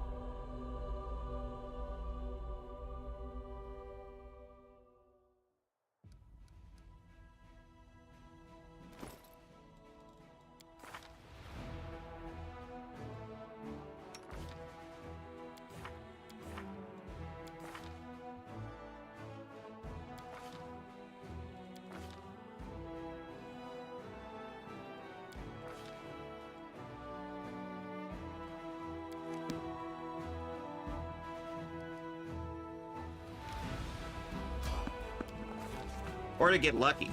Or to get lucky.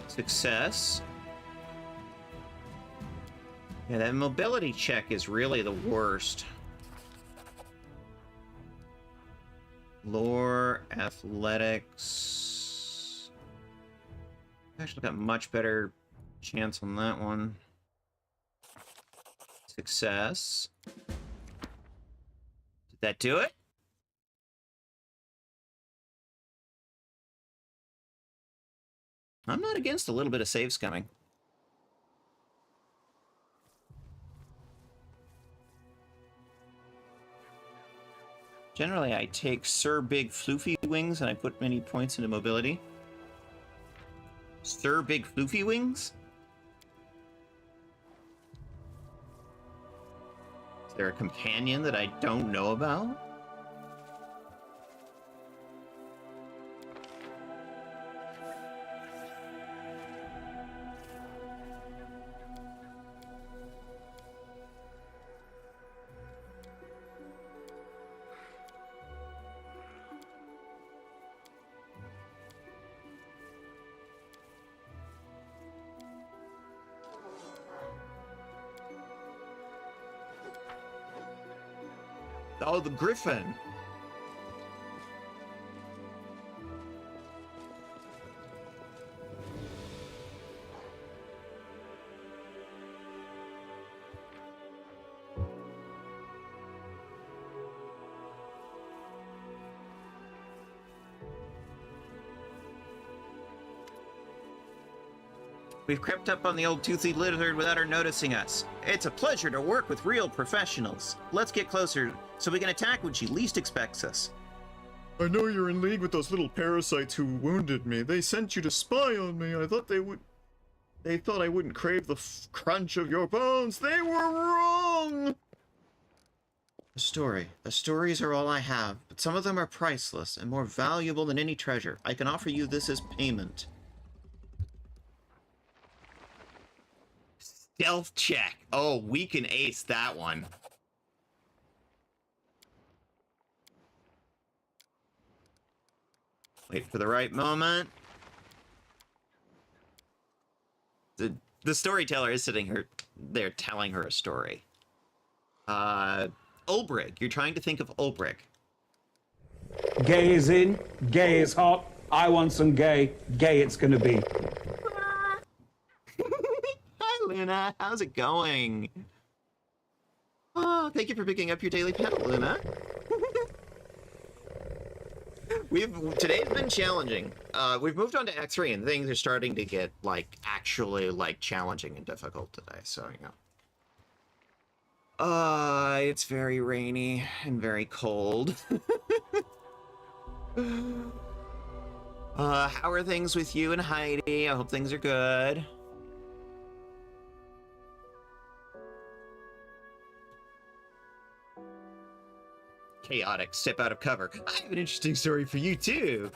Success. Yeah, that mobility check is really the worst. Lore, athletics. Actually got much better chance on that one. Success. Did that do it? I'm not against a little bit of save scumming. Generally, I take Sir Big Floofy Wings and I put many points into mobility. Sir Big Floofy Wings? Is there a companion that I don't know about? Oh, the Griffin. We've crept up on the old toothy lizard without her noticing us. It's a pleasure to work with real professionals. Let's get closer so we can attack when she least expects us. I know you're in league with those little parasites who wounded me. They sent you to spy on me. I thought they would... They thought I wouldn't crave the crunch of your bones. They were wrong! A story. The stories are all I have, but some of them are priceless and more valuable than any treasure. I can offer you this as payment. Stealth check. Oh, we can ace that one. Wait for the right moment. The storyteller is sitting there telling her a story. Ulbrig. You're trying to think of Ulbrig. Gay is in, gay is hot. I want some gay. Gay it's gonna be. I Luna. How's it going? Oh, thank you for picking up your daily pet, Luna. Today's been challenging. We've moved on to X3, and things are starting to get, like, actually, like, challenging and difficult today, so, you know. It's very rainy and very cold. How are things with you and Heidi? I hope things are good. Chaotic, step out of cover. I have an interesting story for you, too.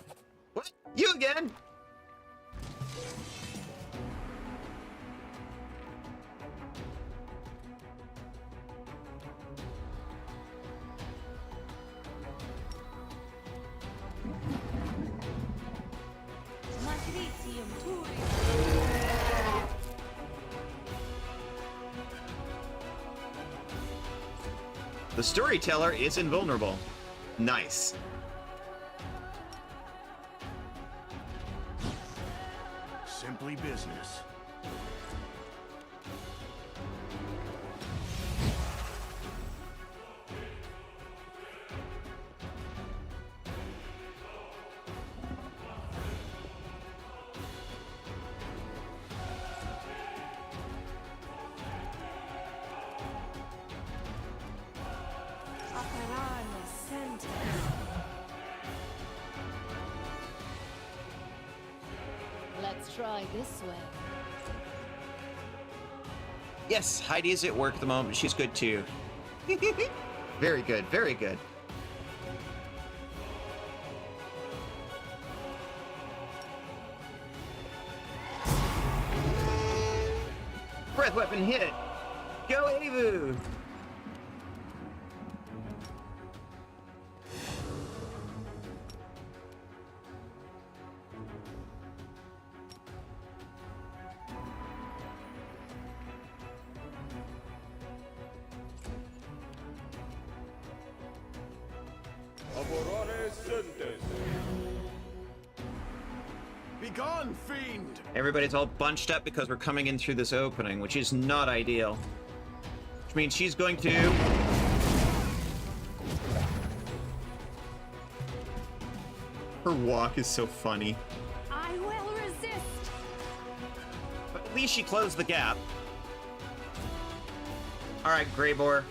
What? You again? The storyteller is invulnerable. Nice. Simply business. Let's try this way. Yes, Heidi is at work at the moment. She's good too. Very good, very good. Breath weapon hit. Go Avu. Begone, fiend! Everybody's all bunched up because we're coming in through this opening, which is not ideal. Which means she's going to... Her walk is so funny. I will resist. But at least she closed the gap. Alright, Greybor.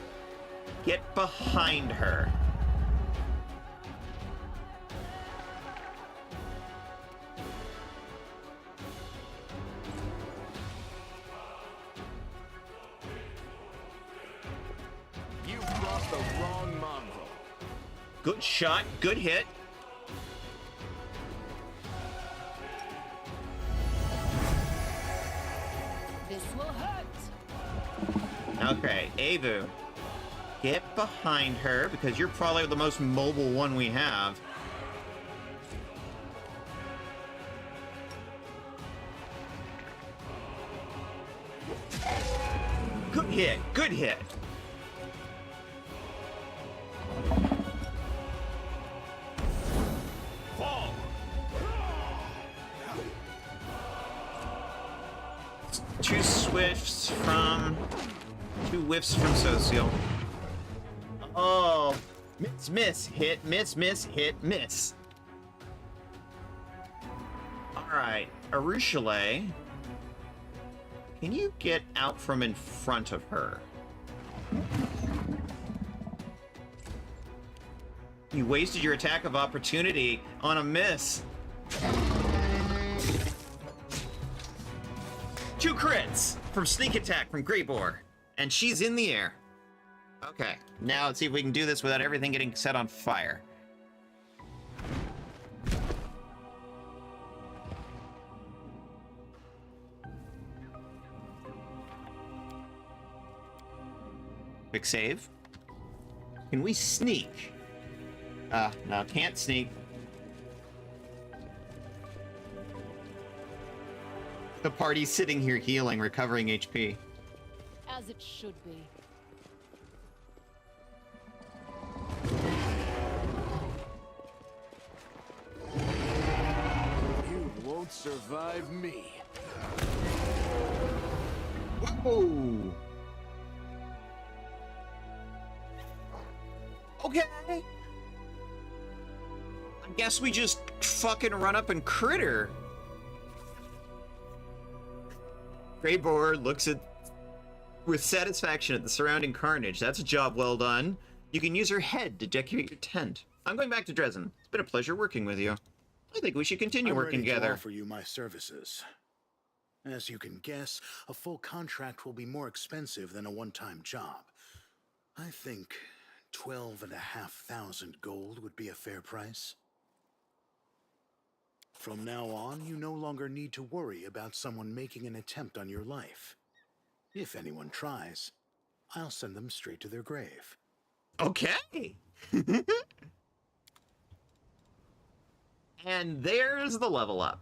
Get behind her. You crossed the wrong mongrel. Good shot, good hit. This will hurt. Okay, Avu. Get behind her, because you're probably the most mobile one we have. Good hit, good hit. Fall. Two swifts from... Two whiffs from Social. Oh, miss, miss, hit, miss, miss, hit, miss. Alright, Arushale. Can you get out from in front of her? You wasted your attack of opportunity on a miss. 2 crits from sneak attack from Greybor. And she's in the air. Okay, now let's see if we can do this without everything getting set on fire. Quick save. Can we sneak? No, can't sneak. The party's sitting here healing, recovering HP. As it should be. You won't survive me. Oh. Okay. I guess we just fucking run up and crit her. Greyboar looks at with satisfaction at the surrounding carnage. That's a job well done. You can use her head to decorate your tent. I'm going back to Dresden. It's been a pleasure working with you. I think we should continue working together. To offer you my services. As you can guess, a full contract will be more expensive than a one-time job. I think 12,500 gold would be a fair price. From now on, you no longer need to worry about someone making an attempt on your life. If anyone tries, I'll send them straight to their grave. Okay. And there's the level up.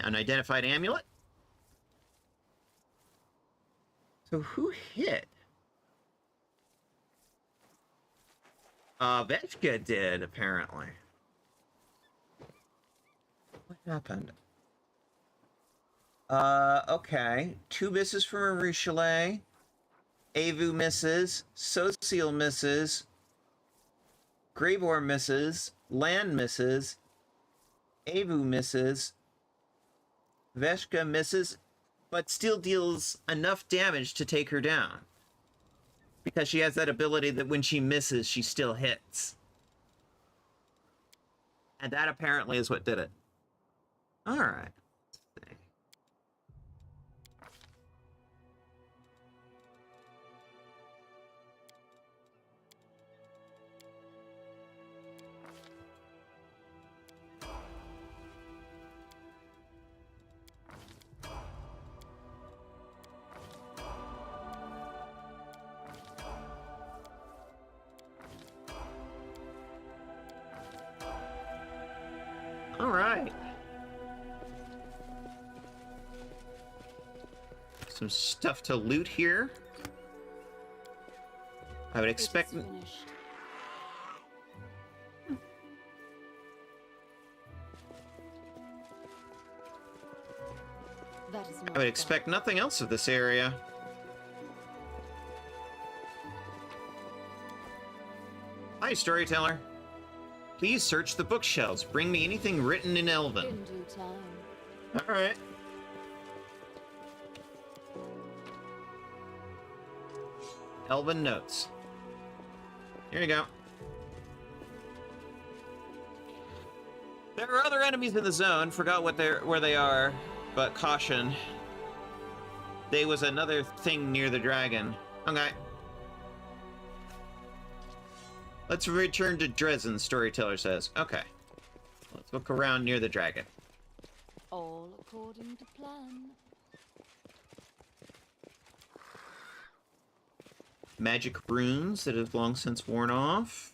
Unidentified amulet. So who hit? Veshka did, apparently. What happened? Okay. 2 misses from Richelieu. Avu misses. Social misses. Greyboar misses. Land misses. Avu misses. Veshka misses, but still deals enough damage to take her down. Because she has that ability that when she misses, she still hits. And that apparently is what did it. Alright. Alright. Some stuff to loot here. I would expect... I would expect nothing else of this area. Hi, storyteller. Please search the bookshelves. Bring me anything written in Elven. In due time. All right. Elven notes. Here you go. There are other enemies in the zone. Forgot where they are, but caution. There was another thing near the dragon. Okay. Let's return to Dresden, storyteller says. Okay. Let's look around near the dragon. All according to plan. Magic runes that have long since worn off.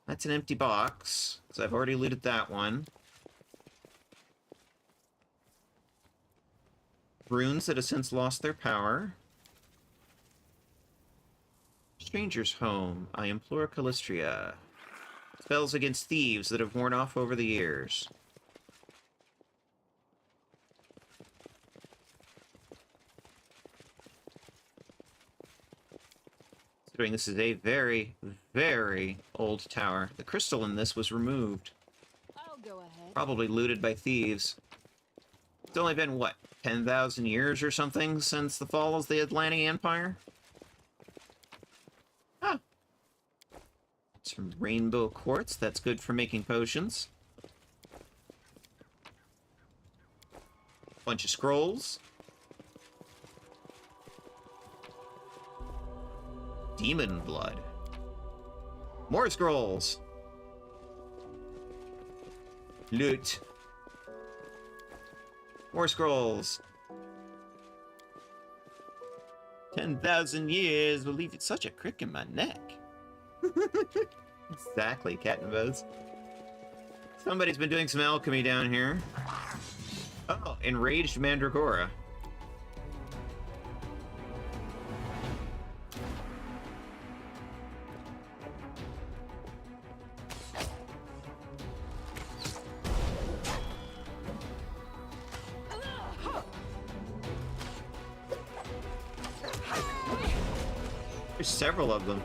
That's an empty box, because I've already looted that one. Runes that have since lost their power. Stranger's Home. I implore Callistria. Spells against thieves that have worn off over the years. Considering this is a very, very old tower. The crystal in this was removed. I'll go ahead. Probably looted by thieves. It's only been, what, 10,000 years or something since the fall of the Atlantic Empire? Ah. Some rainbow quartz. That's good for making potions. Bunch of scrolls. Demon blood. More scrolls. Loot. More scrolls. 10,000 years will leave it such a crick in my neck. Exactly, Cat and Buzz. Somebody's been doing some alchemy down here. Oh, enraged Mandragora. There's several of them.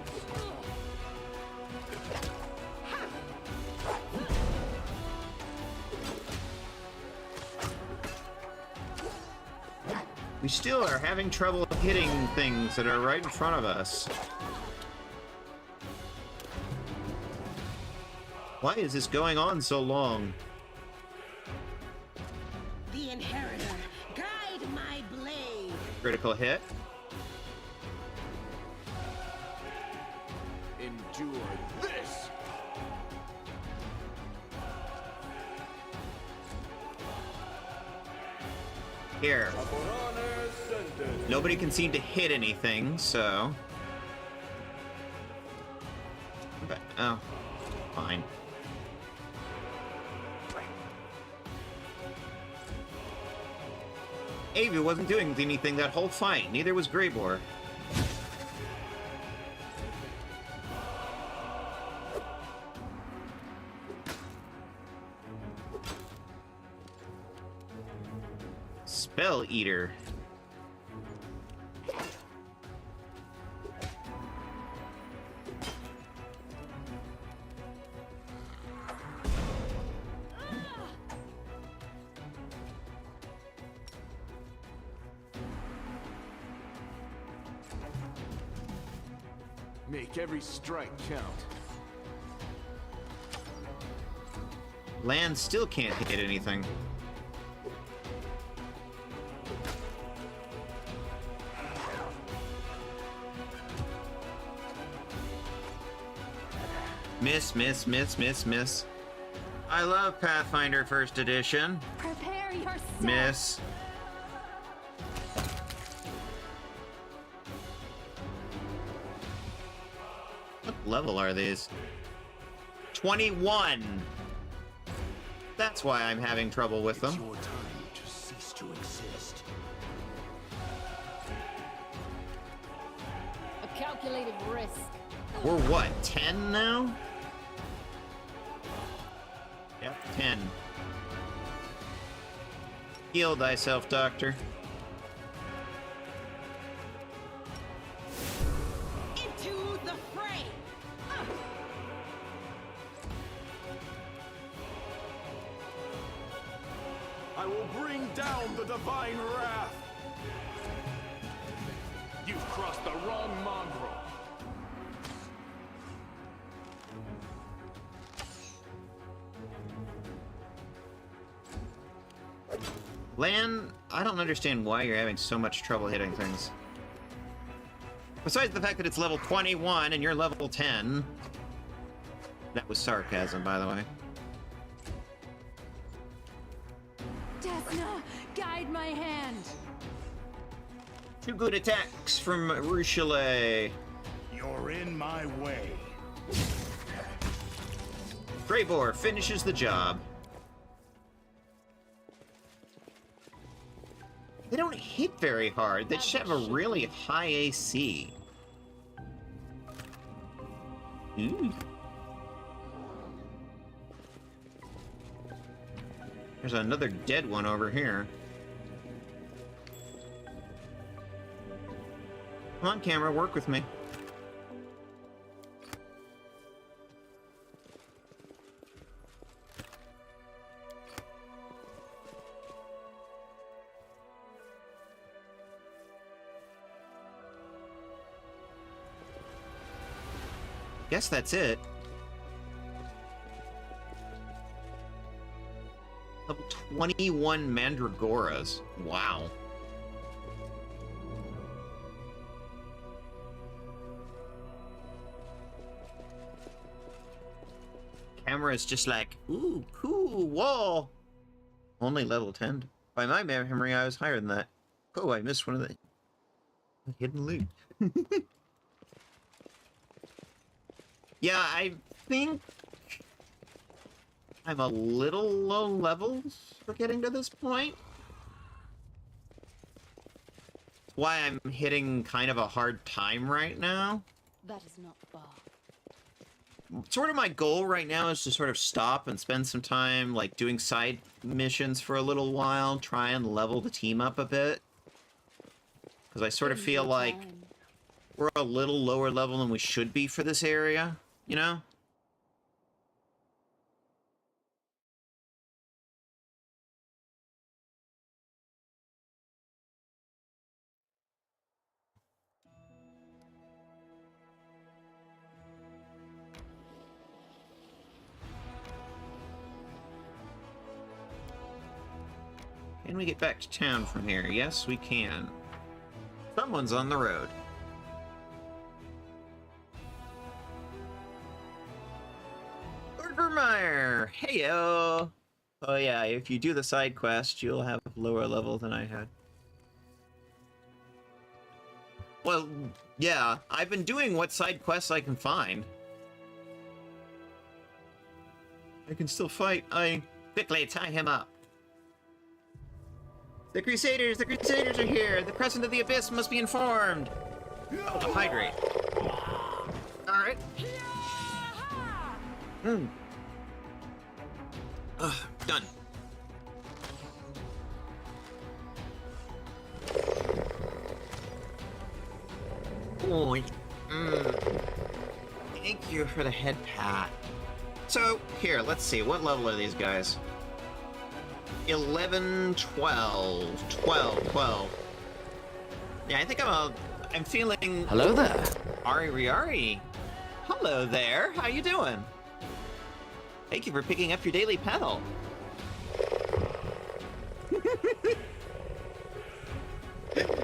We still are having trouble hitting things that are right in front of us. Why is this going on so long? The Inheritor, guide my blade. Critical hit. Endure this! Here. Nobody can seem to hit anything, so... But, oh, fine. Avi wasn't doing anything that whole fight, neither was Greybor. Spell Eater. Make every strike count. Land still can't hit anything. Miss, miss, miss, miss, miss. I love Pathfinder First Edition. Prepare yourself. Miss. What level are these? 21. That's why I'm having trouble with them. It's your time to cease to exist. A calculated risk. We're what, 10 now? Yep, 10. Heal thyself, Doctor. Into the fray. I will bring down the divine wrath. You've crossed the wrong mongrel. Lan, I don't understand why you're having so much trouble hitting things. Besides the fact that it's level 21 and you're level 10. That was sarcasm, by the way. Desna, guide my hand. Two good attacks from Ruchelet. You're in my way. Greybor finishes the job. They don't hit very hard. They just have a really high AC. Ooh. There's another dead one over here. Come on, camera, work with me. Guess that's it. Level 21 Mandragoras. Wow. Camera's just like, ooh, cool, wall. Only level 10. By my memory, I was higher than that. Oh, I missed one of the hidden loot. Yeah, I think I'm a little low levels for getting to this point. Why I'm hitting kind of a hard time right now. That is not far. Sort of my goal right now is to sort of stop and spend some time like doing side missions for a little while, try and level the team up a bit. Because I sort of feel like we're a little lower level than we should be for this area, you know? Can we get back to town from here? Yes, we can. Someone's on the road. Lord Vermeer! Heyo! Oh yeah, if you do the side quest, you'll have a lower level than I had. Well, yeah, I've been doing what side quests I can find. I can still fight. Quickly tie him up. The Crusaders are here! The Crescent of the Abyss must be informed! Oh, to hydrate. Alright. Done. Boy. Thank you for the head pat. So, here, let's see. What level are these guys? 11, 12, 12. Yeah, I think I'm feeling... Hello there. Ari. Hello there. How you doing? Thank you for picking up your daily pedal.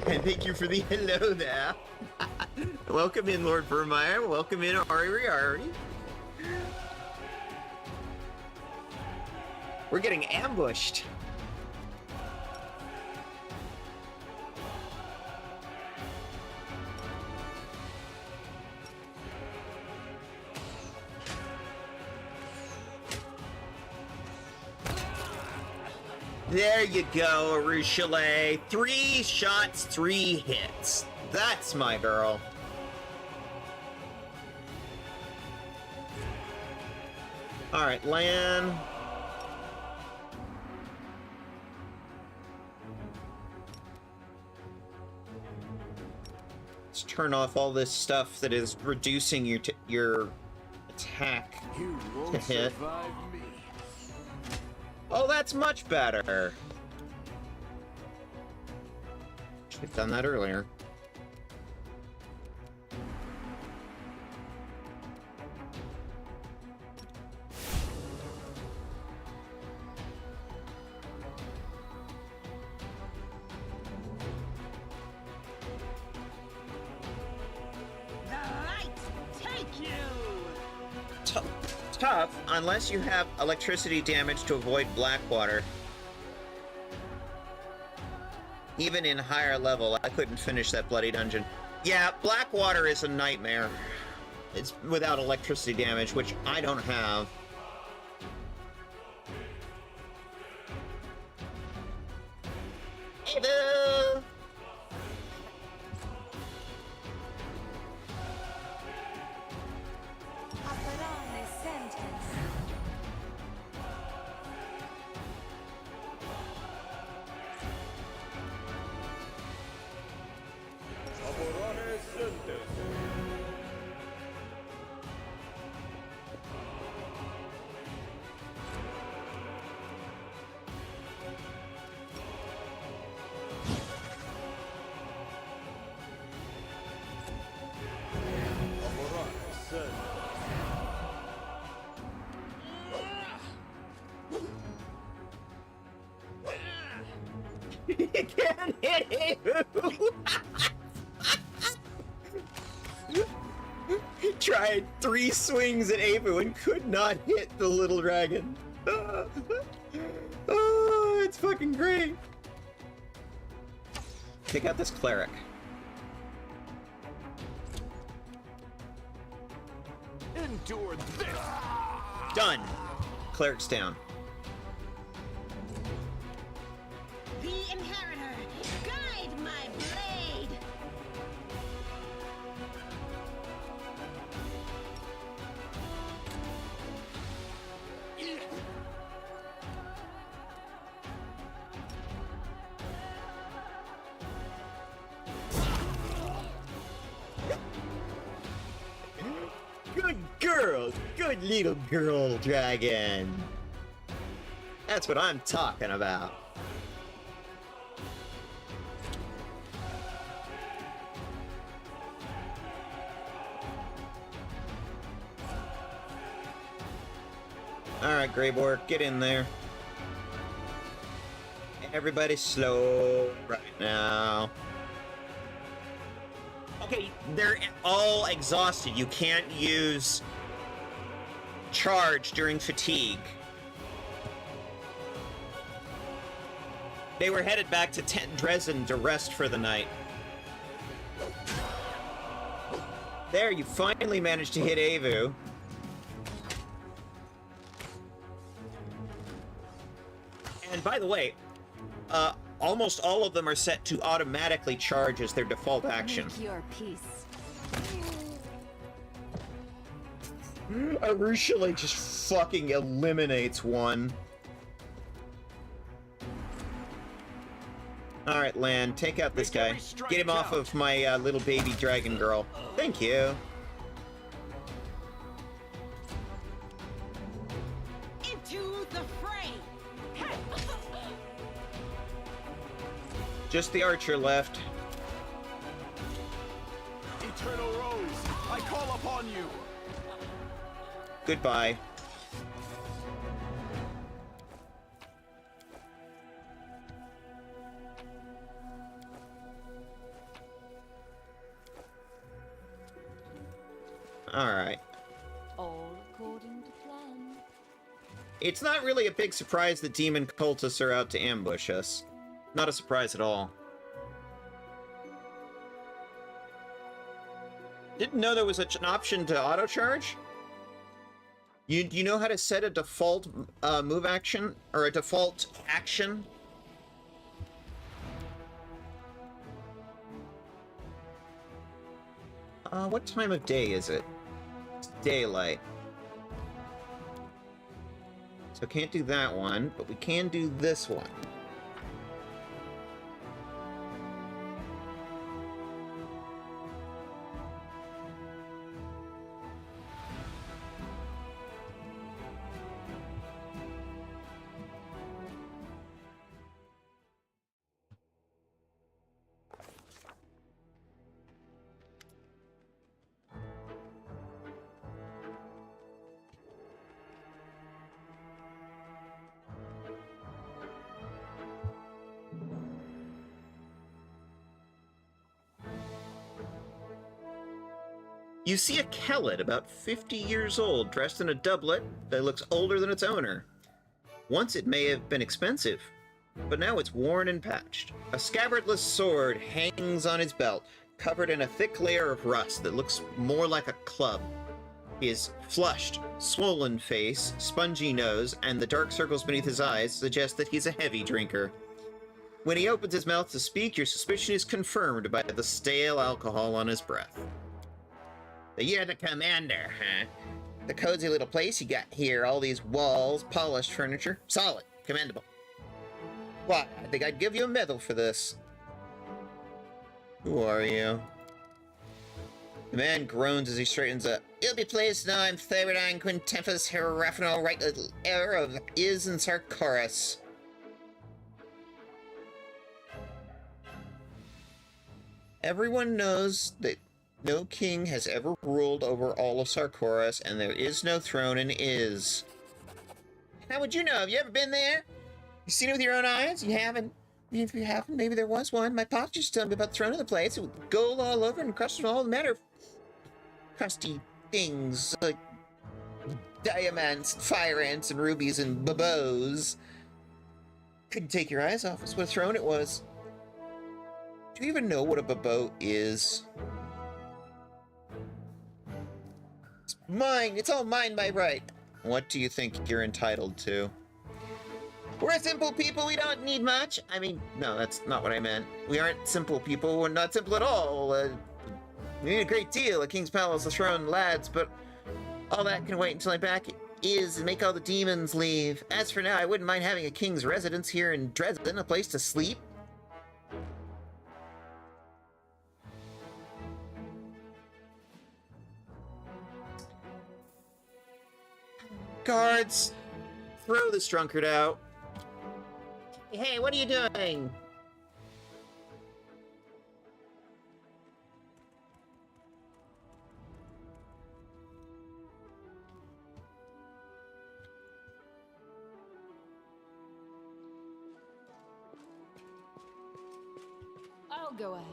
And thank you for the hello there. Welcome in, Lord Vermeer. Welcome in, Ari. We're getting ambushed. There you go, Arushale. 3 shots, 3 hits. That's my girl. Alright, land. Let's turn off all this stuff that is reducing your attack to hit. Oh, that's much better. Should have done that earlier. Tough, unless you have electricity damage to avoid Blackwater. Even in higher level, I couldn't finish that bloody dungeon. Yeah, Blackwater is a nightmare. It's without electricity damage, which I don't have. Ava! You can't hit him! Tried 3 swings at Apu and could not hit the little dragon. Oh, it's fucking great. Take out this cleric. Endure this! Done. Cleric's down. The Inheritor, guide my blade! Good girl! Good little girl dragon! That's what I'm talking about. Alright, Greyborg, get in there. Everybody slow right now. Okay, they're all exhausted. You can't use charge during fatigue. They were headed back to Dresden to rest for the night. There, you finally managed to hit Avu. And by the way, almost all of them are set to automatically charge as their default action. Make your peace. Arusha just fucking eliminates one. Alright, Lan, take out this guy. Get him off of my little baby dragon girl. Thank you. Into the fray! Just the archer left. Eternal Rose, I call upon you. Goodbye. Alright. All according to plan. It's not really a big surprise that demon cultists are out to ambush us. Not a surprise at all. Didn't know there was an option to auto-charge? You know how to set a default move action? Or a default action? What time of day is it? It's daylight. So can't do that one, but we can do this one. You see a Kellet about 50 years old, dressed in a doublet that looks older than its owner. Once it may have been expensive, but now it's worn and patched. A scabbardless sword hangs on his belt, covered in a thick layer of rust that looks more like a club. His flushed, swollen face, spongy nose, and the dark circles beneath his eyes suggest that he's a heavy drinker. When he opens his mouth to speak, your suspicion is confirmed by the stale alcohol on his breath. So you're the commander, huh? The cozy little place you got here, all these walls, polished furniture. Solid. Commendable. What? I think I'd give you a medal for this. Who are you? The man groans as he straightens up. You'll be pleased to know I'm Therodine Quintempus Hierophanal, right little heir of Is and Sarkoris. Everyone knows that no king has ever ruled over all of Sarkoris, and there is no throne in Is. How would you know? Have you ever been there? You seen it with your own eyes? You haven't? If you haven't, maybe there was one. My pop just told me about the throne of the place. It was gold all over and crusted with all manner of crusty things, like diamonds, fire ants, and rubies, and babos. Couldn't take your eyes off us. What a throne it was. Do you even know what a babot is? It's mine! It's all mine by right! What do you think you're entitled to? We're simple people, we don't need much! I mean, no, that's not what I meant. We aren't simple people, we're not simple at all. We need a great deal, a king's palace, a throne, lads, but all that can wait until I'm back Is and make all the demons leave. As for now, I wouldn't mind having a king's residence here in Dresden, a place to sleep. Guards! Throw this drunkard out. Hey, what are you doing? I'll go ahead.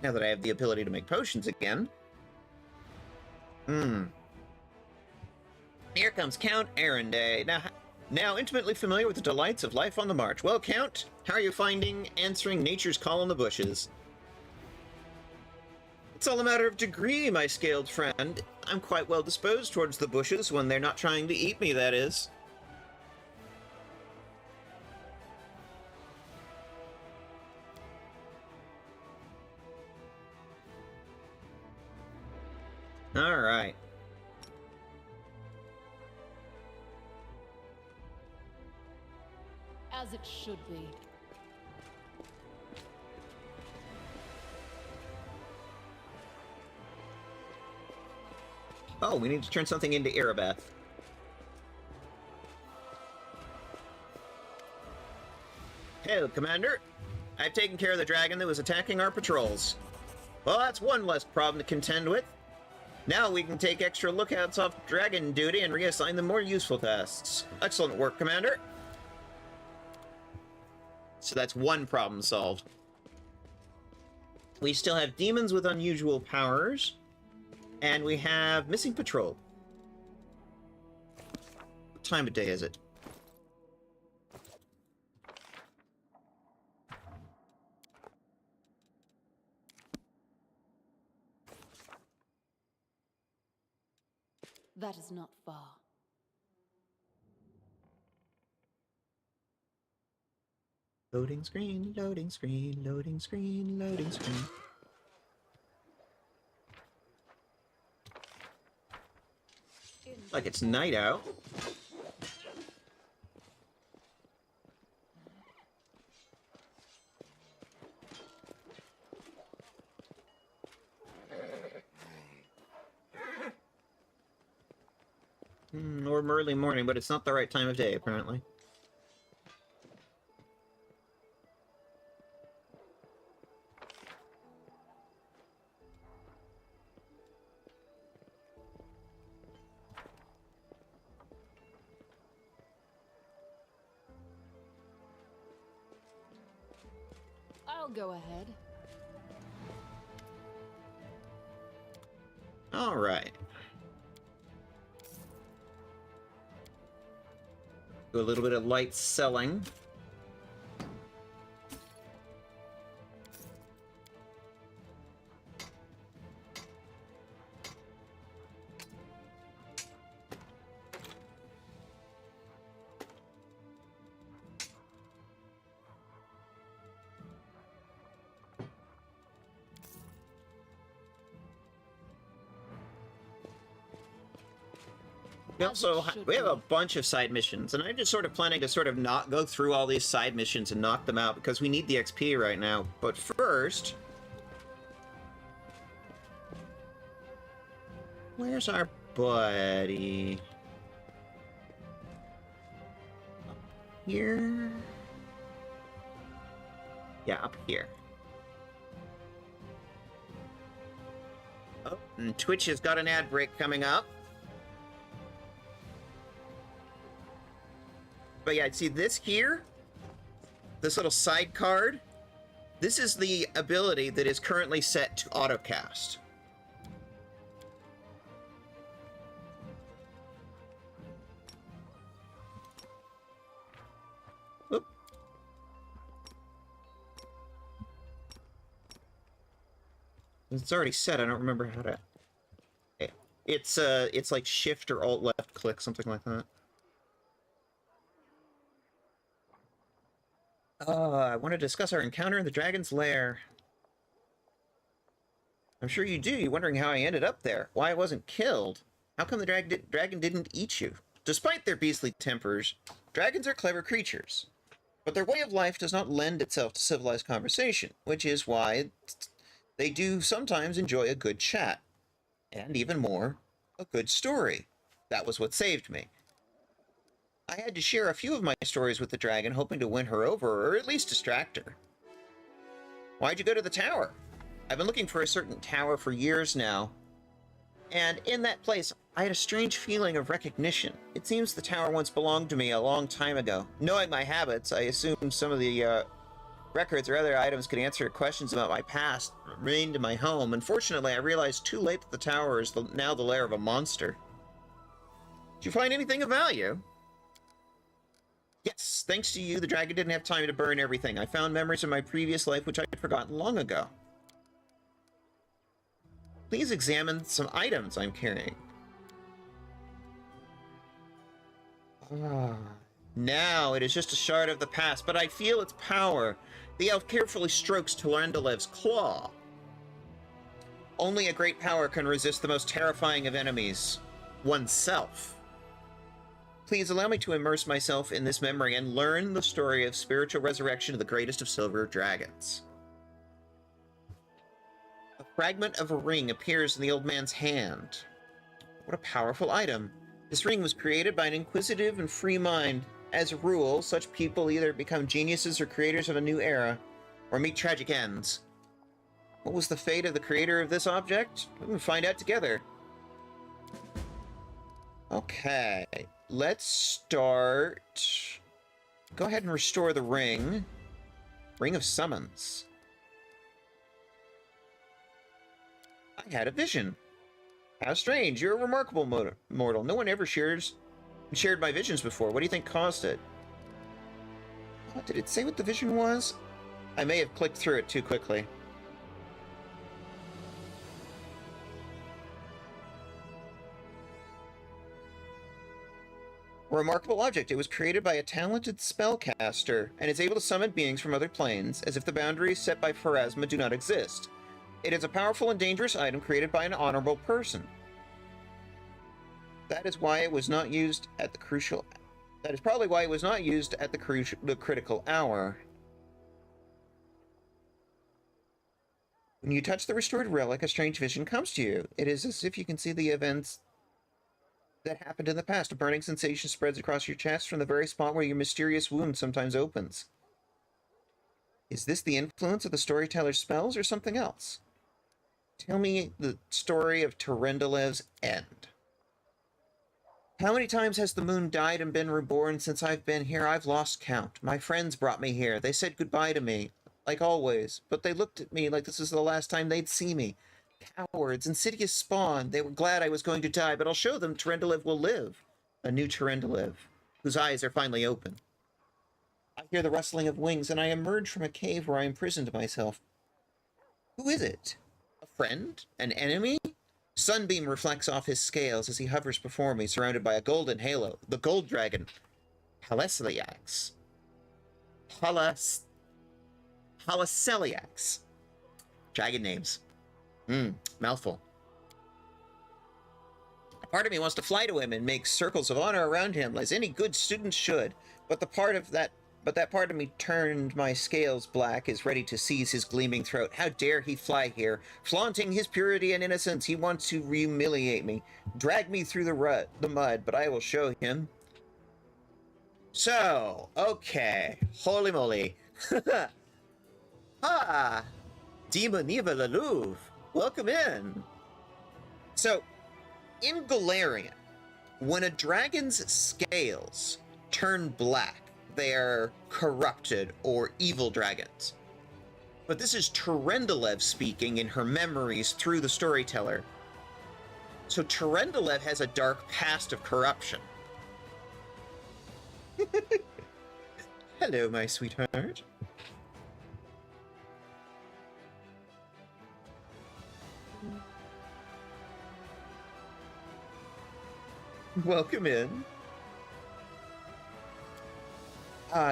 Now that I have the ability to make potions again. Here comes Count Arenday. Now intimately familiar with the delights of life on the march. Well, Count, how are you finding answering nature's call in the bushes? It's all a matter of degree, my scaled friend. I'm quite well disposed towards the bushes when they're not trying to eat me, that is. All right. As it should be. Oh, we need to turn something into Erebeth. Hail, Commander. I've taken care of the dragon that was attacking our patrols. Well, that's one less problem to contend with. Now we can take extra lookouts off dragon duty and reassign them more useful tasks. Excellent work, Commander. So that's one problem solved. We still have demons with unusual powers. And we have missing patrol. What time of day is it? That is not far. Loading screen, loading screen, loading screen, loading screen. Like it's night out. Or early morning, but it's not the right time of day, apparently. I'll go ahead. All right. Do a little bit of light selling. We have a bunch of side missions, and I'm just sort of planning to sort of not go through all these side missions and knock them out because we need the XP right now. But first, where's our buddy? Up here? Yeah, up here. Oh, and Twitch has got an ad break coming up. But yeah, see this here? This little side card? This is the ability that is currently set to autocast. Oop. It's already set, I don't remember how to... It's like shift or alt left click, something like that. I want to discuss our encounter in the dragon's lair. I'm sure you do. You're wondering how I ended up there. Why I wasn't killed. How come the dragon didn't eat you? Despite their beastly tempers, dragons are clever creatures. But their way of life does not lend itself to civilized conversation, which is why they do sometimes enjoy a good chat. And even more, a good story. That was what saved me. I had to share a few of my stories with the dragon, hoping to win her over, or at least distract her. Why'd you go to the tower? I've been looking for a certain tower for years now. And in that place, I had a strange feeling of recognition. It seems the tower once belonged to me a long time ago. Knowing my habits, I assumed some of the records or other items could answer questions about my past remained in my home. Unfortunately, I realized too late that the tower is now the lair of a monster. Did you find anything of value? Yes, thanks to you, the dragon didn't have time to burn everything. I found memories of my previous life which I had forgotten long ago. Please examine some items I'm carrying. Now it is just a shard of the past, but I feel its power. The elf carefully strokes Turandalev's claw. Only a great power can resist the most terrifying of enemies, oneself. Please allow me to immerse myself in this memory and learn the story of spiritual resurrection of the greatest of silver dragons. A fragment of a ring appears in the old man's hand. What a powerful item. This ring was created by an inquisitive and free mind. As a rule, such people either become geniuses or creators of a new era, or meet tragic ends. What was the fate of the creator of this object? We can find out together. Okay, let's start. Go ahead and restore the ring. Ring of Summons. I had a vision. How strange. You're a remarkable mortal. No one ever shared my visions before. What do you think caused it? What, did it say what the vision was? I may have clicked through it too quickly. A remarkable object. It was created by a talented spellcaster and is able to summon beings from other planes as if the boundaries set by Pharasma do not exist. It is a powerful and dangerous item created by an honorable person. That is why it was not used at the crucial... That is probably why it was not used at the critical hour. When you touch the restored relic, a strange vision comes to you. It is as if you can see the events that happened in the past. A burning sensation spreads across your chest from the very spot where your mysterious wound sometimes opens. Is this the influence of the storyteller's spells or something else? Tell me the story of Turandalev's end. How many times has the moon died and been reborn since I've been here? I've lost count. My friends brought me here. They said goodbye to me, like always, but they looked at me like this was the last time they'd see me. Cowards, insidious spawn. They were glad I was going to die, but I'll show them Turandalev will live. A new Turandalev, whose eyes are finally open. I hear the rustling of wings, and I emerge from a cave where I imprisoned myself. Who is it? A friend? An enemy? Sunbeam reflects off his scales as he hovers before me, surrounded by a golden halo. The gold dragon. Halaseliax. Halaseliax. Dragon names. Mouthful. A part of me wants to fly to him and make circles of honor around him, as any good student should. But that part of me turned my scales black, is ready to seize his gleaming throat. How dare he fly here? Flaunting his purity and innocence, he wants to humiliate me. Drag me through the mud, but I will show him. So, okay. Holy moly. Ah! Demon Eva Lalouve. Welcome in. So, in Golarion, when a dragon's scales turn black, they are corrupted or evil dragons. But this is Turandalev speaking in her memories through the storyteller. So Turandalev has a dark past of corruption. Hello, my sweetheart. Welcome in.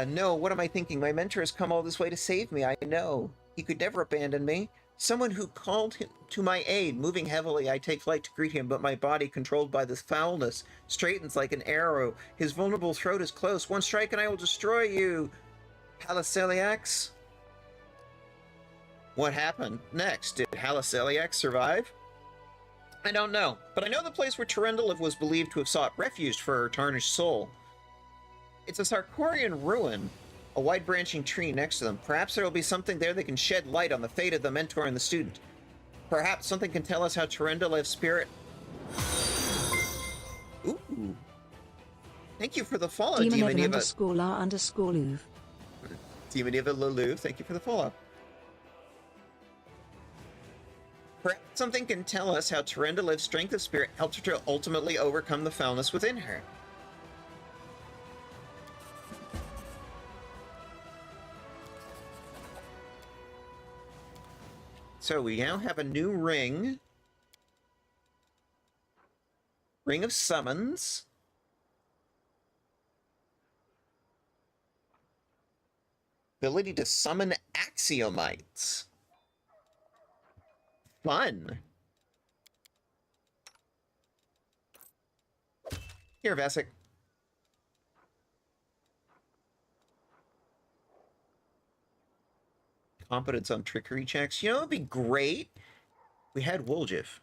No, what am I thinking? My mentor has come all this way to save me, I know. He could never abandon me. Someone who called him to my aid. Moving heavily, I take flight to greet him, but my body, controlled by this foulness, straightens like an arrow. His vulnerable throat is close. One strike and I will destroy you, Haliceliax. What happened next? Did Haliceliax survive? I don't know, but I know the place where Tyrendelev was believed to have sought refuge for her tarnished soul. It's a Sarkorian ruin, a wide-branching tree next to them. Perhaps there will be something there that can shed light on the fate of the mentor and the student. Perhaps something can tell us how Tyrendelev's spirit... Ooh. Thank you for the follow, Demoniva _la_Luv. Demoniva Lulu, thank you for the follow. Perhaps something can tell us how Tyrendelev's strength of spirit helped her to ultimately overcome the foulness within her. So we now have a new ring. Ring of Summons. Ability to summon axiomites. Fun. Here, Vesic. Competence on trickery checks. You know, it'd be great. We had Woljif.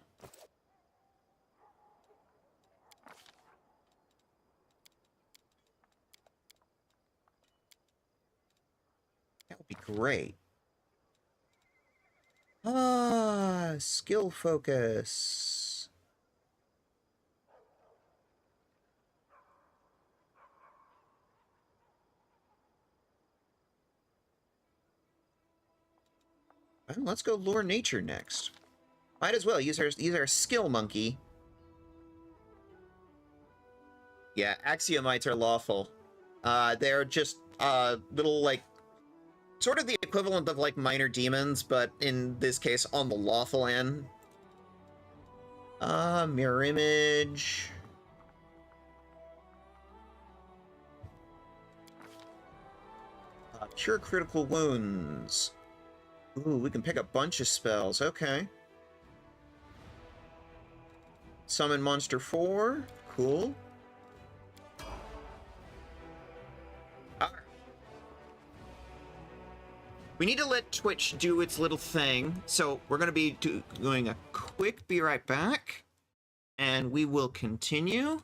That would be great. Ah, skill focus. Well, let's go lore nature next. Might as well use our skill monkey. Yeah, axiomites are lawful. They're just little, like, sort of the equivalent of, like, minor demons, but in this case, on the lawful end. Mirror image. Cure critical wounds. Ooh, we can pick a bunch of spells. Okay. Summon Monster 4. Cool. We need to let Twitch do its little thing, so we're going to be doing a quick be right back, and we will continue.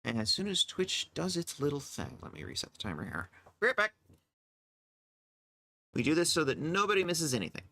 And as soon as Twitch does its little thing, let me reset the timer here. Be right back. We do this so that nobody misses anything.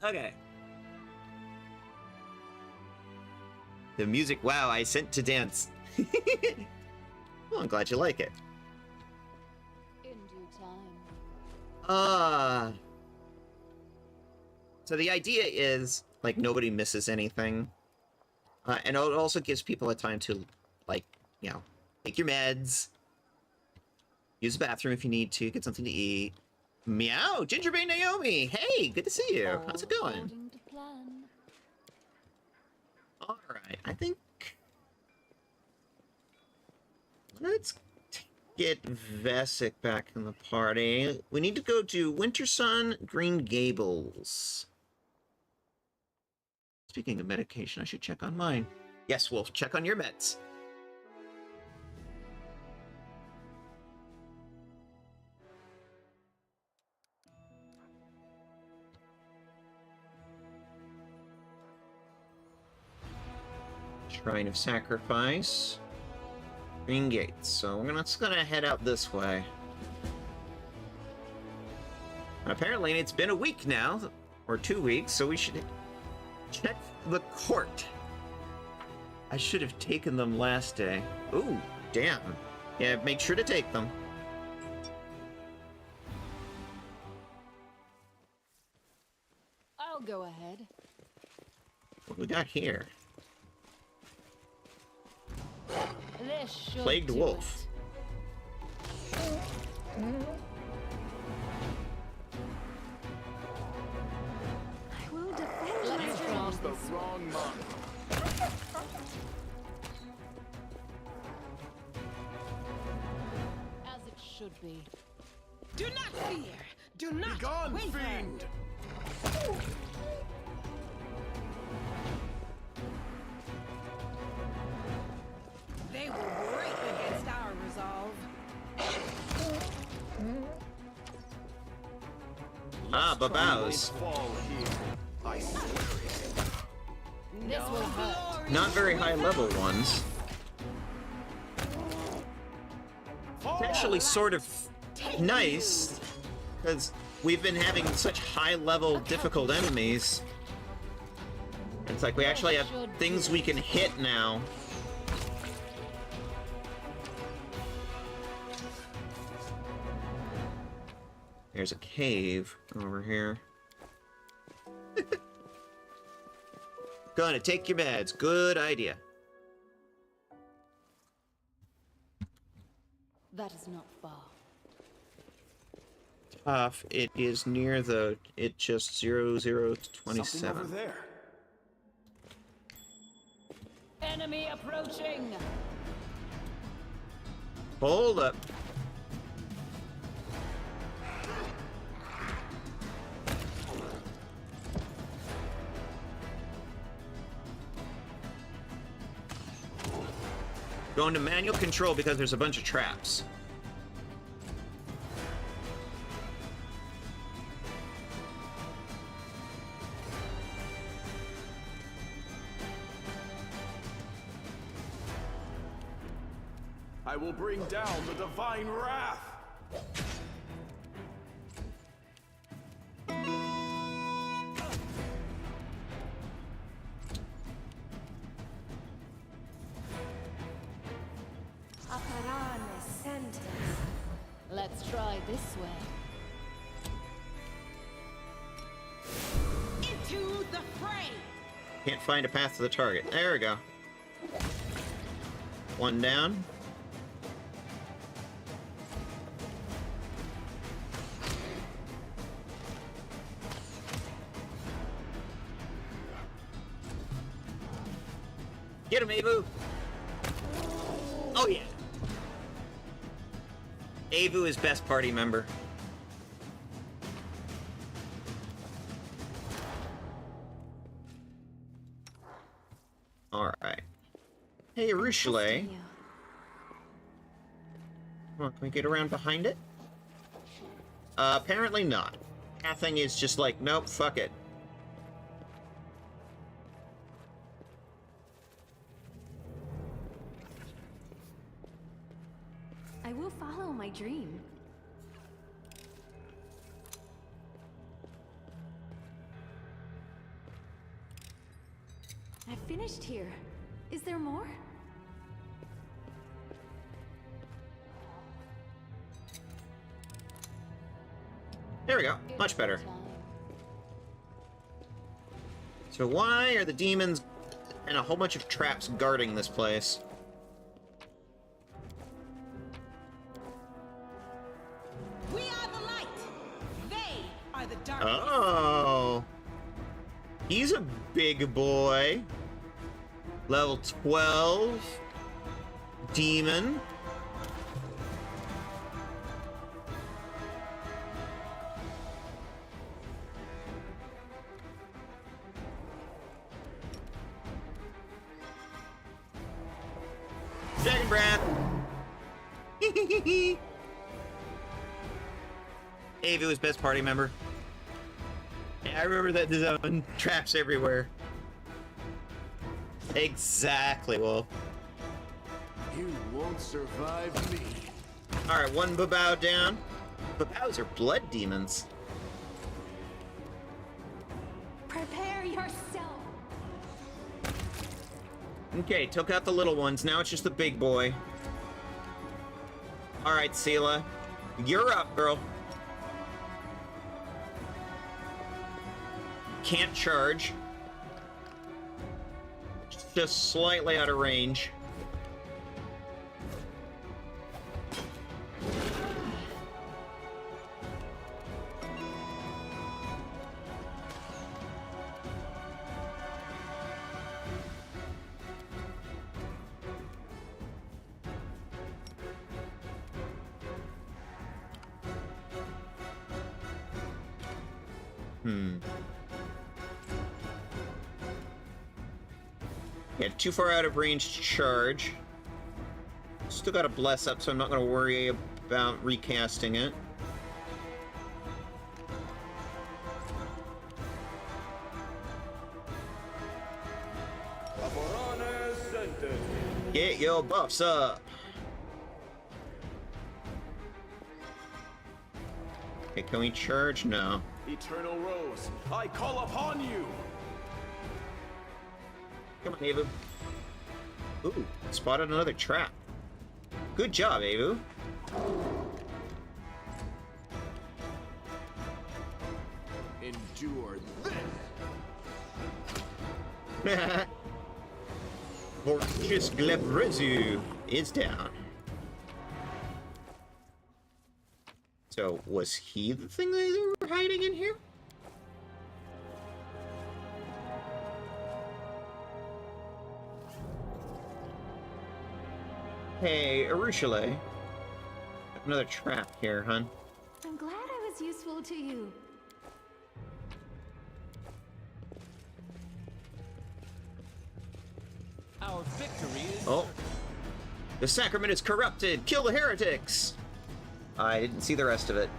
Okay. The music, wow, I sent to dance. Well, I'm glad you like it. In due time. So the idea is, like, nobody misses anything. And it also gives people a time to, like, you know, take your meds, use the bathroom if you need to, get something to eat. Meow! Gingerbread Naomi! Hey, good to see you. How's it going? According to plan. Alright, I think... Let's get Vesic back in the party. We need to go to Winter Sun, Green Gables. Speaking of medication, I should check on mine. Yes, Wolf, check on your meds. Shrine of Sacrifice. Green Gates. So we're just gonna head out this way. Apparently it's been a week now, or 2 weeks, so we should check the court. I should have taken them last day. Ooh, damn. Yeah, make sure to take them. I'll go ahead. What do we got here? This should Plagued do Wolf. I will defend Let's you. try Cross the this. wrong monk. As it should be. Do not fear. Do not Begone, waver. fiend! They will break against our resolve. Ah, Babaus. Fall here. I swear it. This will hurt. Not very high level ones. It's actually sort of nice, because we've been having such high level difficult enemies. It's like we actually have things we can hit now. There's a cave over here. Gonna take your meds. Good idea. That is not far. Tough. It is near the... It just 0027. Something over there. Enemy approaching. Hold up. Going to manual control because there's a bunch of traps. I will bring down the divine wrath. Let's try this way. Into the fray. Can't find a path to the target. There we go. One down. Get him, Avu! Oh yeah! Avu is best party member. Alright. Hey, Ruchelet. Come on, can we get around behind it? Apparently not. That thing is just like, nope, fuck it. I will follow my dream. finished here. Is there more? There we go. Much better. So why are the demons and a whole bunch of traps guarding this place? We are the light. They are the darkness. Oh. He's a big boy. Level 12. Demon. Dragon breath. Ava was best party member. Yeah, I remember that zone. Traps everywhere. Exactly, Wolf. You won't survive me. Alright, one Babao down. Babaos are blood demons. Prepare yourself. Okay, took out the little ones. Now it's just the big boy. Alright, Sela. You're up, girl. Can't charge. Just slightly out of range. Yeah, too far out of range to charge. Still got a bless up, so I'm not going to worry about recasting it. Get your buffs up. Okay, can we charge? No. Eternal Rose, I call upon you! Come on, Avu. Ooh, spotted another trap. Good job, Avu. Endure this! Vortius Glebrezu is down. So, was he the thing they were hiding in here? Hey, Arushale. Another trap here, hun. I'm glad I was useful to you. Our victory is... Oh. The sacrament is corrupted! Kill the heretics! I didn't see the rest of it.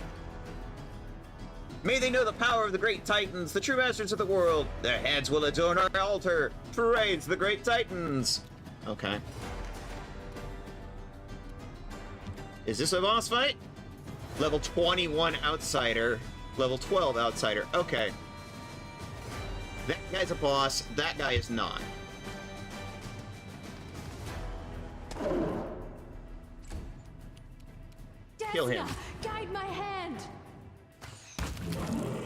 May they know the power of the great titans, the true masters of the world. Their heads will adorn our altar. Praise the great titans! Okay. Is this a boss fight? Level 21 outsider. Level 12 outsider. Okay. That guy's a boss. That guy is not. Kill him. Guide my hand.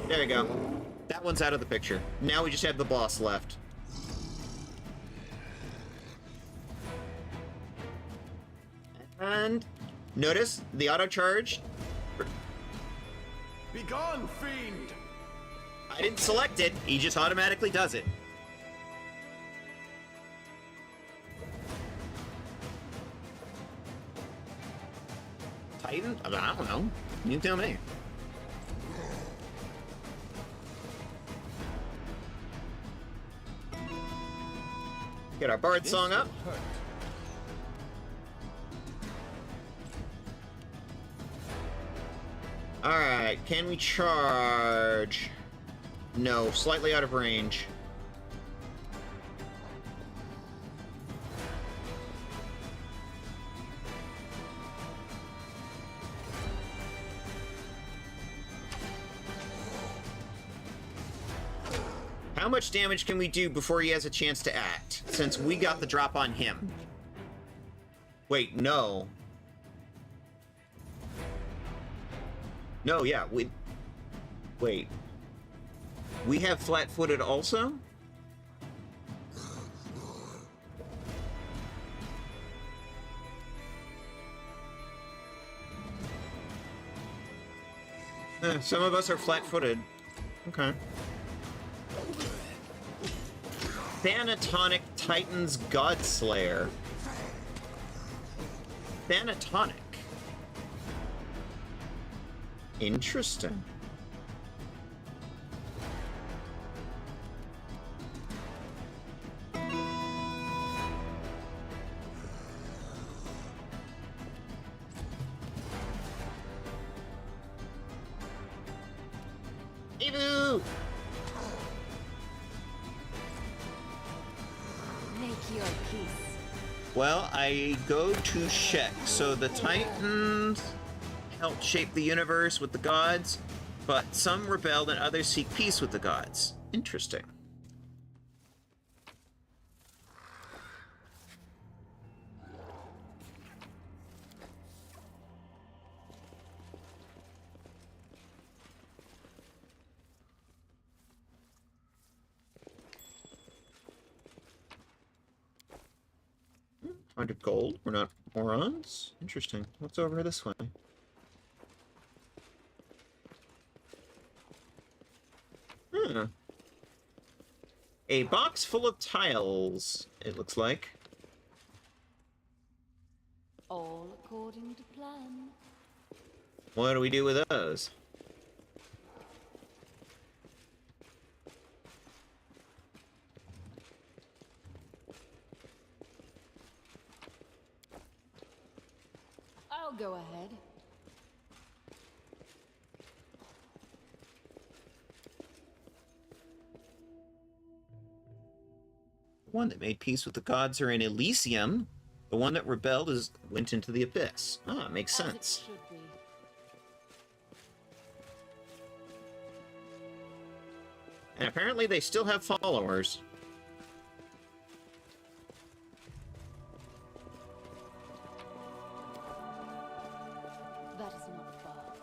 There you go. That one's out of the picture. Now we just have the boss left. And notice the auto charge. Begone, fiend! I didn't select it. He just automatically does it. Titan? I don't know. You tell me. Get our bard song up. Alright, can we charge? No, slightly out of range. How much damage can we do before he has a chance to act? Since we got the drop on him. Wait, no. No, yeah, we... Wait. We have flat-footed also? Some of us are flat-footed. Okay. Thanatonic Titan's Godslayer. Thanatonic. Interesting. Ew! Make your peace. Well, I go to Shek. So the Titans helped shape the universe with the gods, but some rebelled and others seek peace with the gods. Interesting. $100 gold. We're not morons. Interesting. What's over this way? Hmm. A box full of tiles, it looks like. All according to plan. What do we do with those? I'll go ahead. The one that made peace with the gods are in Elysium. The one that rebelled went into the abyss. Ah, makes sense. And apparently they still have followers. That is not far.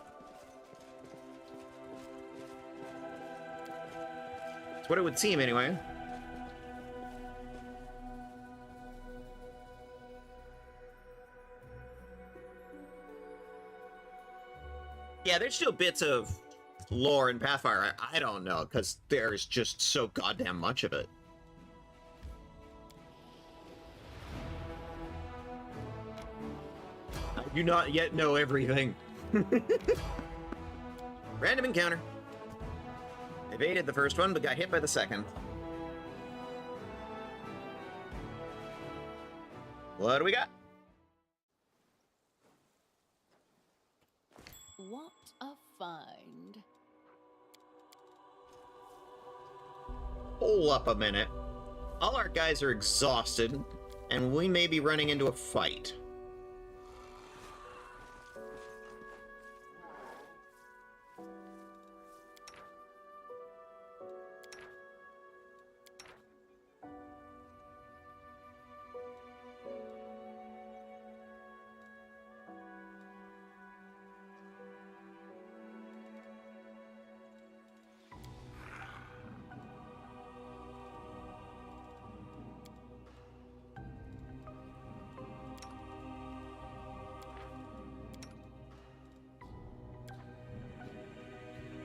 That's what it would seem, anyway. Yeah, there's still bits of lore in Pathfire I don't know, because there's just so goddamn much of it. I do not yet know everything. Random encounter. Evaded the first one, but got hit by the second. What do we got? What a find. Hold up a minute. All our guys are exhausted, and we may be running into a fight.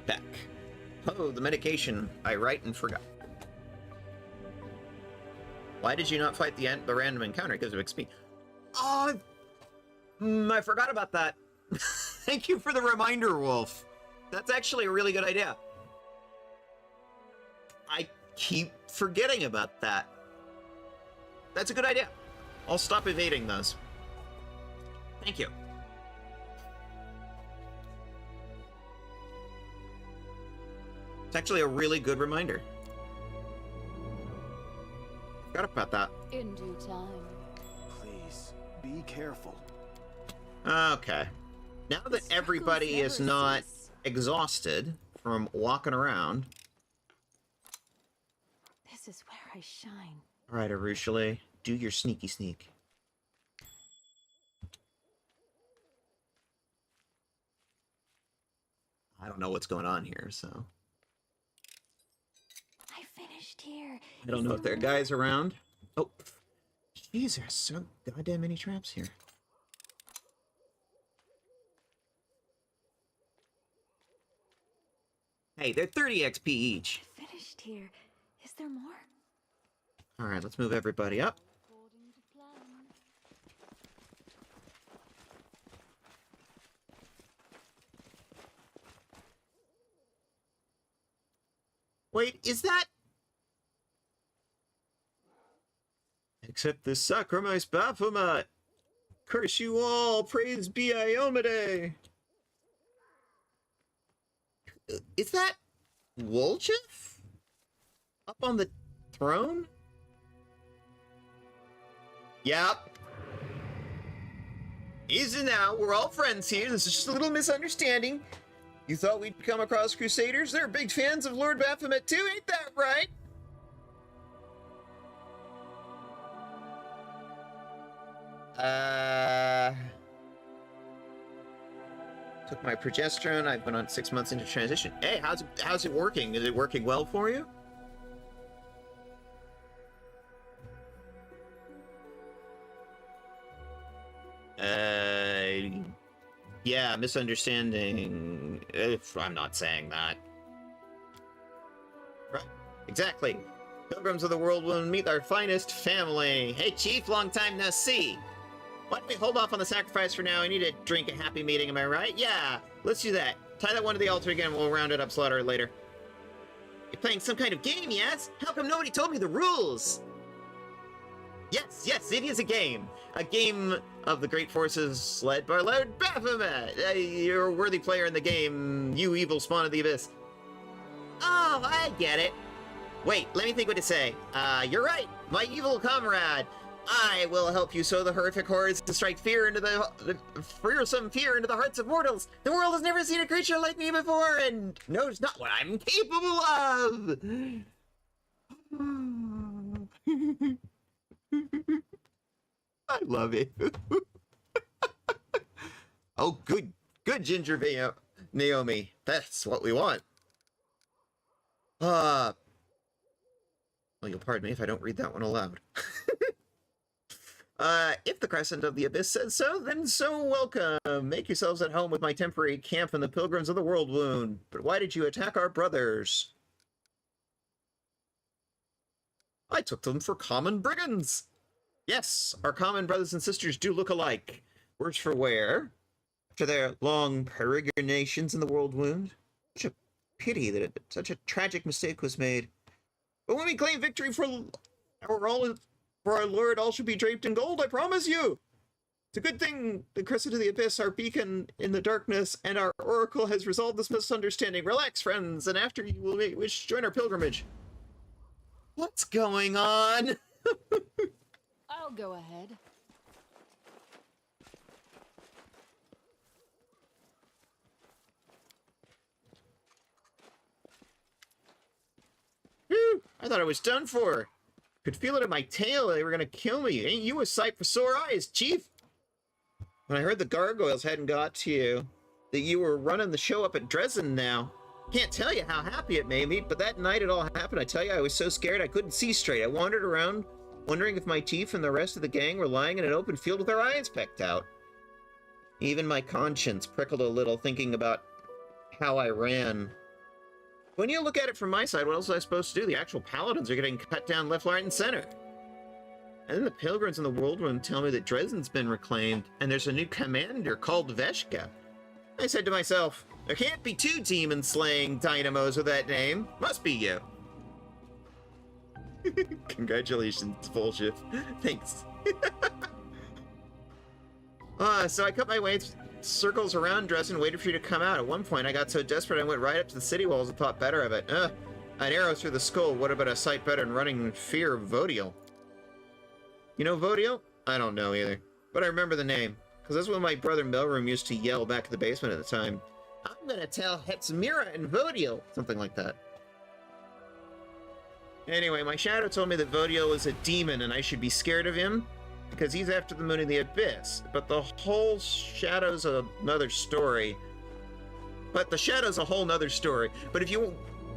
Back. Oh, the medication. I write and forgot. Why did you not fight the random encounter? Because of XP. Oh, I forgot about that. Thank you for the reminder, Wolf. That's actually a really good idea. I keep forgetting about that. That's a good idea. I'll stop evading those. Thank you. It's actually a really good reminder. Forgot about that. In due time. Please, be careful. Okay. Now that everybody is not exhausted from walking around, This is where I shine. All right, Arushale, do your sneaky sneak. I don't know what's going on here, so... I finished here. I don't know if there are guys around. Oh, jeez, there's so goddamn many traps here. Hey, they're 30 XP each. I finished here. Is there more? All right, let's move everybody up. Wait, is that... Accept this sacrifice, Baphomet! Curse you all! Praise be Iomade! Is that... Wolchif? Up on the throne? Yep. Easy now, we're all friends here. This is just a little misunderstanding. You thought we'd come across Crusaders? They're big fans of Lord Baphomet too, ain't that right? Took my progesterone. I've been on 6 months into transition. Hey, how's it working? Is it working well for you? Yeah, misunderstanding. If I'm not saying that. Right, exactly. Pilgrims of the world will meet our finest family. Hey, Chief, long time no see. Why don't we hold off on the sacrifice for now? I need to drink a happy meeting, am I right? Yeah, let's do that. Tie that one to the altar again, we'll round it up, slaughter it later. You're playing some kind of game, yes? How come nobody told me the rules? Yes, it is a game. A game of the great forces led by Lord Baphomet. You're a worthy player in the game, you evil spawn of the abyss. Oh, I get it. Wait, let me think what to say. You're right, my evil comrade. I will help you sow the horrific horrors to strike fear into the fearsome fear into the hearts of mortals. The world has never seen a creature like me before, and knows not what I'm capable of. I love it. Oh, good Ginger Naomi. That's what we want. Well, you'll pardon me if I don't read that one aloud. If the Crescent of the Abyss says so, then so welcome. Make yourselves at home with my temporary camp in the Pilgrims of the World Wound. But why did you attack our brothers? I took them for common brigands. Yes, our common brothers and sisters do look alike. Worse for wear. After their long peregrinations in the World Wound. Such a pity that such a tragic mistake was made. But when we claim victory for our Lord, all should be draped in gold, I promise you. It's a good thing the Crescent of the Abyss, our beacon in the darkness, and our oracle has resolved this misunderstanding. Relax, friends, and after you will wish to join our pilgrimage. What's going on? I'll go ahead. Whew, I thought I was done for. Could feel it in my tail. They were gonna kill me. Ain't you a sight for sore eyes, Chief? When I heard the gargoyles hadn't got to you, that you were running the show up at Dresden now. Can't tell you how happy it made me, but that night it all happened. I tell you, I was so scared I couldn't see straight. I wandered around, wondering if my chief and the rest of the gang were lying in an open field with their eyes pecked out. Even my conscience prickled a little, thinking about how I ran. When you look at it from my side, what else was I supposed to do? The actual paladins are getting cut down left, right, and center. And then the pilgrims in the World Wound tell me that Dresden's been reclaimed, and there's a new commander called Veshka. I said to myself, there can't be two demon-slaying dynamos with that name. Must be you. Congratulations, Volchif. Thanks. So I cut my way circles around Dresden and waited for you to come out. At one point, I got so desperate I went right up to the city walls and thought better of it. An arrow through the skull. What about a sight better than running in fear of Vodiel? You know Vodiel? I don't know either. But I remember the name. Because that's what my brother Melroom used to yell back at the basement at the time. I'm gonna tell Hetzmira and Vodiel. Something like that. Anyway, my shadow told me that Vodiel is a demon and I should be scared of him because he's after the moon of the abyss. But the whole shadow's another story. But if you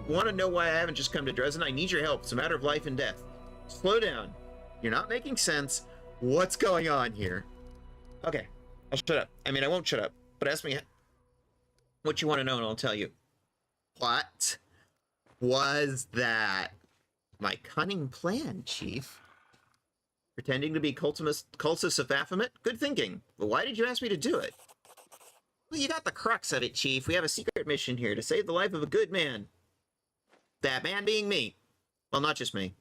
want to know why I haven't just come to Dresden, I need your help. It's a matter of life and death. Slow down. You're not making sense. What's going on here? Okay, I'll shut up. I mean, I won't shut up, but ask me what you want to know and I'll tell you. What was that? My cunning plan, Chief. Pretending to be cultists of Baphomet? Good thinking. But why did you ask me to do it? Well, you got the crux of it, Chief. We have a secret mission here to save the life of a good man. That man being me. Well, not just me.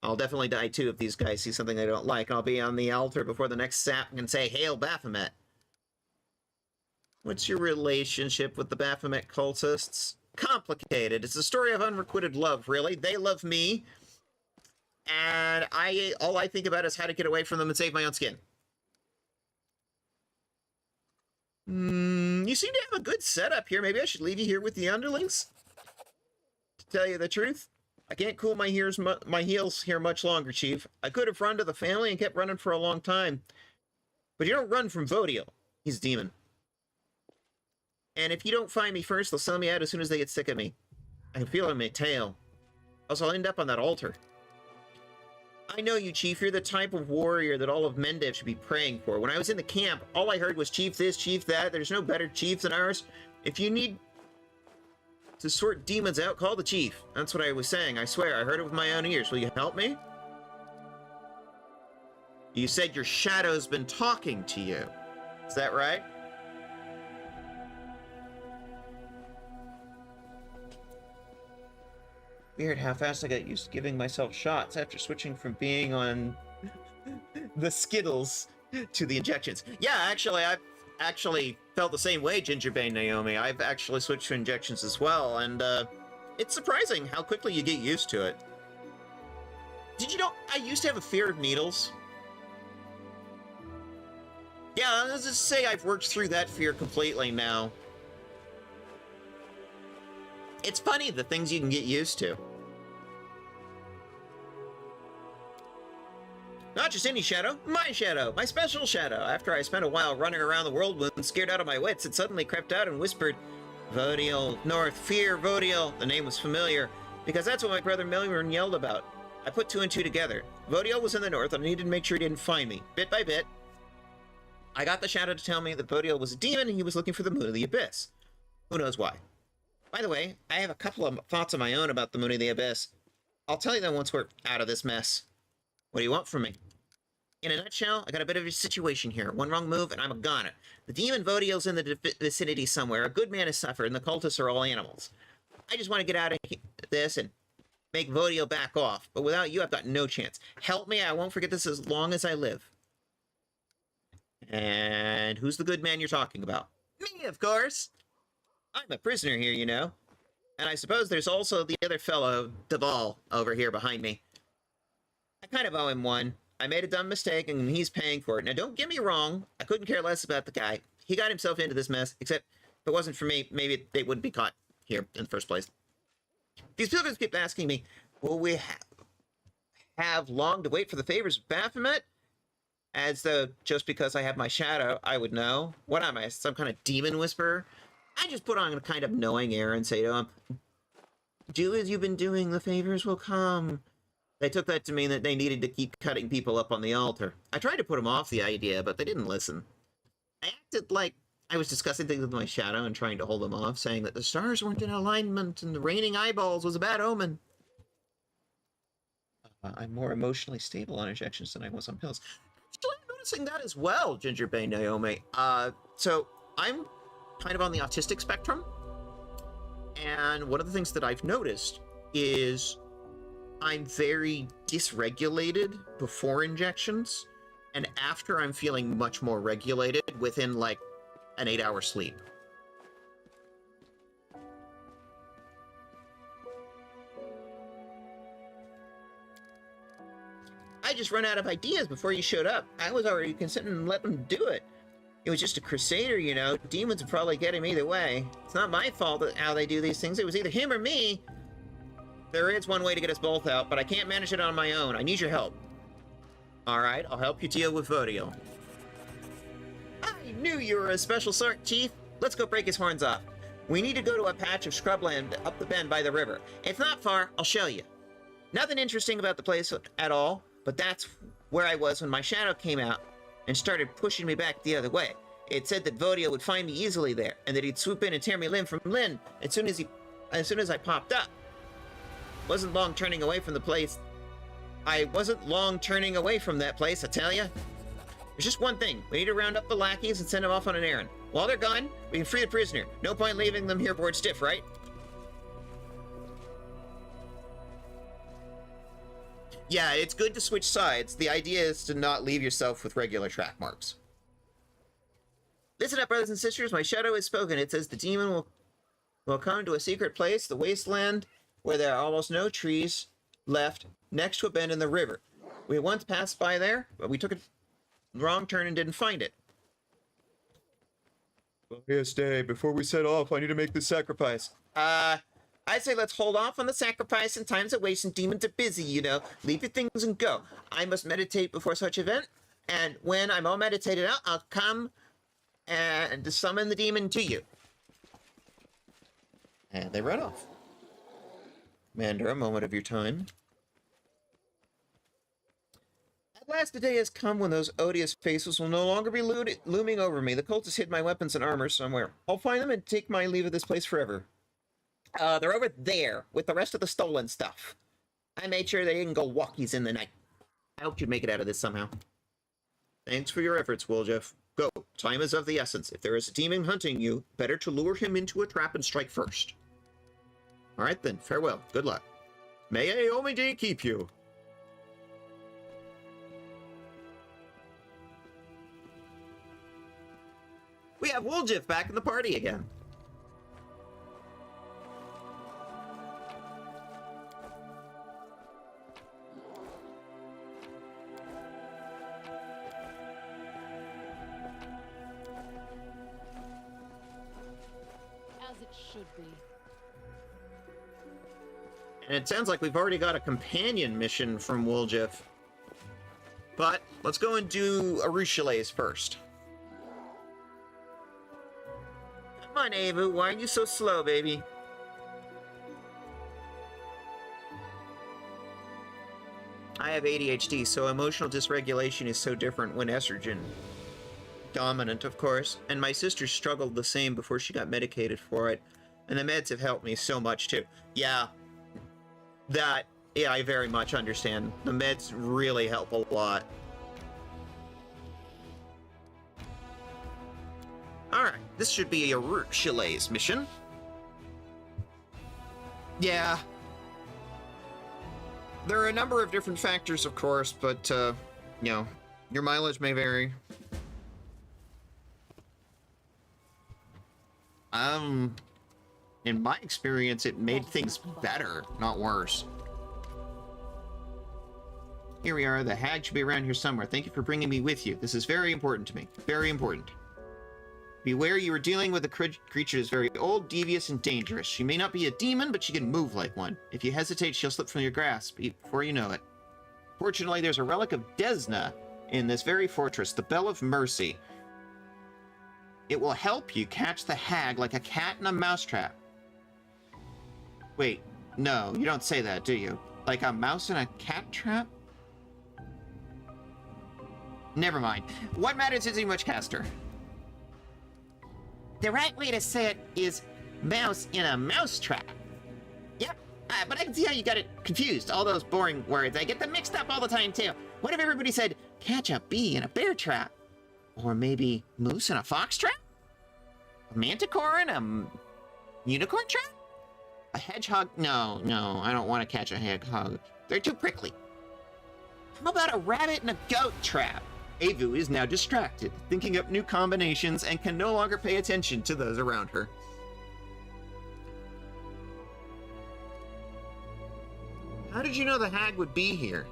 I'll definitely die too if these guys see something they don't like. I'll be on the altar before the next sap and say, "Hail Baphomet." What's your relationship with the Baphomet cultists? Complicated. It's a story of unrequited love, really. They love me, and all I think about is how to get away from them and save my own skin. You seem to have a good setup here. Maybe I should leave you here with the underlings? To tell you the truth, I can't cool my heels here much longer, Chief. I could have run to the family and kept running for a long time. But you don't run from Vodiel. He's a demon. And if you don't find me first, they'll sell me out as soon as they get sick of me. I can feel it in my tail. Else I'll end up on that altar. I know you, Chief. You're the type of warrior that all of Mendev should be praying for. When I was in the camp, all I heard was Chief this, Chief that. There's no better chief than ours. If you need to sort demons out, call the Chief. That's what I was saying. I swear, I heard it with my own ears. Will you help me? You said your shadow's been talking to you. Is that right? Weird how fast I got used to giving myself shots after switching from being on the Skittles to the injections. Yeah, actually, I've actually felt the same way, Gingerbane Naomi. I've actually switched to injections as well, and it's surprising how quickly you get used to it. Did you know I used to have a fear of needles? Yeah, let's just say I've worked through that fear completely now. It's funny the things you can get used to. Not just any shadow, my special shadow. After I spent a while running around the whirlwind, scared out of my wits, it suddenly crept out and whispered, "Vodiel, North, fear Vodiel." The name was familiar, because that's what my brother Milburn yelled about. I put two and two together. Vodiel was in the north, and I needed to make sure he didn't find me. Bit by bit, I got the shadow to tell me that Vodiel was a demon and he was looking for the moon of the abyss. Who knows why? By the way, I have a couple of thoughts of my own about the moon of the abyss. I'll tell you them once we're out of this mess. What do you want from me? In a nutshell, I got a bit of a situation here. One wrong move and I'm a goner. The demon Vodiel's in the vicinity somewhere. A good man has suffered and the cultists are all animals. I just want to get out of this and make Vodiel back off. But without you, I've got no chance. Help me, I won't forget this as long as I live. And who's the good man you're talking about? Me, of course! I'm a prisoner here, you know. And I suppose there's also the other fellow, Duval, over here behind me. I kind of owe him one. I made a dumb mistake, and he's paying for it. Now, don't get me wrong. I couldn't care less about the guy. He got himself into this mess, except if it wasn't for me, maybe they wouldn't be caught here in the first place. These pilgrims keep asking me, will we have long to wait for the favors of Baphomet? As though just because I have my shadow, I would know. What am I, some kind of demon whisperer? I just put on a kind of knowing air and say to him, do as you've been doing, the favors will come. They took that to mean that they needed to keep cutting people up on the altar. I tried to put them off the idea, but they didn't listen. I acted like I was discussing things with my shadow and trying to hold them off, saying that the stars weren't in alignment and the raining eyeballs was a bad omen. I'm more emotionally stable on injections than I was on pills. Actually, I'm noticing that as well, Gingerbane Naomi. So I'm kind of on the autistic spectrum, and one of the things that I've noticed is I'm very dysregulated before injections, and after I'm feeling much more regulated within like an 8-hour sleep. I just ran out of ideas before you showed up. I was already considering letting them do it. It was just a crusader, you know. Demons would probably get him either way. It's not my fault that how they do these things. It was either him or me. There is one way to get us both out, but I can't manage it on my own. I need your help. Alright, I'll help you deal with Vodio. I knew you were a special sort, Chief. Let's go break his horns off. We need to go to a patch of scrubland up the bend by the river. It's not far, I'll show you. Nothing interesting about the place at all, but that's where I was when my shadow came out and started pushing me back the other way. It said that Vodio would find me easily there, and that he'd swoop in and tear me limb from limb as soon as I popped up. Wasn't long turning away from the place. I wasn't long turning away from that place, I tell ya. There's just one thing. We need to round up the lackeys and send them off on an errand. While they're gone, we can free the prisoner. No point leaving them here bored stiff, right? Yeah, it's good to switch sides. The idea is to not leave yourself with regular track marks. Listen up, brothers and sisters. My shadow has spoken. It says the demon will come to a secret place, the wasteland, where there are almost no trees left, next to a bend in the river. We once passed by there, but we took a wrong turn and didn't find it. Well, here, stay. Before we set off, I need to make this sacrifice. I'd say let's hold off on the sacrifice and times of waste and demons are busy, you know. Leave your things and go. I must meditate before such event, and when I'm all meditated out, I'll come and summon the demon to you. And they run off. Commander, a moment of your time. At last the day has come when those odious faces will no longer be looming over me. The cultists hid my weapons and armor somewhere. I'll find them and take my leave of this place forever. They're over there with the rest of the stolen stuff. I made sure they didn't go walkies in the night. I hoped you'd make it out of this somehow. Thanks for your efforts, Woljeff. Go. Time is of the essence. If there is a demon hunting you, better to lure him into a trap and strike first. All right then, farewell. Good luck. May Aomide keep you. We have Woljeff back in the party again. As it should be. And it sounds like we've already got a companion mission from Woljeff. But let's go and do Arushales first. Come on, Avu, why are you so slow, baby? I have ADHD, so emotional dysregulation is so different when estrogen dominant, of course. And my sister struggled the same before she got medicated for it. And the meds have helped me so much, too. Yeah, I very much understand. The meds really help a lot. Alright, this should be a Arushales mission. Yeah. There are a number of different factors, of course, but, you know, your mileage may vary. In my experience, it made things better, not worse. Here we are. The hag should be around here somewhere. Thank you for bringing me with you. This is very important to me. Very important. Beware, you are dealing with a creature that is very old, devious, and dangerous. She may not be a demon, but she can move like one. If you hesitate, she'll slip from your grasp before you know it. Fortunately, there's a relic of Desna in this very fortress, the Bell of Mercy. It will help you catch the hag like a cat in a mousetrap. Wait, no, you don't say that, do you? Like a mouse in a cat trap? Never mind. What matters is he much caster. The right way to say it is mouse in a mousetrap. Yep, but I can see how you got it confused. All those boring words. I get them mixed up all the time, too. What if everybody said, catch a bee in a bear trap? Or maybe moose in a fox trap? A manticore in a unicorn trap? A hedgehog? No, I don't want to catch a hedgehog. They're too prickly. How about a rabbit in a goat trap? Avu is now distracted, thinking up new combinations, and can no longer pay attention to those around her. How did you know the hag would be here?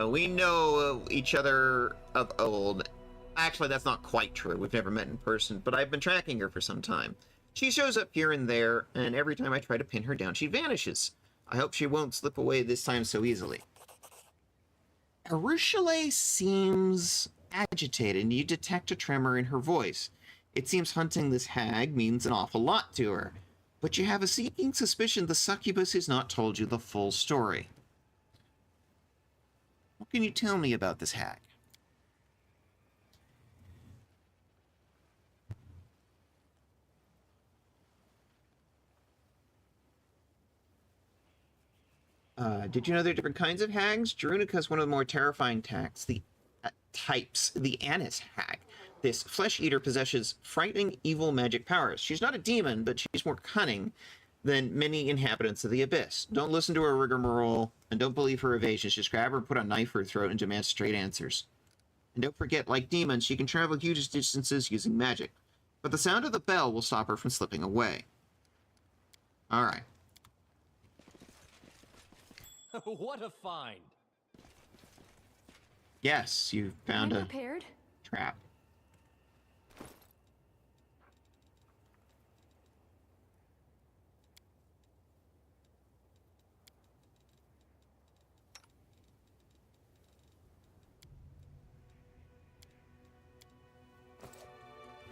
We know each other of old. Actually, that's not quite true. We've never met in person, but I've been tracking her for some time. She shows up here and there, and every time I try to pin her down, she vanishes. I hope she won't slip away this time so easily. Arushale seems agitated, and you detect a tremor in her voice. It seems hunting this hag means an awful lot to her, but you have a sneaking suspicion the succubus has not told you the full story. What can you tell me about this hag? Did you know there are different kinds of hags? Jerunica is one of the more terrifying types, the Anis hag. This flesh eater possesses frightening evil magic powers. She's not a demon, but she's more cunning than many inhabitants of the Abyss. Don't listen to her rigmarole, and don't believe her evasions. Just grab her and put a knife to her throat and demand straight answers. And don't forget, like demons, she can travel huge distances using magic. But the sound of the bell will stop her from slipping away. Alright. What a find! Yes, you found a prepared? trap.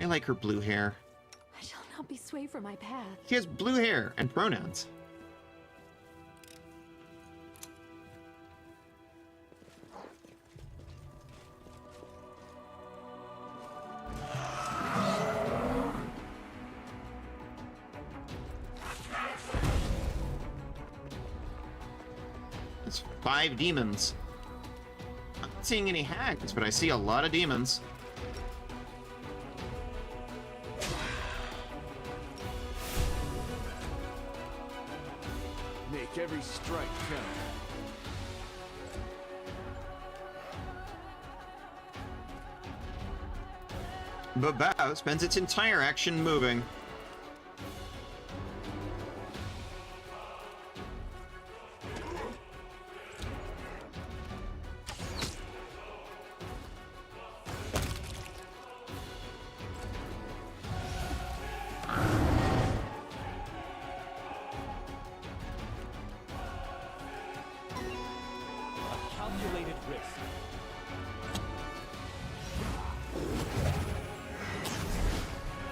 I like her blue hair. I shall not be swayed from my path. She has blue hair and pronouns. It's 5 demons. I'm not seeing any hags, but I see a lot of demons. Make every strike count. Babao spends its entire action moving. A calculated risk.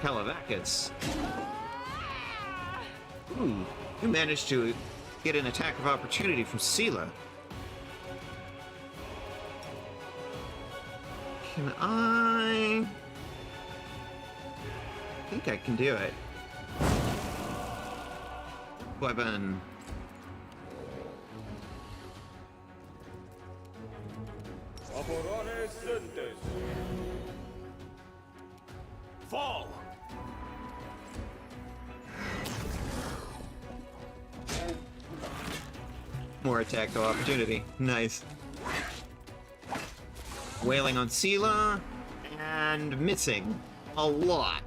Calavacus. Ooh, you managed to get an attack of opportunity from Sela. Can I think I can do it. Weapon. Fall! More attack of opportunity. Nice. Wailing on Sela and missing a lot.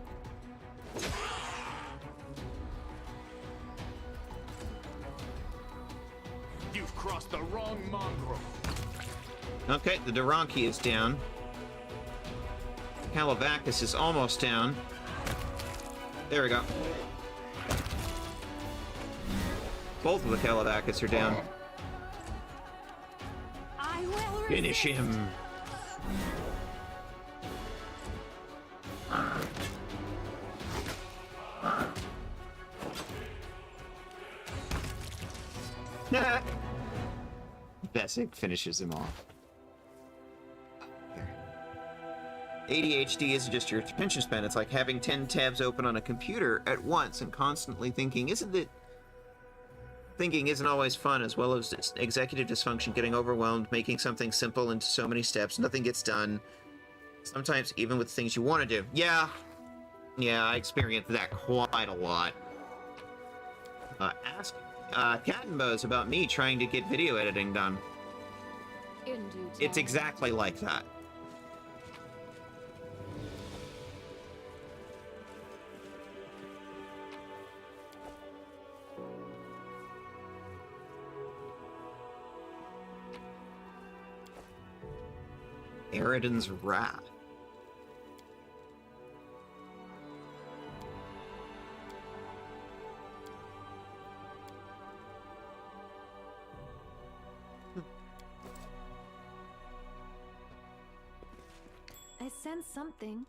You've crossed the wrong mongrel. Okay, the Duranki is down. Calavacus is almost down. There we go. Both of the Calavacus are down. I will Finish him. Bessic finishes him off. ADHD isn't just your attention span, it's like having 10 tabs open on a computer at once and constantly thinking. Thinking isn't always fun, as well as executive dysfunction, getting overwhelmed, making something simple into so many steps, nothing gets done. Sometimes even with things you want to do. Yeah, I experienced that quite a lot. Ask Cat and Bose about me trying to get video editing done. In due time. It's exactly like that. Eridan's Wrath. sense something.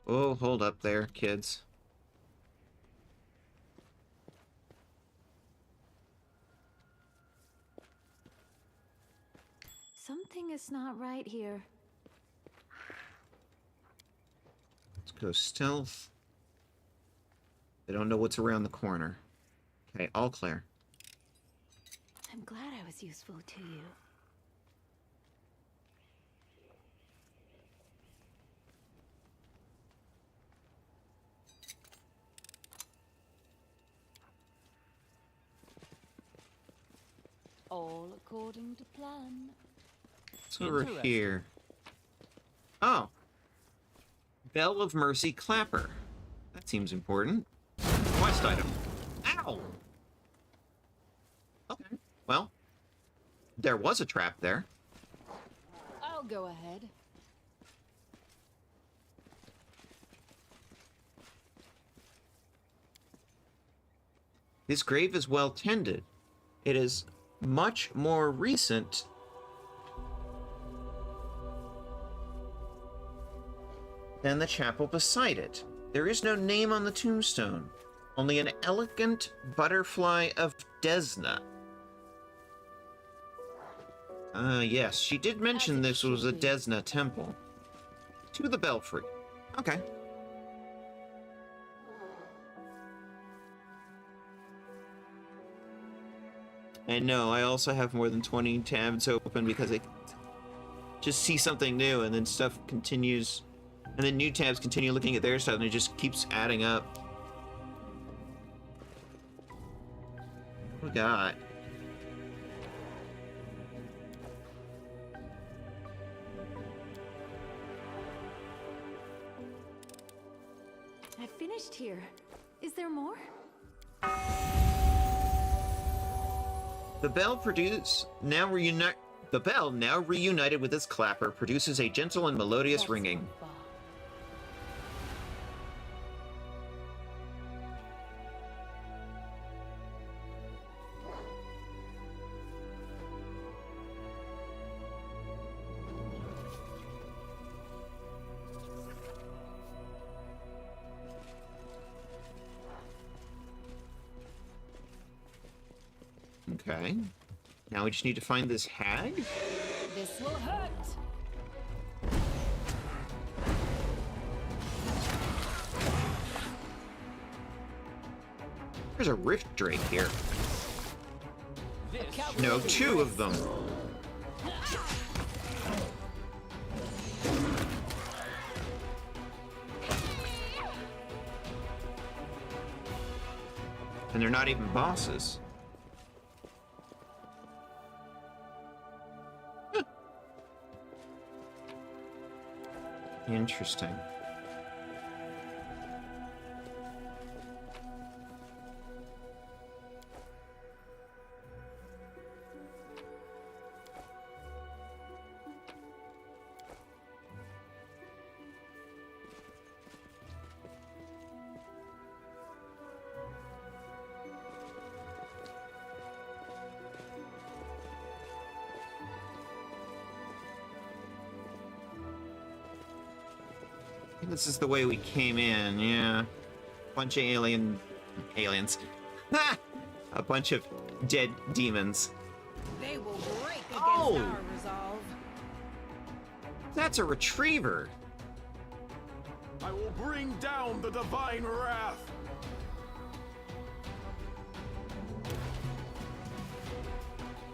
Oh, hold up there, kids. Something is not right here. Let's go stealth. They don't know what's around the corner. Okay, all clear. I'm glad I was useful to you. All according to plan. What's over here? Oh. Bell of Mercy Clapper. That seems important. Quest item. Ow! Okay, well. There was a trap there. I'll go ahead. This grave is well tended. It is much more recent than the chapel beside it. There is no name on the tombstone, only an elegant butterfly of Desna. Yes, she did mention this was a Desna temple. To the belfry. Okay. And no, I also have more than 20 tabs open because I just see something new and then stuff continues, and then new tabs continue looking at their stuff and it just keeps adding up. What do we got? I finished here. Is there more? The bell now reunited with its clapper, produces a gentle and melodious ringing. Okay. Now we just need to find this hag? This will hurt. There's a rift drake here. No, two of them. And they're not even bosses. Interesting. This is the way we came in, yeah. Bunch of aliens. Ha! A bunch of dead demons. They will break against Oh! our resolve. That's a retriever. I will bring down the divine wrath.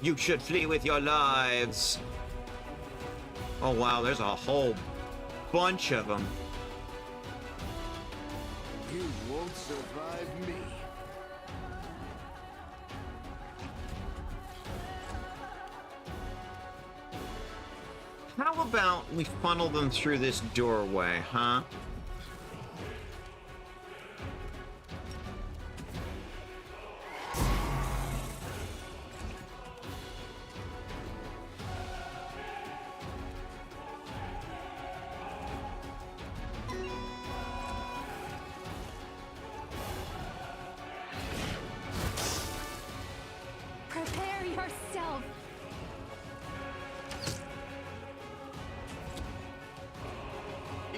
You should flee with your lives. Oh wow, there's a whole bunch of them. You won't survive me. How about we funnel them through this doorway, huh? Prepare yourself.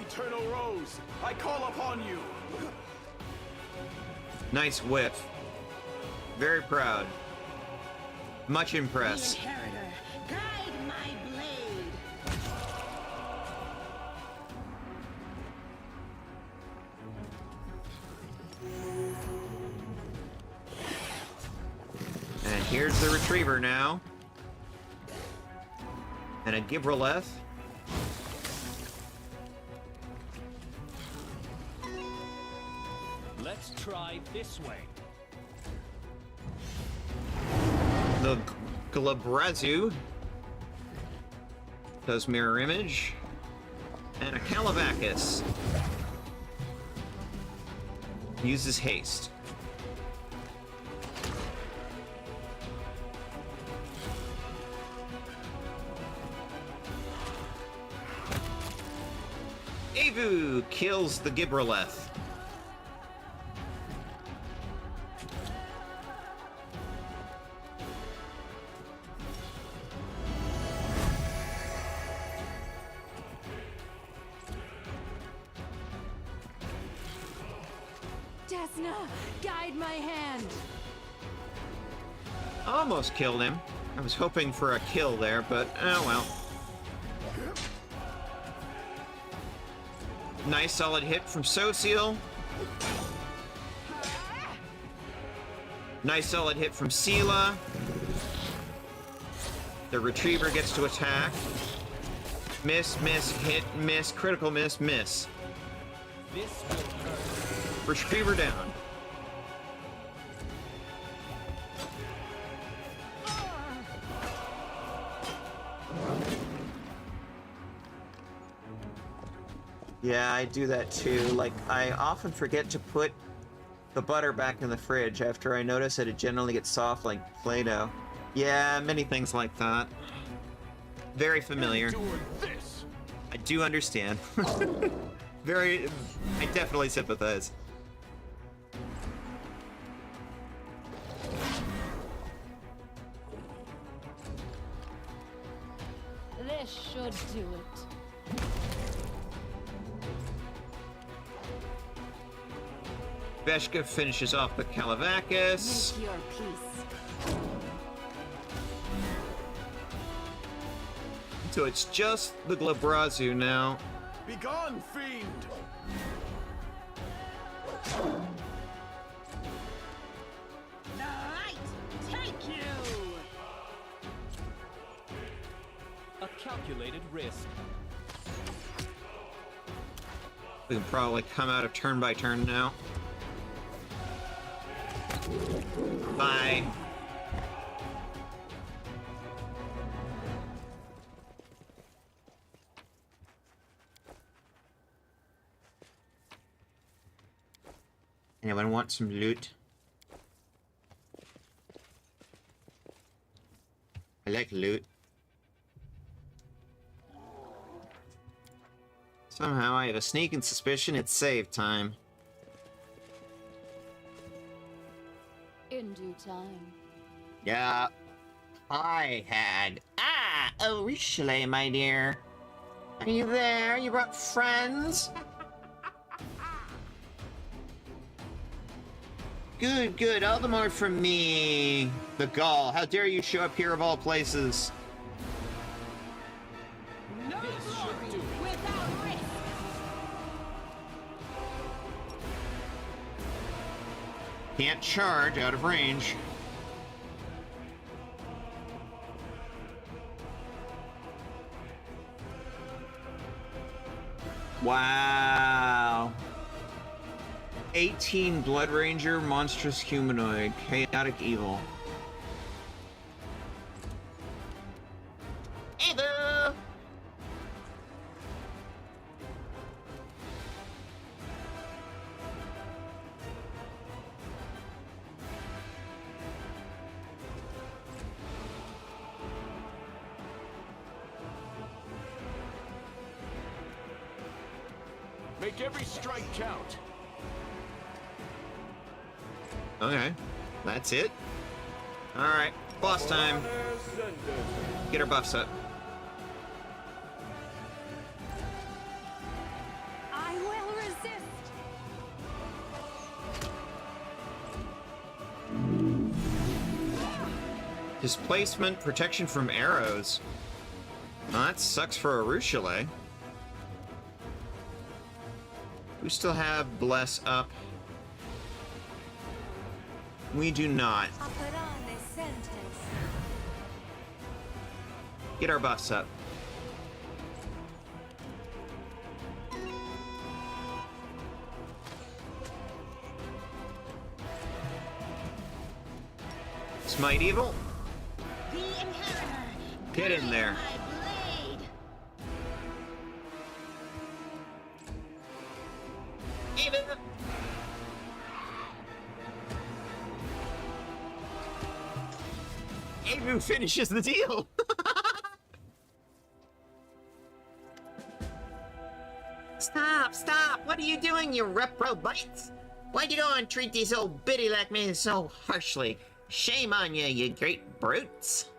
eternal rose, I call upon you. Nice whiff. Very proud. Much impressed. Inheritor, guide my blade. And here's the retriever now. And a Gibraleth. Let's try this way. The Glabrazu does mirror image. And a Calavacus uses haste. Avu kills the Gibraleth. Desna, guide my hand. Almost killed him. I was hoping for a kill there, but oh well. Nice solid hit from Social. Nice solid hit from Sela. The retriever gets to attack. Miss, miss, hit, miss, critical miss, miss. This will hurt. Retriever down. Yeah, I do that too. Like, I often forget to put the butter back in the fridge after I notice that it generally gets soft like Play-Doh. Yeah, many things like that. Very familiar. I do understand. I definitely sympathize. This should do it. Veshka finishes off the Calavacus. Make your peace. So it's just the Glabrazu now. Begone, fiend! The light take you! A calculated risk. We can probably come out of turn by turn now. Bye. Anyone want some loot? I like loot. Somehow I have a sneaking suspicion it's save time. In due time. Yeah, I had. Ah, Orichele, my dear. Are you there? You brought friends? Good, good. All the more from me. The Gaul. How dare you show up here of all places? No glory without risk! Can't charge out of range. Wow. 18 Blood Ranger, Monstrous Humanoid, Chaotic Evil. Hey there! Make every strike count. Okay, that's it. Alright, boss time. Get our buffs up. Displacement, protection from arrows. Well, that sucks for Arushale. We still have Bless up. We do not. Get our buffs up. Smite Evil. Get in there. Even. Avu finishes the deal. Stop! What are you doing, you reprobates? Why'd you go and treat these old biddy like me so harshly? Shame on you, you great brutes.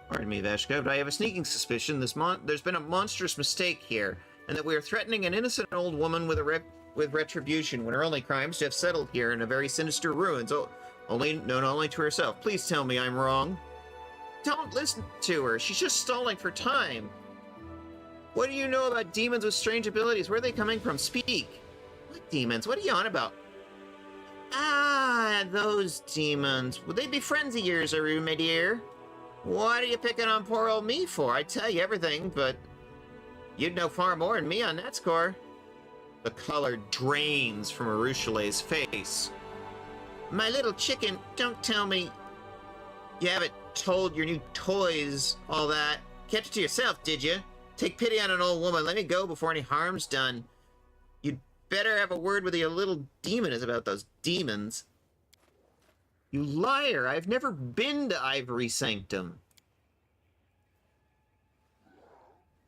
Pardon me, Veshka, but I have a sneaking suspicion there's been a monstrous mistake here, and that we are threatening an innocent old woman with retribution when her only crimes to have settled here in a very sinister ruins, known only to herself. Please tell me I'm wrong. Don't listen to her. She's just stalling for time. What do you know about demons with strange abilities? Where are they coming from? Speak. What demons? What are you on about? Ah, those demons. Would they be friends of yours, Aru, my dear? What are you picking on poor old me for? I'd tell you everything, but you'd know far more than me on that score. The color drains from Arushale's face. My little chicken, don't tell me you haven't told your new toys all that. Kept it to yourself, did you? Take pity on an old woman. Let me go before any harm's done. You'd better have a word with your little demon is about those demons. You liar! I've never been to Ivory Sanctum.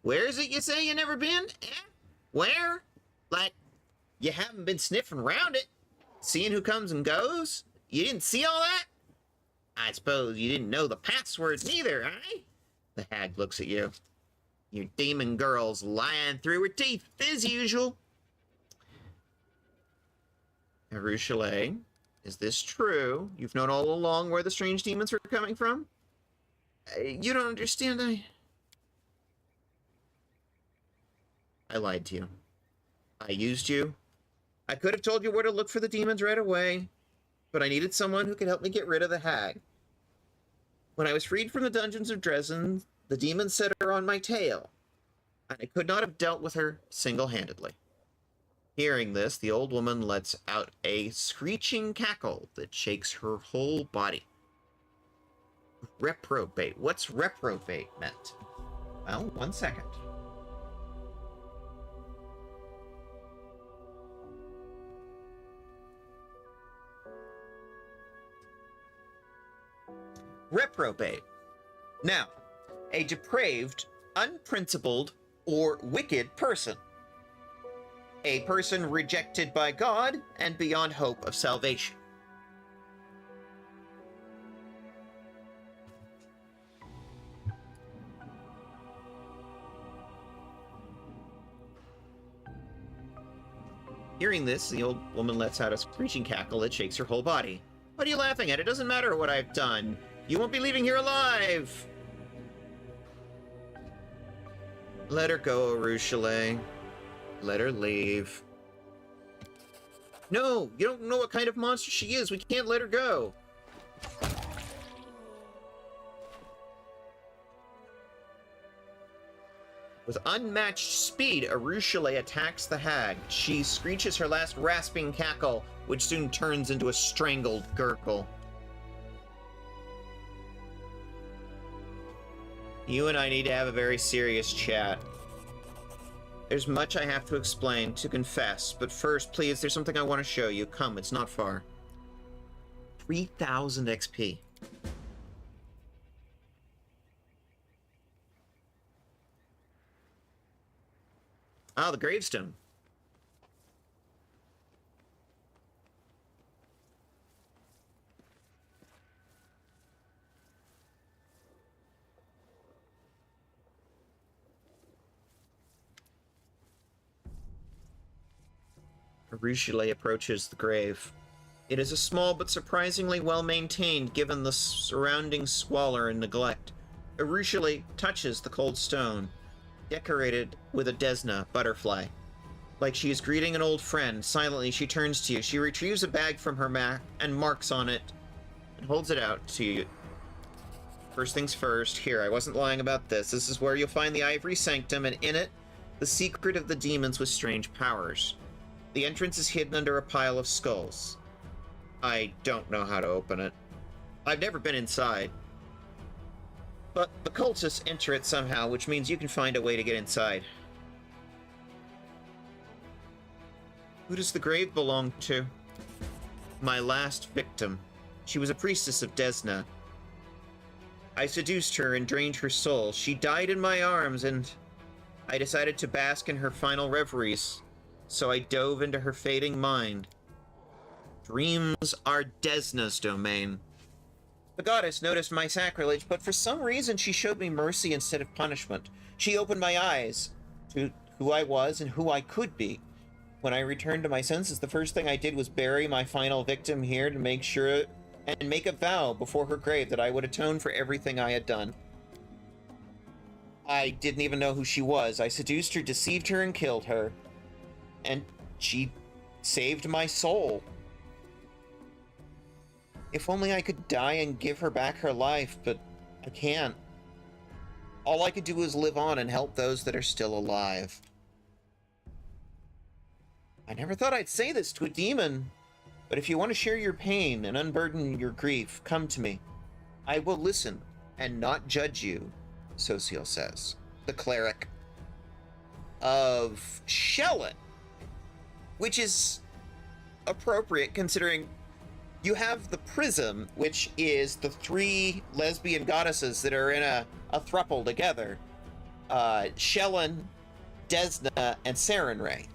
Where is it you say you never been? Eh? Where? Like, you haven't been sniffing around it? Seeing who comes and goes? You didn't see all that? I suppose you didn't know the passwords neither, eh? The hag looks at you. Your demon girl's lying through her teeth, as usual. Arushale, is this true? You've known all along where the strange demons are coming from? You don't understand, I lied to you. I used you. I could have told you where to look for the demons right away, but I needed someone who could help me get rid of the hag. When I was freed from the dungeons of Dresden, the demons set her on my tail, and I could not have dealt with her single-handedly. Hearing this, the old woman lets out a screeching cackle that shakes her whole body. Reprobate. What's reprobate meant? Well, 1 second. Reprobate. Now, a depraved, unprincipled, or wicked person. A person rejected by God and beyond hope of salvation. Hearing this, the old woman lets out a screeching cackle that shakes her whole body. What are you laughing at? It doesn't matter what I've done. You won't be leaving here alive! Let her go, Arushale. Let her leave. No! You don't know what kind of monster she is. We can't let her go. With unmatched speed, Arushale attacks the hag. She screeches her last rasping cackle, which soon turns into a strangled gurgle. You and I need to have a very serious chat. There's much I have to explain, to confess, but first, please, there's something I want to show you. Come, it's not far. 3,000 XP. Ah, the gravestone. Arushale approaches the grave. It is a small but surprisingly well-maintained given the surrounding squalor and neglect. Usually touches the cold stone, decorated with a desna butterfly. Like she is greeting an old friend, silently she turns to you. She retrieves a bag from her mat and marks on it and holds it out to you. First things first, here, I wasn't lying about this. This is where you'll find the Ivory Sanctum, and in it, the secret of the demons with strange powers. The entrance is hidden under a pile of skulls. I don't know how to open it. I've never been inside. But the cultists enter it somehow, which means you can find a way to get inside. Who does the grave belong to? My last victim. She was a priestess of Desna. I seduced her and drained her soul. She died in my arms, and I decided to bask in her final reveries, so I dove into her fading mind. Dreams are Desna's domain. The goddess noticed my sacrilege, but for some reason she showed me mercy instead of punishment. She opened my eyes to who I was and who I could be. When I returned to my senses, the first thing I did was bury my final victim here to make sure and make a vow before her grave that I would atone for everything I had done. I didn't even know who she was. I seduced her, deceived her, and killed her. And she saved my soul. If only I could die and give her back her life, but I can't. All I could do is live on and help those that are still alive. I never thought I'd say this to a demon, but if you want to share your pain and unburden your grief, come to me. I will listen and not judge you, Sociel says. The cleric of Shellin, which is appropriate considering you have the Prism, which is the three lesbian goddesses that are in a throuple together. Shellin, Desna, and Sarenrae.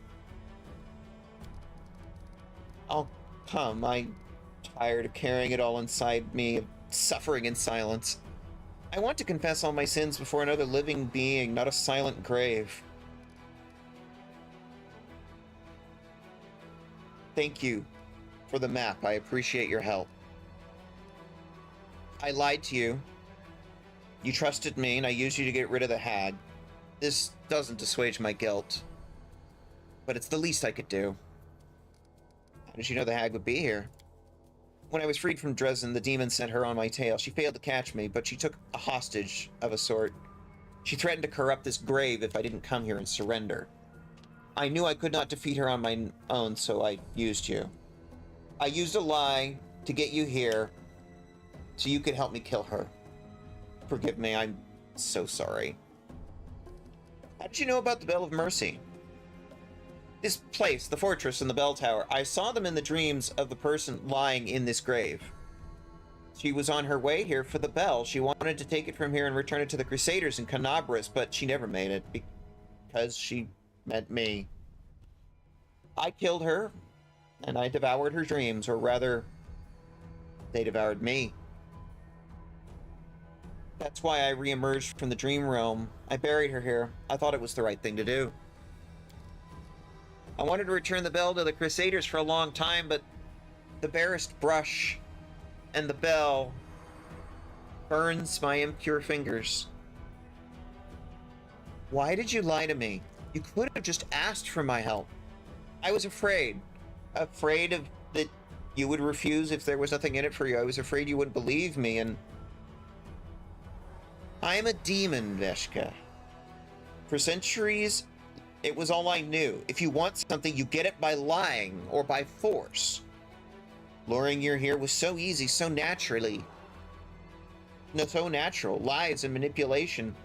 I'll come. I'm tired of carrying it all inside me, suffering in silence. I want to confess all my sins before another living being, not a silent grave. Thank you for the map. I appreciate your help. I lied to you. You trusted me, and I used you to get rid of the hag. This doesn't assuage my guilt, but it's the least I could do. How did you know the hag would be here? When I was freed from Dresden, the demon sent her on my tail. She failed to catch me, but she took a hostage of a sort. She threatened to corrupt this grave if I didn't come here and surrender. I knew I could not defeat her on my own, so I used you. I used a lie to get you here, so you could help me kill her. Forgive me, I'm so sorry. How did you know about the Bell of Mercy? This place, the fortress and the bell tower, I saw them in the dreams of the person lying in this grave. She was on her way here for the bell. She wanted to take it from here and return it to the Crusaders in Canabras, but she never made it because she met me. I killed her, and I devoured her dreams, or rather, they devoured me. That's why I re-emerged from the dream realm. I buried her here. I thought it was the right thing to do. I wanted to return the bell to the Crusaders for a long time, but the barest brush and the bell burns my impure fingers. Why did you lie to me? You could have just asked for my help. I was afraid. Afraid of that you would refuse if there was nothing in it for you. I was afraid you wouldn't believe me, and I am a demon, Veshka. For centuries, it was all I knew. If you want something, you get it by lying or by force. Luring you here was so easy, so naturally. No, so natural. Lies and manipulation.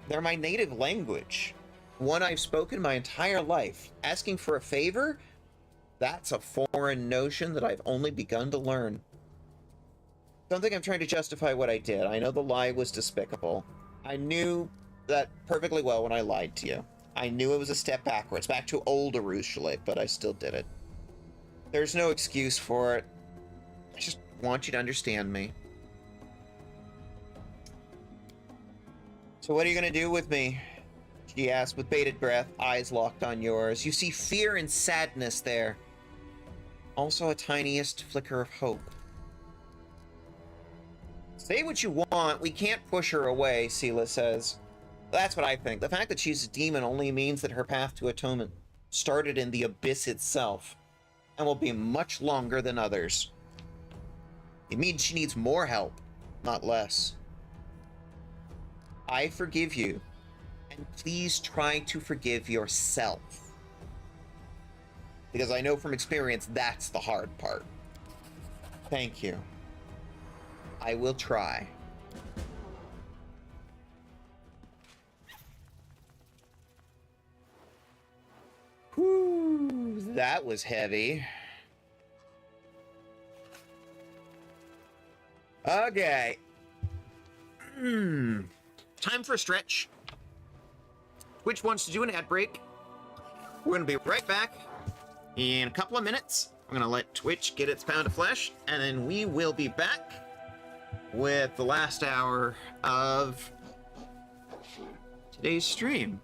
They're my native language. One I've spoken my entire life. Asking for a favor? That's a foreign notion that I've only begun to learn. Don't think I'm trying to justify what I did. I know the lie was despicable. I knew that perfectly well when I lied to you. I knew it was a step backwards, back to old Arushalit, but I still did it. There's no excuse for it. I just want you to understand me. So what are you going to do with me? She asked with bated breath, eyes locked on yours. You see fear and sadness there. Also a tiniest flicker of hope. Say what you want, we can't push her away, Sela says. That's what I think. The fact that she's a demon only means that her path to atonement started in the abyss itself, and will be much longer than others. It means she needs more help, not less. I forgive you, and please try to forgive yourself. Because I know from experience that's the hard part. Thank you. I will try. Whew, that was heavy. Okay. Time for a stretch. Twitch wants to do an ad break. We're going to be right back in a couple of minutes. I'm going to let Twitch get its pound of flesh, and then we will be back with the last hour of today's stream.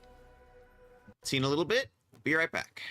See you in a little bit. Be right back.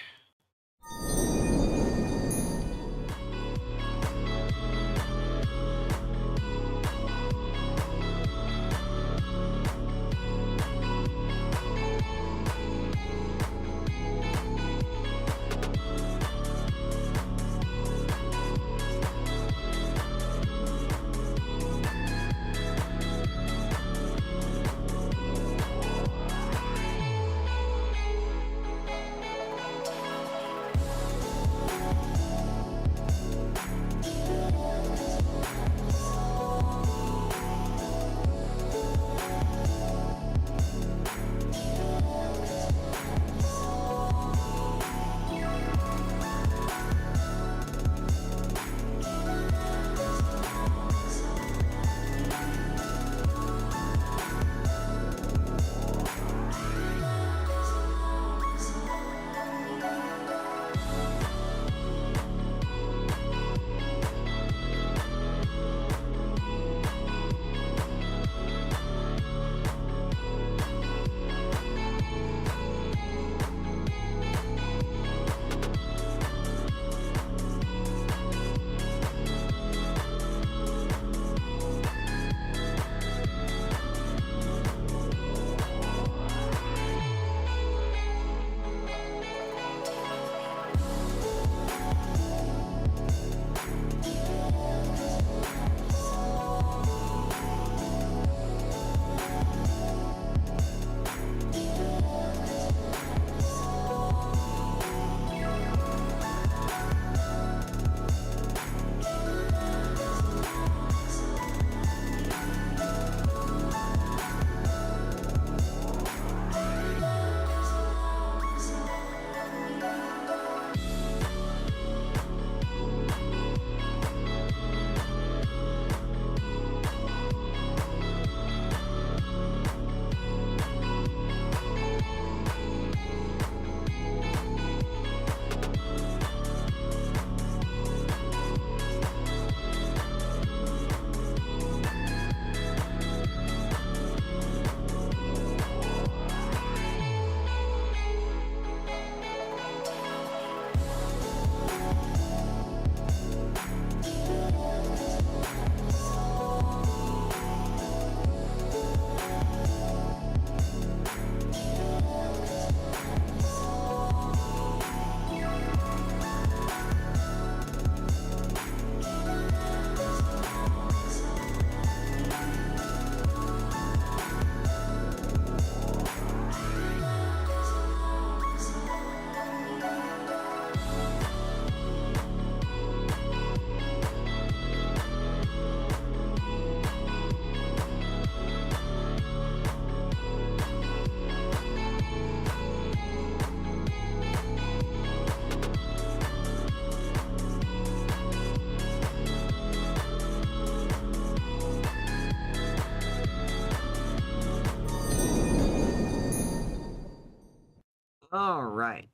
All right.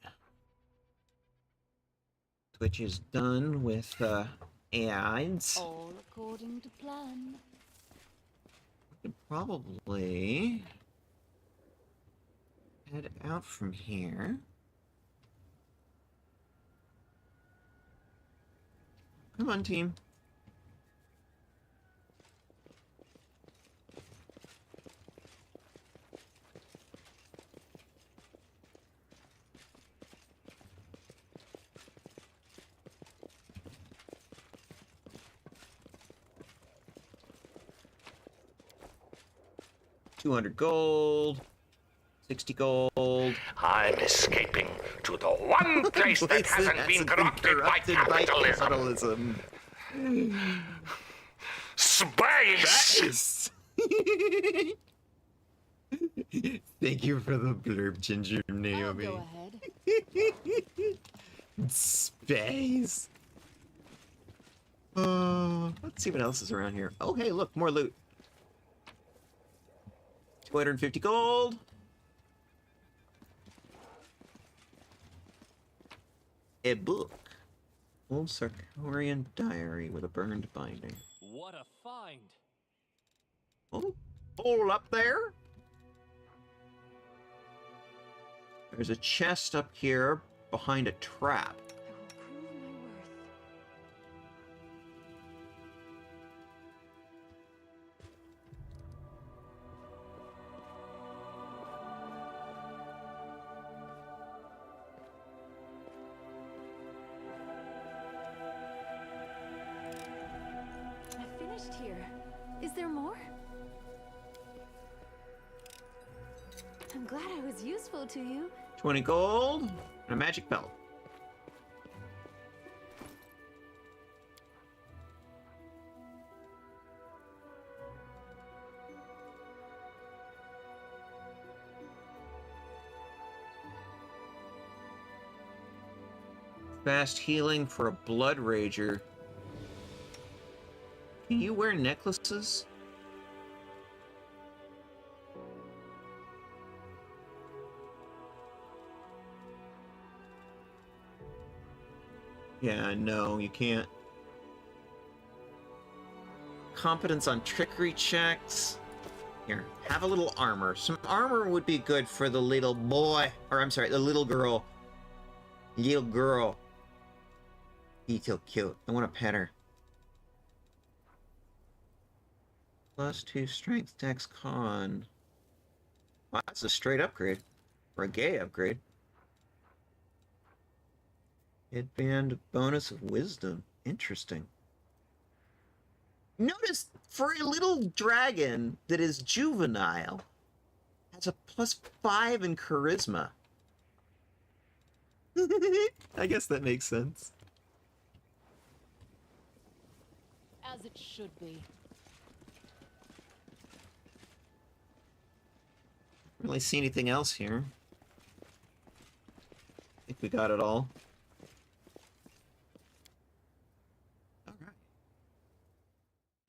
Twitch is done with ads. All according to plan. We could probably head out from here. Come on, team. $200 gold. 60 gold. I'm escaping to the one place that hasn't been corrupted by capitalism. Space! Thank you for the blurb, Ginger Naomi. I'll go ahead. Space. Let's see what else is around here. Oh, hey, look, more loot. 250 gold. A book. Old Sarkorian diary with a burned binding. What a find! Oh, hold up there. There's a chest up here behind a trap. Here. Is there more? I'm glad I was useful to you. 20 gold and a magic belt. Fast healing for a blood rager. Can you wear necklaces? Yeah, no, you can't. Competence on trickery checks. Here, have a little armor. Some armor would be good for the little boy. Or, I'm sorry, the little girl. Little girl. He's so cute. I want to pet her. +2 strength, dex, con. Wow, that's a straight upgrade. Or a gay upgrade. Headband bonus of wisdom. Interesting. Notice, for a little dragon that is juvenile, has a +5 in charisma. I guess that makes sense. As it should be. Really see anything else here? I think we got it all.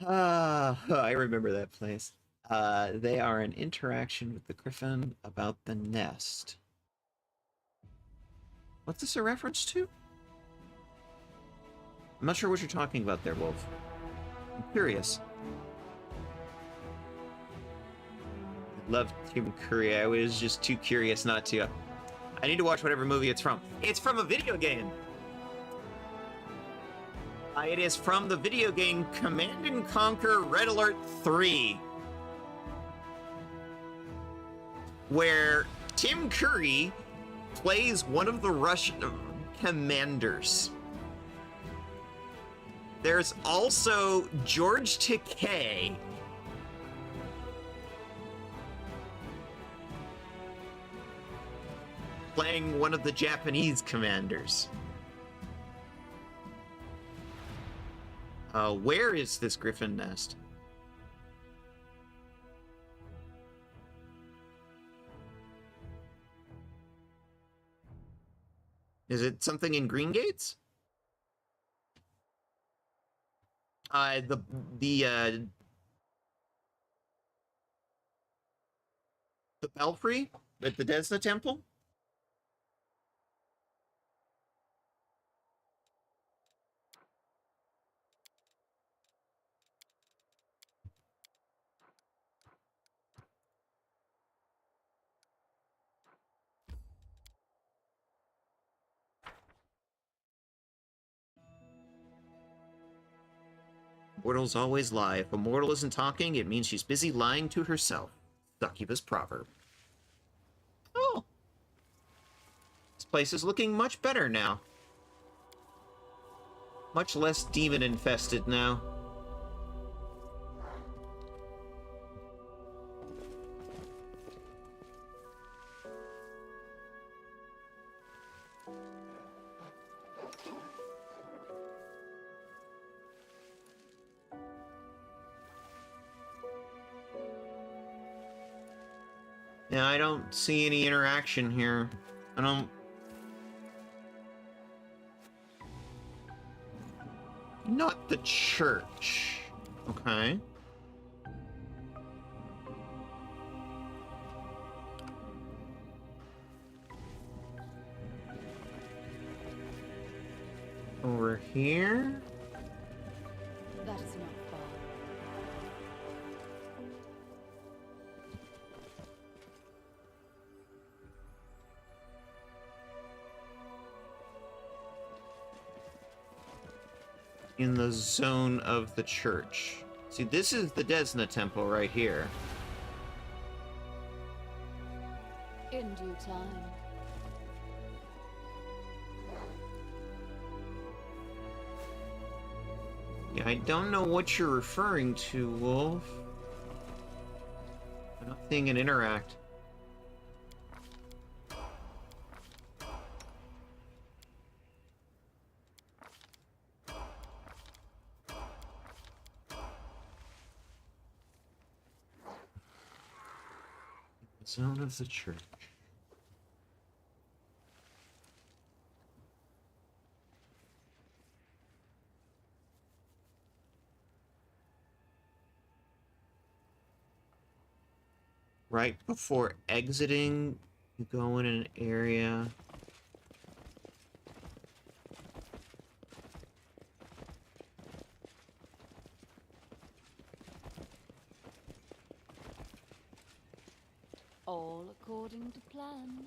Alright. I remember that place. They are in interaction with the griffin about the nest. What's this a reference to? I'm not sure what you're talking about there, Wolf. I'm curious. Love Tim Curry. I was just too curious not to. I need to watch whatever movie it's from. It's from a video game. It is from the video game Command & Conquer Red Alert 3. Where Tim Curry plays one of the Russian commanders. There's also George Takei. Playing one of the Japanese commanders. Where is this griffin nest? Is it something in Green Gates? The Belfry at the Desna Temple? Mortals always lie. If a mortal isn't talking, it means she's busy lying to herself. Succubus proverb. Oh. This place is looking much better now. Much less demon-infested now. Yeah, I don't see any interaction here. I don't... Not the church. Okay. Over here? That is not far. In the zone of the church. See, this is the Desna Temple right here. In due time. Yeah, I don't know what you're referring to, Wolf. I'm not seeing it interact. Zone of the church. Right before exiting, you go in an area. All according to plan.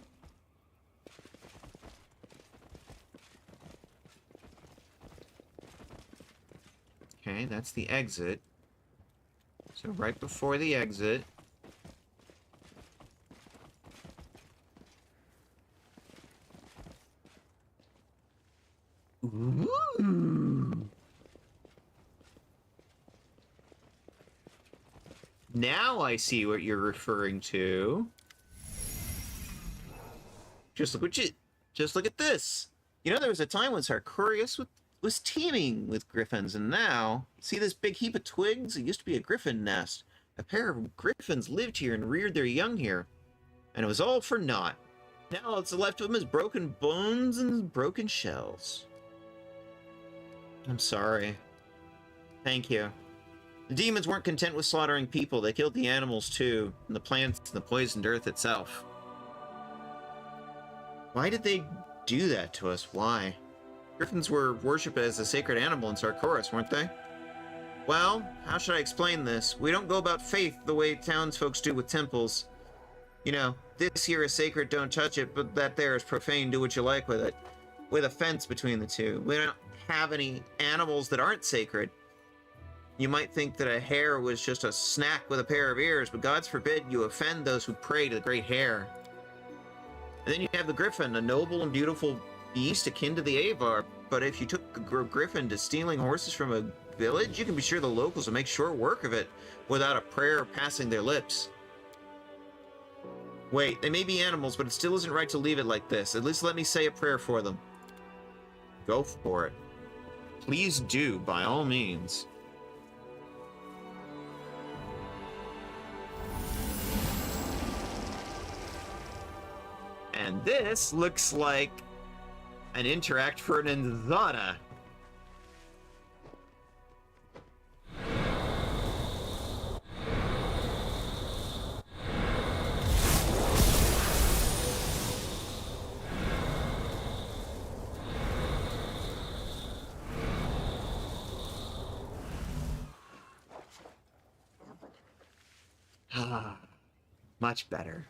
Okay, that's the exit. So right before the exit. Ooh. Now I see what you're referring to. Just look at this. You know, there was a time when Sartorius was teeming with griffins, and now, see this big heap of twigs? It used to be a griffin nest. A pair of griffins lived here and reared their young here. And it was all for naught. Now all that's left of them is broken bones and broken shells. I'm sorry. Thank you. The demons weren't content with slaughtering people. They killed the animals too, and the plants and the poisoned earth itself. Why did they do that to us? Why? Griffins were worshipped as a sacred animal in Sarkoris, weren't they? Well, how should I explain this? We don't go about faith the way townsfolk do with temples. You know, this here is sacred, don't touch it, but that there is profane, do what you like with it. With a fence between the two. We don't have any animals that aren't sacred. You might think that a hare was just a snack with a pair of ears, but God's forbid you offend those who pray to the great hare. And then you have the griffin, a noble and beautiful beast akin to the avar. But if you took a griffin to stealing horses from a village, you can be sure the locals will make short work of it without a prayer passing their lips. Wait, they may be animals, but it still isn't right to leave it like this. At least let me say a prayer for them. Go for it. Please do, by all means. And this looks like an interact for an Inzana. Much better.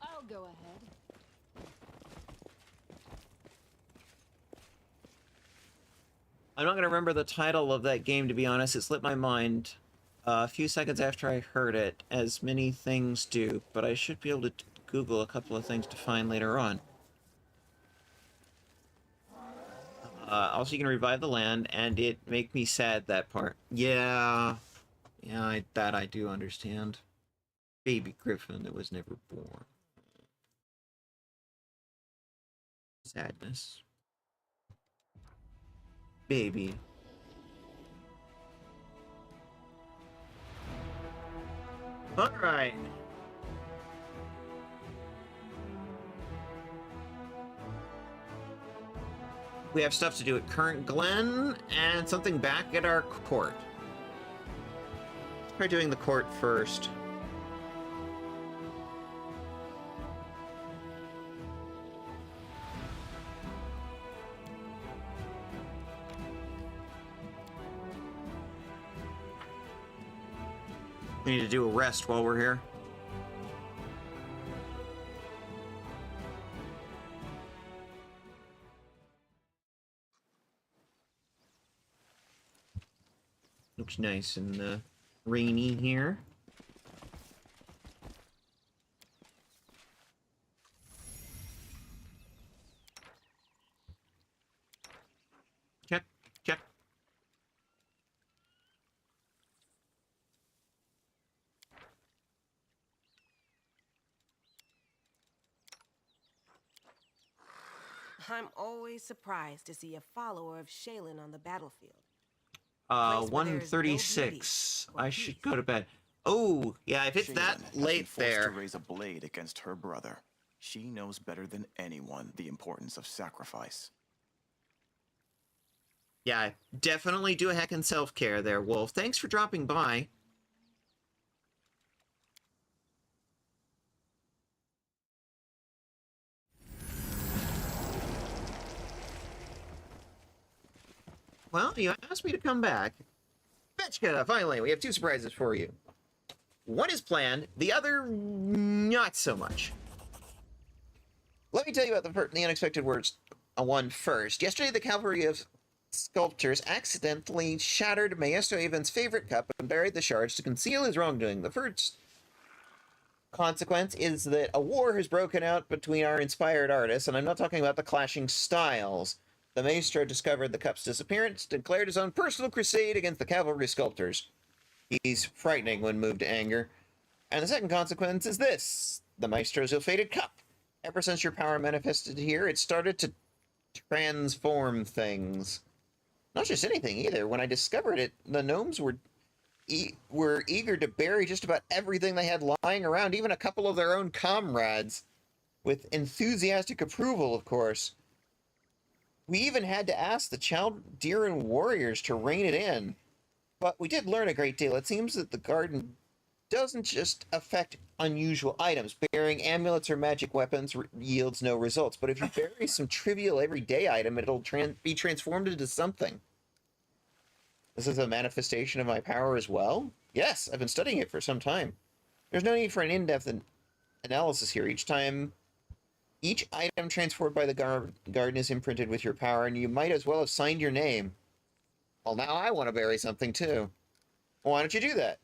I'll Go ahead. I'm not going to remember the title of that game, to be honest. It slipped my mind a few seconds after I heard it, as many things do, but I should be able to Google a couple of things to find later on. Also, you can revive the land, and it make me sad, that part. Yeah, that I do understand. Baby griffin that was never born. Sadness. Baby. Alright. We have stuff to do at Current Glen, and something back at our court. Let's try doing the court first. We need to do a rest while we're here. Looks nice and rainy here. Check, check. I'm always surprised to see a follower of Shaylin on the battlefield. 1:36. I should go to bed. Oh, yeah, if it's that late there. To raise a blade against her brother. She knows better than anyone the importance of sacrifice. Yeah, definitely do a heckin' self-care there, Wolf. Thanks for dropping by. Well, you asked me to come back. Veshka, finally, we have two surprises for you. One is planned, the other not so much. Let me tell you about the unexpected one first. Yesterday, the cavalry of sculptors accidentally shattered Maestro Avon's favorite cup and buried the shards to conceal his wrongdoing. The first consequence is that a war has broken out between our inspired artists, and I'm not talking about the clashing styles. The maestro discovered the cup's disappearance, declared his own personal crusade against the cavalry sculptors. He's frightening when moved to anger. And the second consequence is this: the maestro's ill-fated cup. Ever since your power manifested here, it started to transform things. Not just anything, either. When I discovered it, the gnomes were eager to bury just about everything they had lying around, even a couple of their own comrades. With enthusiastic approval, of course. We even had to ask the Chaldean warriors to rein it in. But we did learn a great deal. It seems that the garden doesn't just affect unusual items. Burying amulets or magic weapons yields no results. But if you bury some trivial everyday item, it'll be transformed into something. This is a manifestation of my power as well? Yes, I've been studying it for some time. There's no need for an in-depth analysis here. Each item transported by the garden is imprinted with your power, and you might as well have signed your name. Well, now I want to bury something, too. Why don't you do that?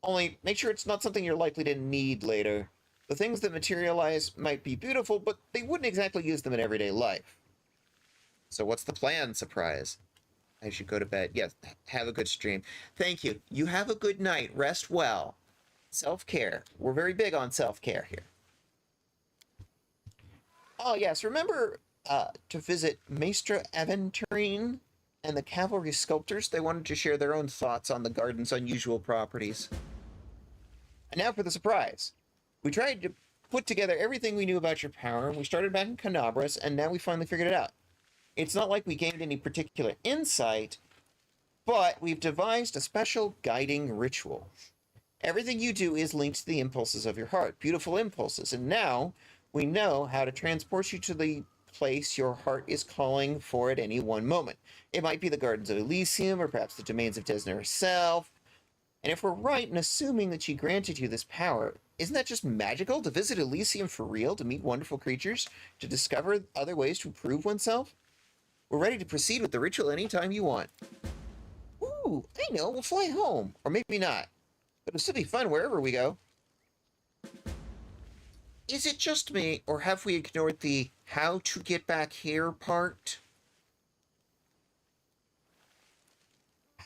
Only, make sure it's not something you're likely to need later. The things that materialize might be beautiful, but they wouldn't exactly use them in everyday life. So what's the plan, Surprise? I should go to bed. Yes, have a good stream. Thank you. You have a good night. Rest well. Self-care. We're very big on self-care here. Oh, yes, remember to visit Maestra Aventurine and the Cavalry Sculptors? They wanted to share their own thoughts on the garden's unusual properties. And now for the surprise. We tried to put together everything we knew about your power, and we started back in Canabras, and now we finally figured it out. It's not like we gained any particular insight, but we've devised a special guiding ritual. Everything you do is linked to the impulses of your heart, beautiful impulses, and now we know how to transport you to the place your heart is calling for at any one moment. It might be the Gardens of Elysium, or perhaps the domains of Desna herself. And if we're right in assuming that she granted you this power, isn't that just magical to visit Elysium for real, to meet wonderful creatures, to discover other ways to improve oneself? We're ready to proceed with the ritual anytime you want. Ooh, I know, we'll fly home. Or maybe not. But it'll still be fun wherever we go. Is it just me, or have we ignored the how to get back here part?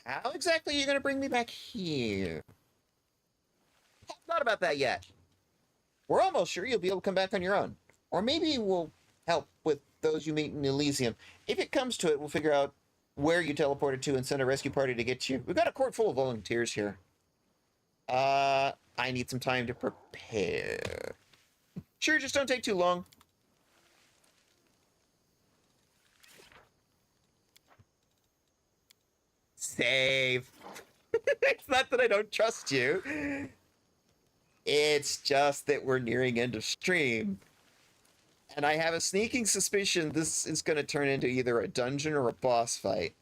How exactly are you going to bring me back here? I haven't thought about that yet. We're almost sure you'll be able to come back on your own. Or maybe we'll help with those you meet in Elysium. If it comes to it, we'll figure out where you teleported to and send a rescue party to get you. We've got a court full of volunteers here. I need some time to prepare. Sure, just don't take too long. Save. It's not that I don't trust you. It's just that we're nearing end of stream. And I have a sneaking suspicion this is going to turn into either a dungeon or a boss fight.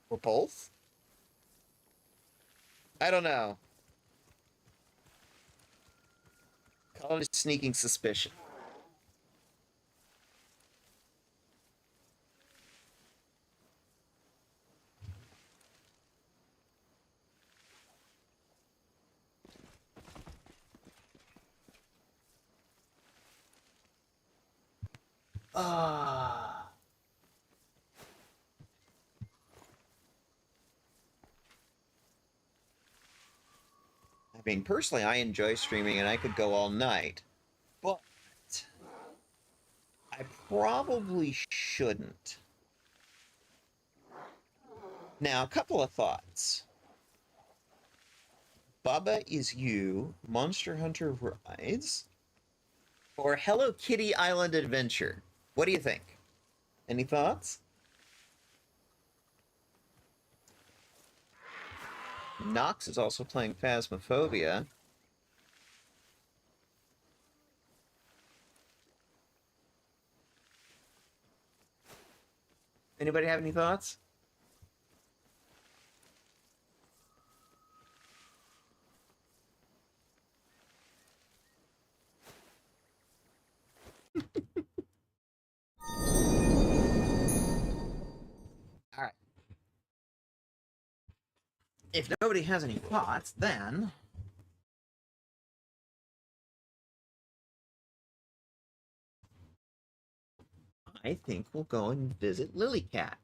Or both? I don't know. Call it a sneaking suspicion. I mean, personally, I enjoy streaming and I could go all night. But I probably shouldn't. Now, a couple of thoughts. Bubba Is You, Monster Hunter Rise, or Hello Kitty Island Adventure? What do you think? Any thoughts? Nox is also playing Phasmophobia. Anybody have any thoughts? All right. If nobody has any thoughts, then I think we'll go and visit Lilycat.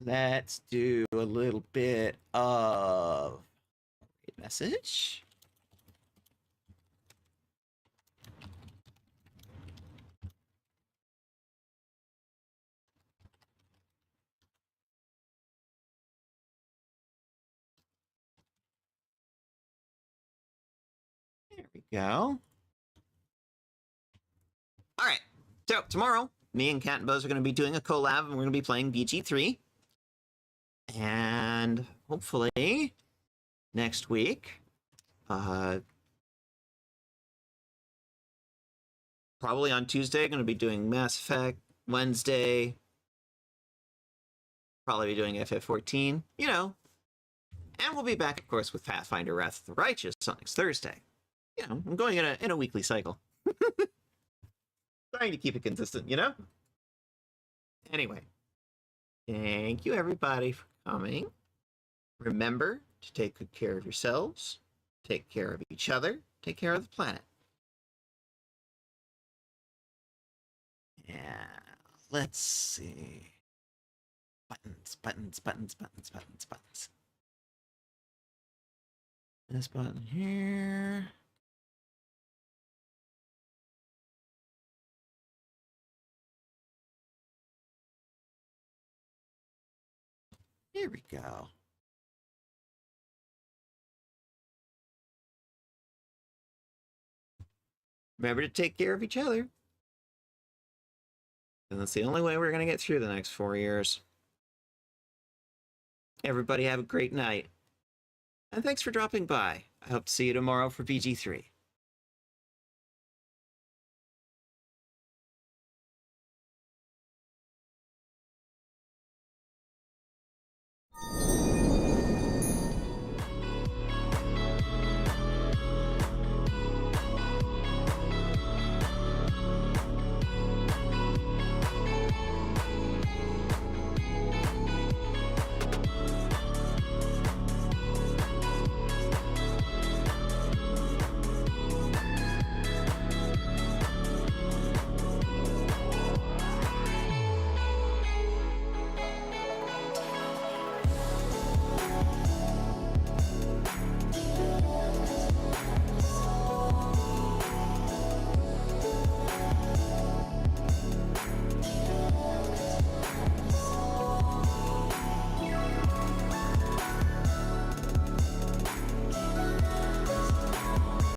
Let's do a little bit of message. There we go. All right. So tomorrow, me and Cat and Buzz are going to be doing a collab, and we're going to be playing BG3. And hopefully next week, probably on Tuesday, going to be doing Mass Effect. Wednesday, probably be doing FF14, you know. And we'll be back, of course, with Pathfinder Wrath of the Righteous on next Thursday. You know, I'm going in a weekly cycle. Trying to keep it consistent, you know? Anyway, thank you, everybody, for coming. Remember to take good care of yourselves, take care of each other, take care of the planet. Yeah, let's see. Buttons, buttons, buttons, buttons, buttons, buttons. This button here. Here we go. Remember to take care of each other. And that's the only way we're going to get through the next 4 years. Everybody have a great night. And thanks for dropping by. I hope to see you tomorrow for VG3.